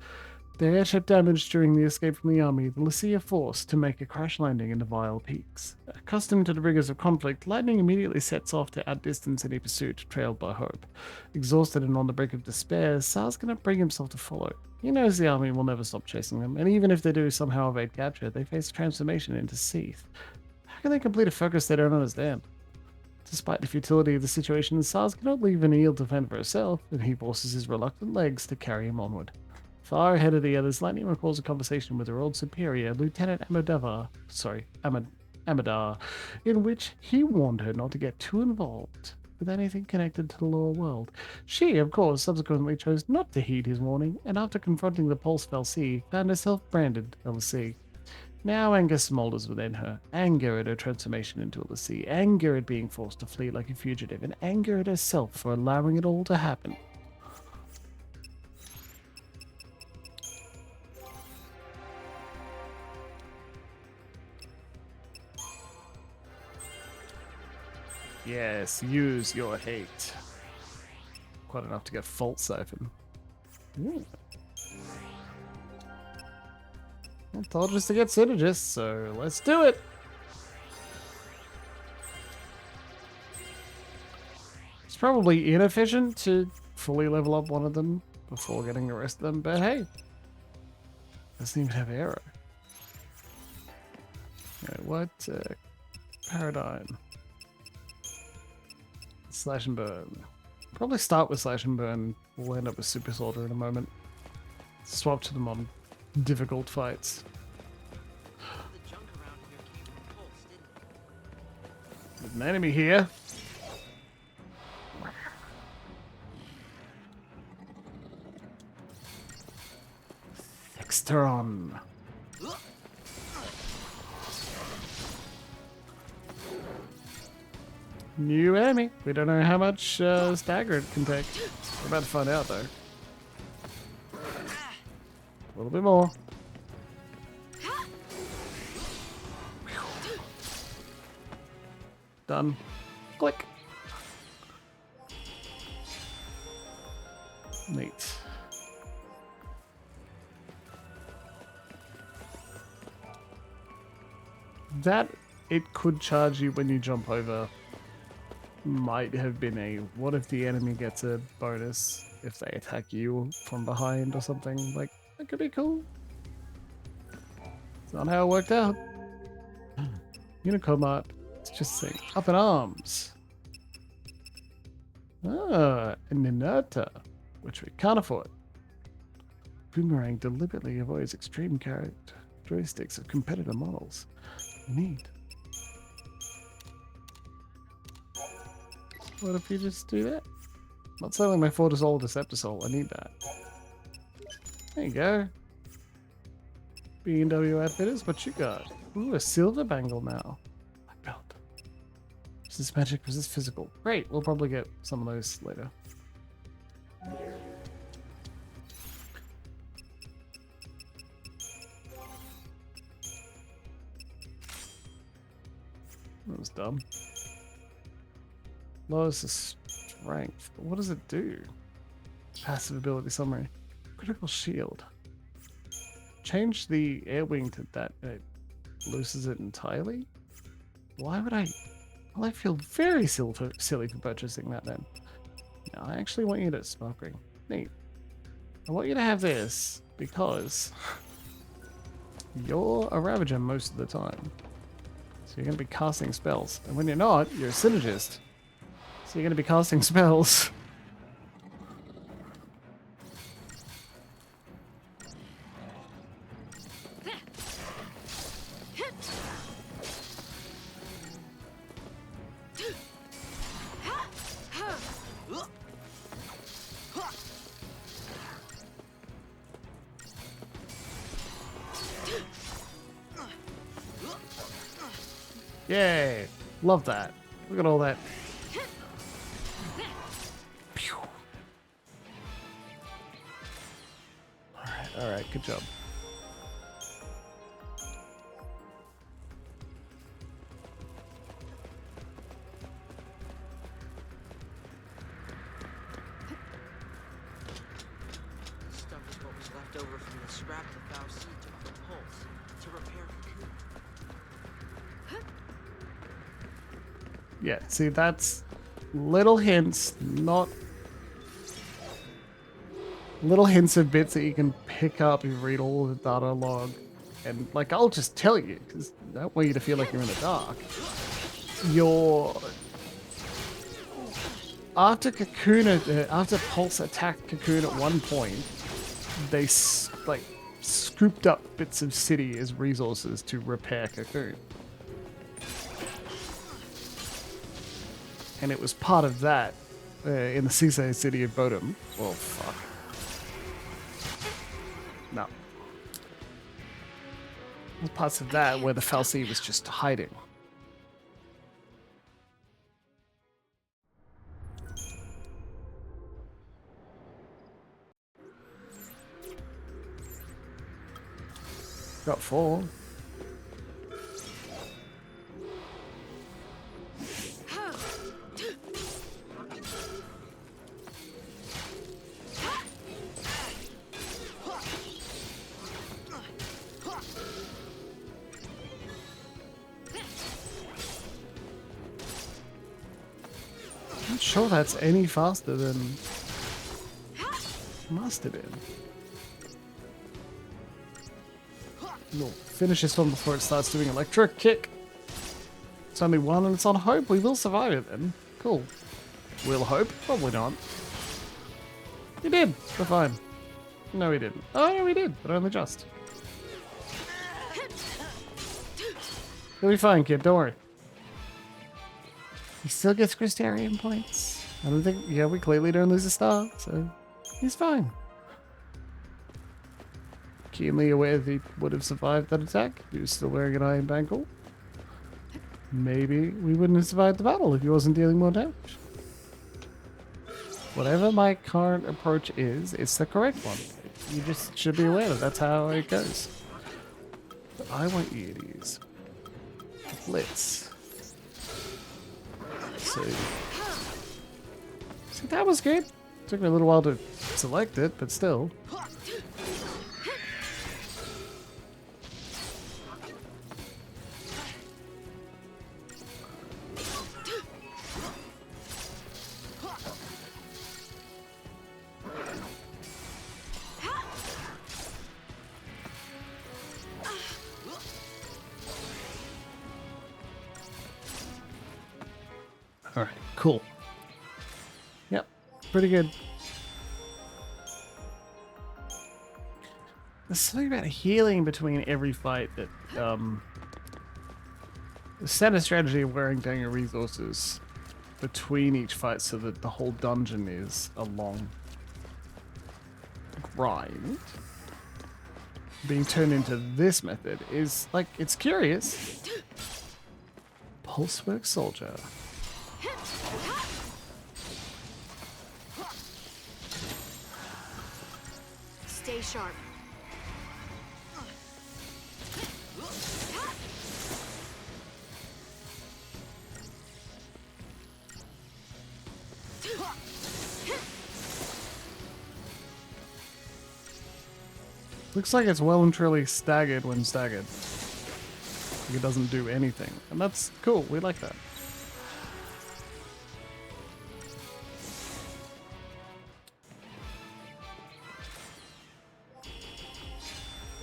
S1: The airship damaged during the escape from the army, the Lycia forced to make a crash landing in the Vile Peaks. Accustomed to the rigors of conflict, Lightning immediately sets off to outdistance any pursuit, trailed by Hope. Exhausted and on the brink of despair, Sar's cannot bring himself to follow. He knows the army will never stop chasing them, and even if they do somehow evade capture, they face transformation into Seath. How can they complete a focus they don't understand? Despite the futility of the situation, Sars cannot leave Vanille to fend for herself, and he forces his reluctant legs to carry him onward. Far ahead of the others, Lightning recalls a conversation with her old superior, Lieutenant Amadar, in which he warned her not to get too involved with anything connected to the lower world. She, of course, subsequently chose not to heed his warning, and after confronting the Pulse LC, found herself branded LC. Now anger smolders within her. Anger at her transformation into a Lassie. Anger at being forced to flee like a fugitive. And anger at herself for allowing it all to happen. Yes, use your hate. Quite enough to get Fault Siphon. Ooh. I told us to get synergists, so let's do it! It's probably inefficient to fully level up one of them before getting the rest of them, but hey. Doesn't even have arrow. Okay, what paradigm? Slash and burn. Probably start with slash and burn. We'll end up with super soldier in a moment. Swap to them on difficult fights. There's an enemy here. Exteron. New enemy. We don't know how much stagger it can take. We're about to find out though. A little bit more. Done. Click. Neat. That it could charge you when you jump over might have been a what if the enemy gets a bonus if they attack you from behind or something. Like, that could be cool. It's not how it worked out. Unicom art. It's just saying up in arms. Ah, an inerta, which we can't afford. Boomerang deliberately avoids extreme characteristics of competitor models. Neat. What if you just do that? Not selling my Fortisol Deceptisol, I need that. There you go. B&W Outfitters, what you got? Ooh, a silver bangle now. Black belt. Resist magic, resist physical. Great, we'll probably get some of those later. That was dumb. Lowers the strength. But what does it do? Passive ability summary. Critical shield. Change the air wing to that. It loses it entirely? Why would I... Well, I feel very silly for purchasing that then. No, I actually want you to sparkling. Neat. I want you to have this because you're a Ravager most of the time. So you're going to be casting spells. And when you're not, you're a Synergist. So you're going to be casting spells. Yay! Love that. Look at all that. Alright, good job.
S8: This stuff is what was left over from the scrap the Foul Seed took from Pulse to repair Cocoon.
S1: Yeah, see, that's little hints, not little hints of bits that you can pick up if you read all the data log. And, like, I'll just tell you, because I don't want you to feel like you're in the dark. After after Pulse attacked Cocoon at one point, they, like, scooped up bits of city as resources to repair Cocoon. And it was part of that in the seaside city of Bodum. Well, fuck. No. There's parts of that where the Fal'Cie was just hiding. Got 4. sure that's any faster than must have been. We'll finish this one before it starts doing electric kick. It's only one and it's on hope. We will survive it then. Cool. We'll hope. Probably not. He did. We're fine. No, he didn't. Oh, yeah, we did, but only just. You'll be fine, kid. Don't worry. He still gets Crystarian points. I don't think... Yeah, we clearly don't lose a star, so he's fine. Keenly aware that he would have survived that attack. He was still wearing an iron bangle. Maybe we wouldn't have survived the battle if he wasn't dealing more damage. Whatever my current approach is, it's the correct one. You just should be aware that that's how it goes. But I want you to use Blitz. So, see, that was good. Took me a little while to select it, but still. Alright, cool. Yep, pretty good. There's something about healing between every fight that, the standard strategy of wearing down your resources between each fight so that the whole dungeon is a long grind. Being turned into this method is, like, it's curious. Pulsework Soldier.
S4: Stay sharp.
S1: Looks like it's well and truly staggered when staggered. Like it doesn't do anything. And that's cool, we like that.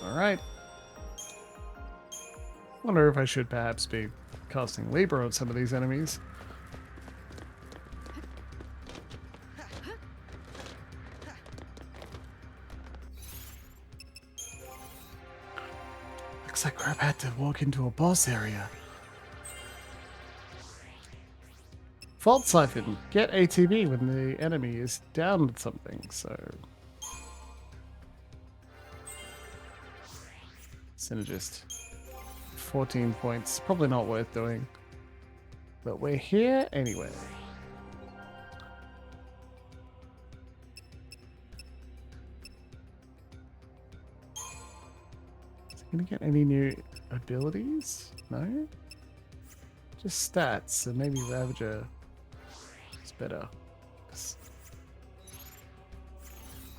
S1: Alright. Wonder if I should perhaps be casting Libra on some of these enemies. Looks like we're about to walk into a boss area. Fault Siphon. Get ATB when the enemy is down with something, so... Synergist. 14 points. Probably not worth doing. But we're here anyway. Is he gonna get any new abilities? No? Just stats, so maybe Ravager is better.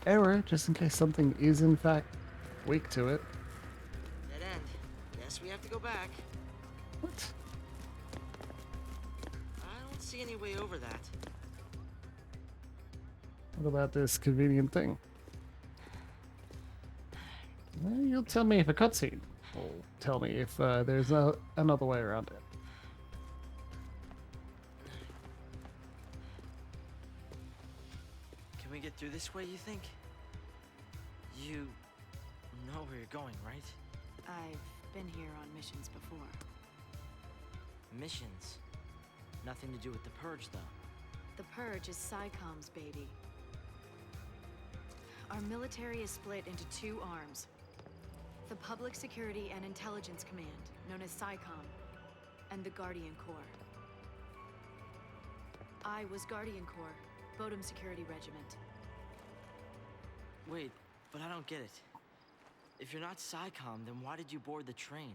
S1: Error, just in case something is in fact weak to it.
S8: Dead end. Guess we have to go back.
S1: What?
S8: I don't see any way over that.
S1: What about this convenient thing? Well, you'll tell me if a cutscene will tell me if there's another way around it.
S8: Can we get through this way, you think? You know where you're going, right?
S4: I've been here on missions before.
S8: Missions? Nothing to do with the Purge, though.
S4: The Purge is PSICOM's baby. Our military is split into two arms. The Public Security and Intelligence Command, known as PSICOM, and the Guardian Corps. I was Guardian Corps, Bodum Security Regiment.
S8: Wait, but I don't get it. If you're not PSICOM, then why did you board the train?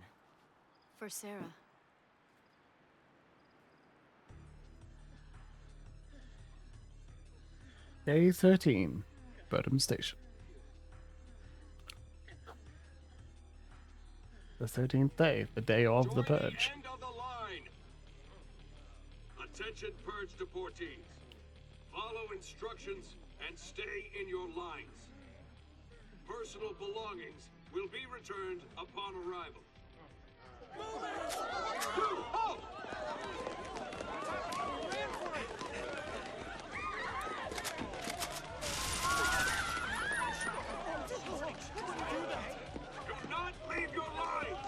S4: For Sarah.
S1: Day 13, Bodum Station. The 13th day, the day of the Purge.
S13: End of the line. Attention Purge deportees. Follow instructions and stay in your lines. Personal belongings will be returned upon arrival. Halt! Do not leave your lines!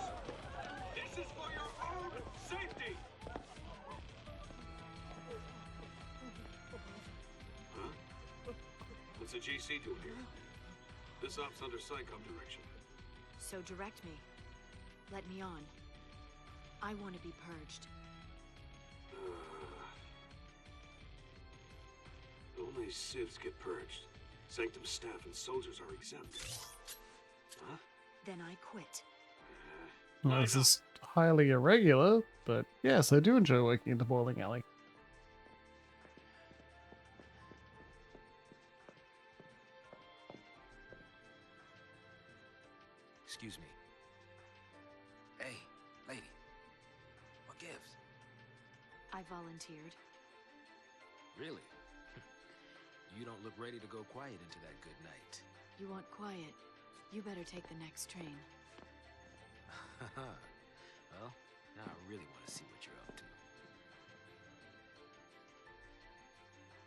S13: This is for your own safety! Huh? What's the GC doing here? This op's under SciComm direction.
S4: So direct me. Let me on. I want to be purged.
S13: Only civs get purged. Sanctum staff and soldiers are exempt. Huh?
S4: Then I quit.
S1: Well, this is highly irregular, but yes, I do enjoy working in the bowling alley.
S9: Excuse me. Hey, lady. What gives?
S4: I volunteered.
S9: Really? You don't look ready to go quiet into that good night.
S4: You want quiet? You better take the next train.
S9: Well, now I really want to see what you're up to.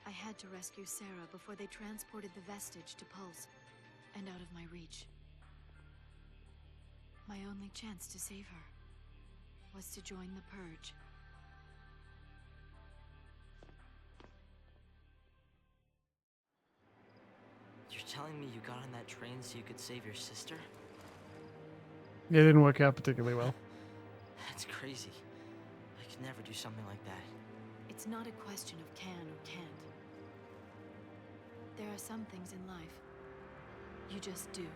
S4: I had to rescue Sarah before they transported the vestige to Pulse, and out of my reach. My only chance to save her was to join the Purge.
S8: You're telling me you got on that train so you could save your sister?
S1: It didn't work out particularly well.
S8: That's crazy. I could never do something like that.
S4: It's not a question of can or can't. There are some things in life you just do.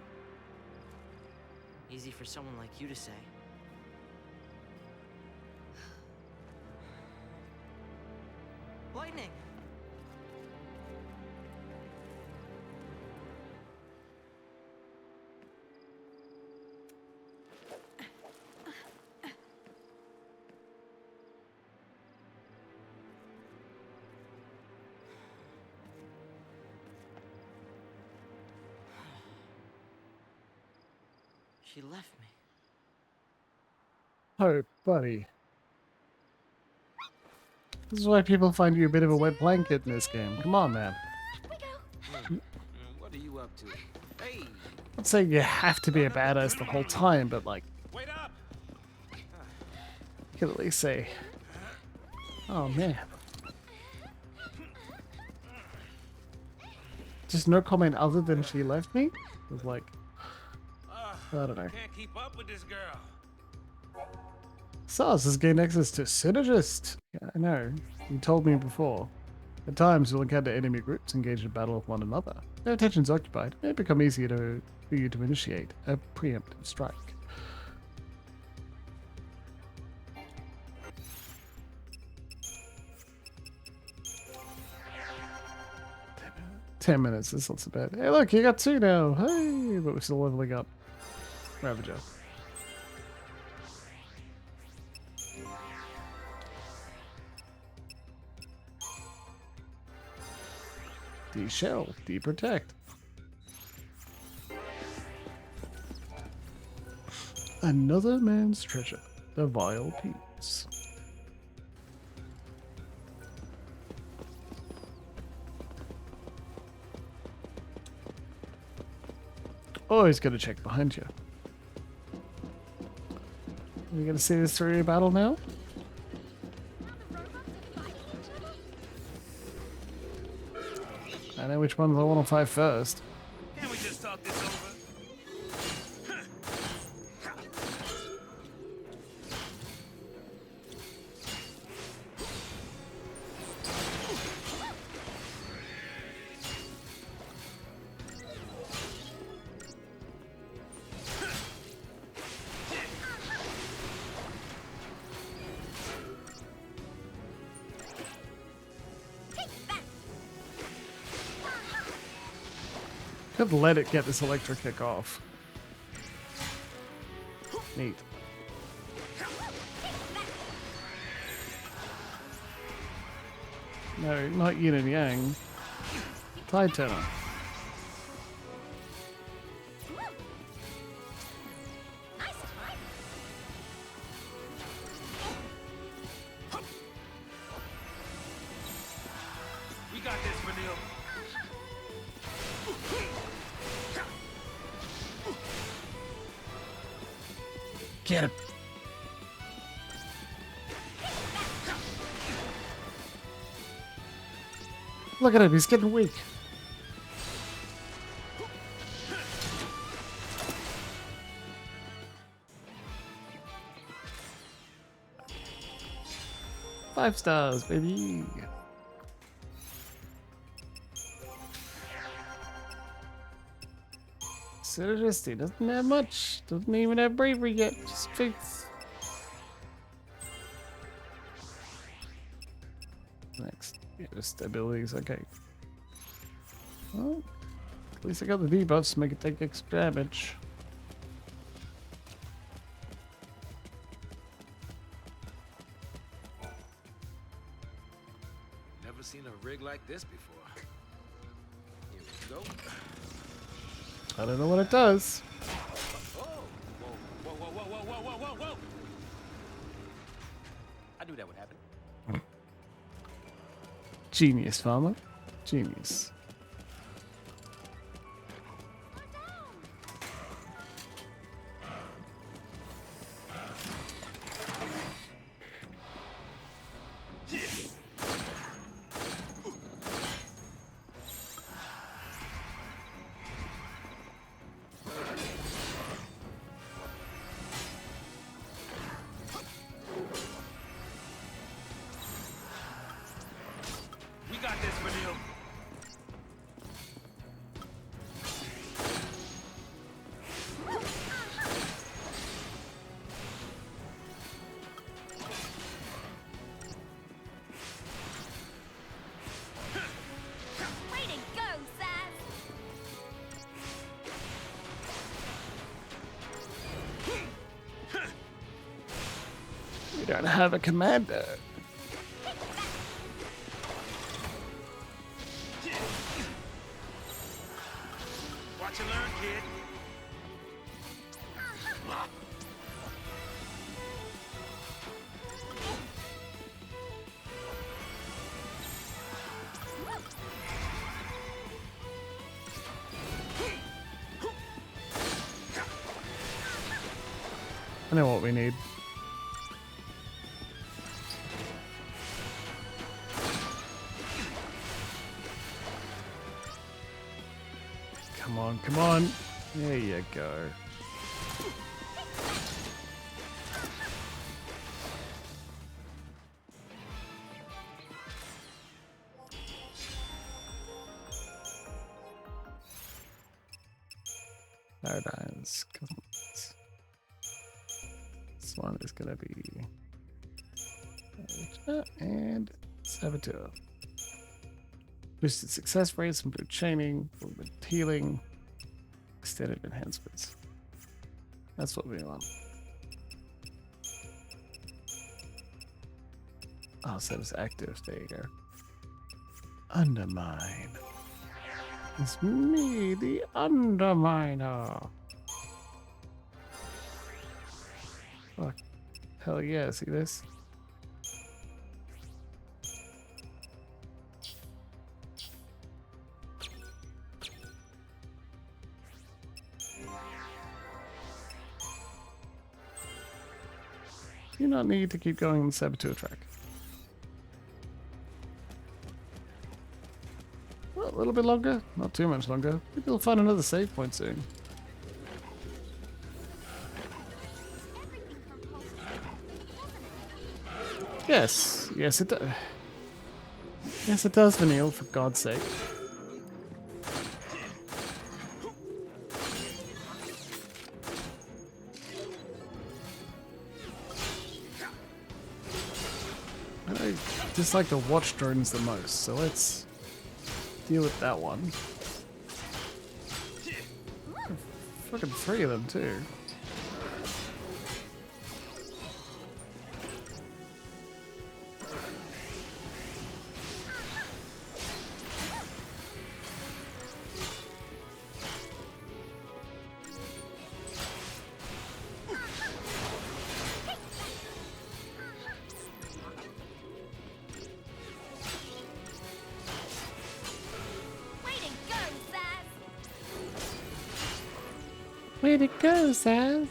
S8: Easy for someone like you to say. Lightning! She left me.
S1: Oh, buddy. This is why people find you a bit of a wet blanket in this game. Come on, man.
S9: What are you up to? Hey!
S1: I'm not saying you have to be a badass the whole time, but like,
S3: Wait up!
S1: you could at least say, oh man. Just no comment other than she left me? It was like, I don't know.
S3: Can't keep up with this girl.
S1: SARS has gained access to Synergist. Yeah, I know. You told me before. At times, you'll encounter enemy groups engaged in battle with one another. Their attention's occupied. It may become easier for you to initiate a preemptive strike. Ten minutes, that's not so bad. Hey look, you got 2 now. Hey, but we're still leveling up. Ravager. D-Shell, D-Protect. Another man's treasure, the vile piece. Always gotta check behind you. Are we gonna see this through your battle now? I know which ones I want to fight first.
S3: Can't we just talk this over?
S1: Could let it get this electric kick off. Neat. No, not yin and yang. Tide turner.
S3: We got this, Vanille.
S1: Get him. Look at him, he's getting weak. Five stars, baby. Synergisty doesn't have much. Doesn't even have bravery yet. Just fix. Next. Yeah, just abilities, okay. Well, at least I got the debuffs to make it take extra damage.
S5: Never seen a rig like this before. Here we go.
S1: I don't know what it does.
S3: Whoa, whoa, whoa, whoa, whoa, whoa, whoa, whoa, whoa! I knew that would happen.
S1: Genius, farmer. Genius.
S3: We got this, Vanille.
S6: Way to go, Sass!
S1: We don't have a commander.
S3: Watch and learn, kid.
S1: I know what we need. Come on, come on. There you go. Paradigms. This one is gonna be and Saboteur. Boosted success rates, improved chaining, improved healing, extended enhancements. That's what we want. Oh, so it's active. There you go. Undermine. It's me, the Underminer. Fuck. Hell yeah, see this? You don't need to keep going on the Saboteur track. Well, a little bit longer, not too much longer. Maybe we'll find another save point soon. Yes, yes it does. Yes it does, Vanille, for God's sake. I dislike the watch drones the most, so let's deal with that one. Fucking 3 of them too. Where'd it go, Sam?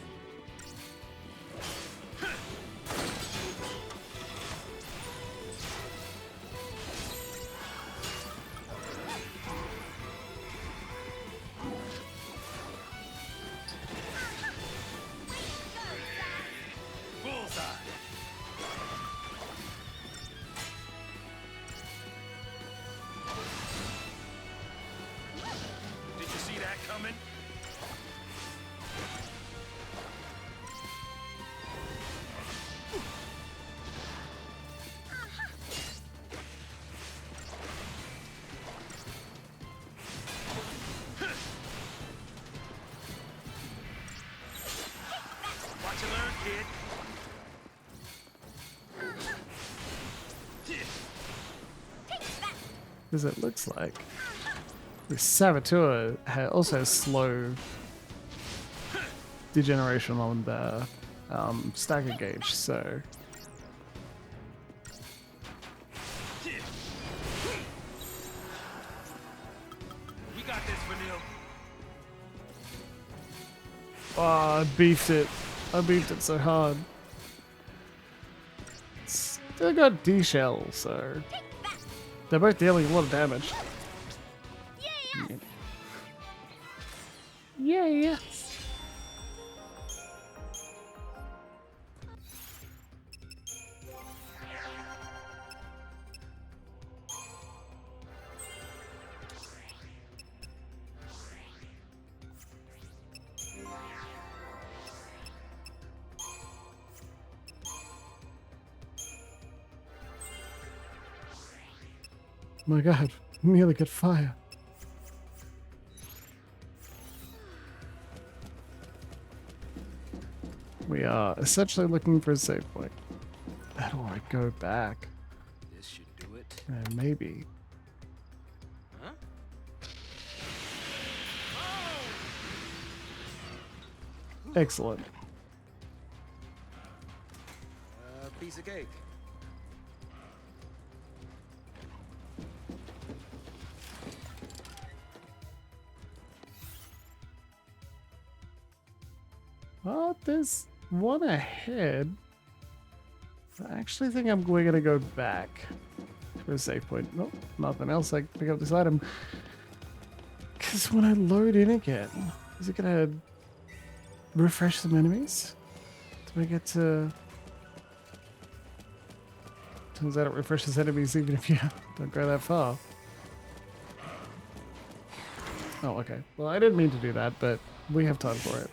S3: Did you see that coming? Watch and learn, kid.
S1: As it looks like. The Saboteur also has slow degeneration on the stagger gauge, so
S3: We got this, Vanille.
S1: oh, I beefed it. I beefed it so hard. Still got D shell, so they're both dealing a lot of damage. Yeah, yeah. My god, nearly got fire. We are essentially looking for a save point. How do I go back?
S8: This should do it.
S1: Maybe.
S8: Huh?
S1: Excellent.
S8: Piece of cake.
S1: Oh, there's one ahead. I actually think we're gonna go back to a save point. Nope, nothing else. I can pick up this item. Because when I load in again, is it gonna refresh some enemies? Do I get to... Turns out it refreshes enemies even if you don't go that far. Oh, okay. Well, I didn't mean to do that, but we have time for it.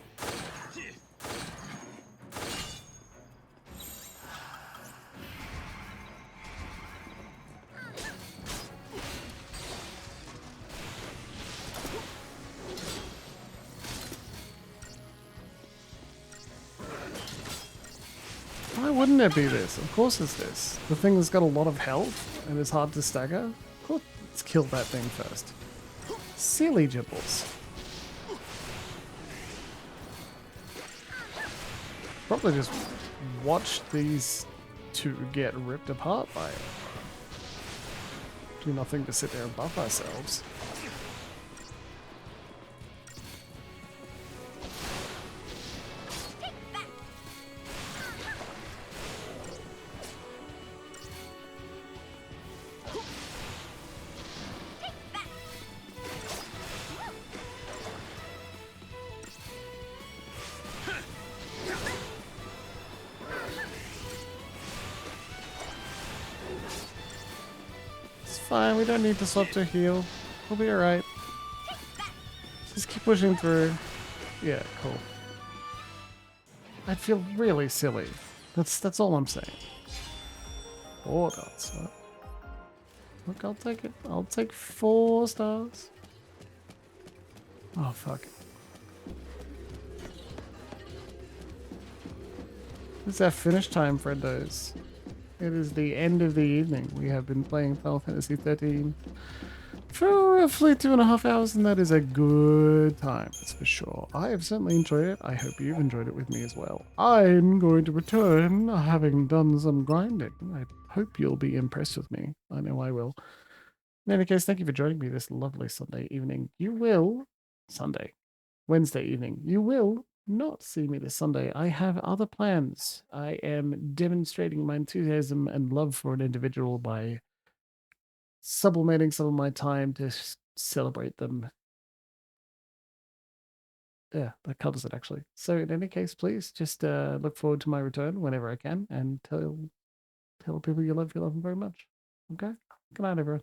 S1: Why wouldn't it be this? Of course it's this. The thing that's got a lot of health and is hard to stagger. Of course, let's kill that thing first. Silly Jimbles. Probably just watch these two get ripped apart by it. Do nothing to sit there and buff ourselves. Fine, we don't need to swap to heal. We'll be alright. Just keep pushing through. Yeah, cool. I'd feel really silly. That's all I'm saying. 4 dots, huh? Look, I'll take it. I'll take 4 stars. Oh, fuck. It's our finish time, friendos. It is the end of the evening. We have been playing Final Fantasy XIII for roughly 2.5 hours, and that is a good time, that's for sure. I have certainly enjoyed it. I hope you've enjoyed it with me as well. I'm going to return, having done some grinding. I hope you'll be impressed with me. I know I will. In any case, thank you for joining me this lovely Sunday evening. You will Sunday. Wednesday evening. You will not see me this Sunday. I have other plans. I am demonstrating my enthusiasm and love for an individual by sublimating some of my time to celebrate them. Yeah, that covers it actually. So in any case, please just look forward to my return whenever I can, and tell people you love them very much. Okay? Good night, everyone.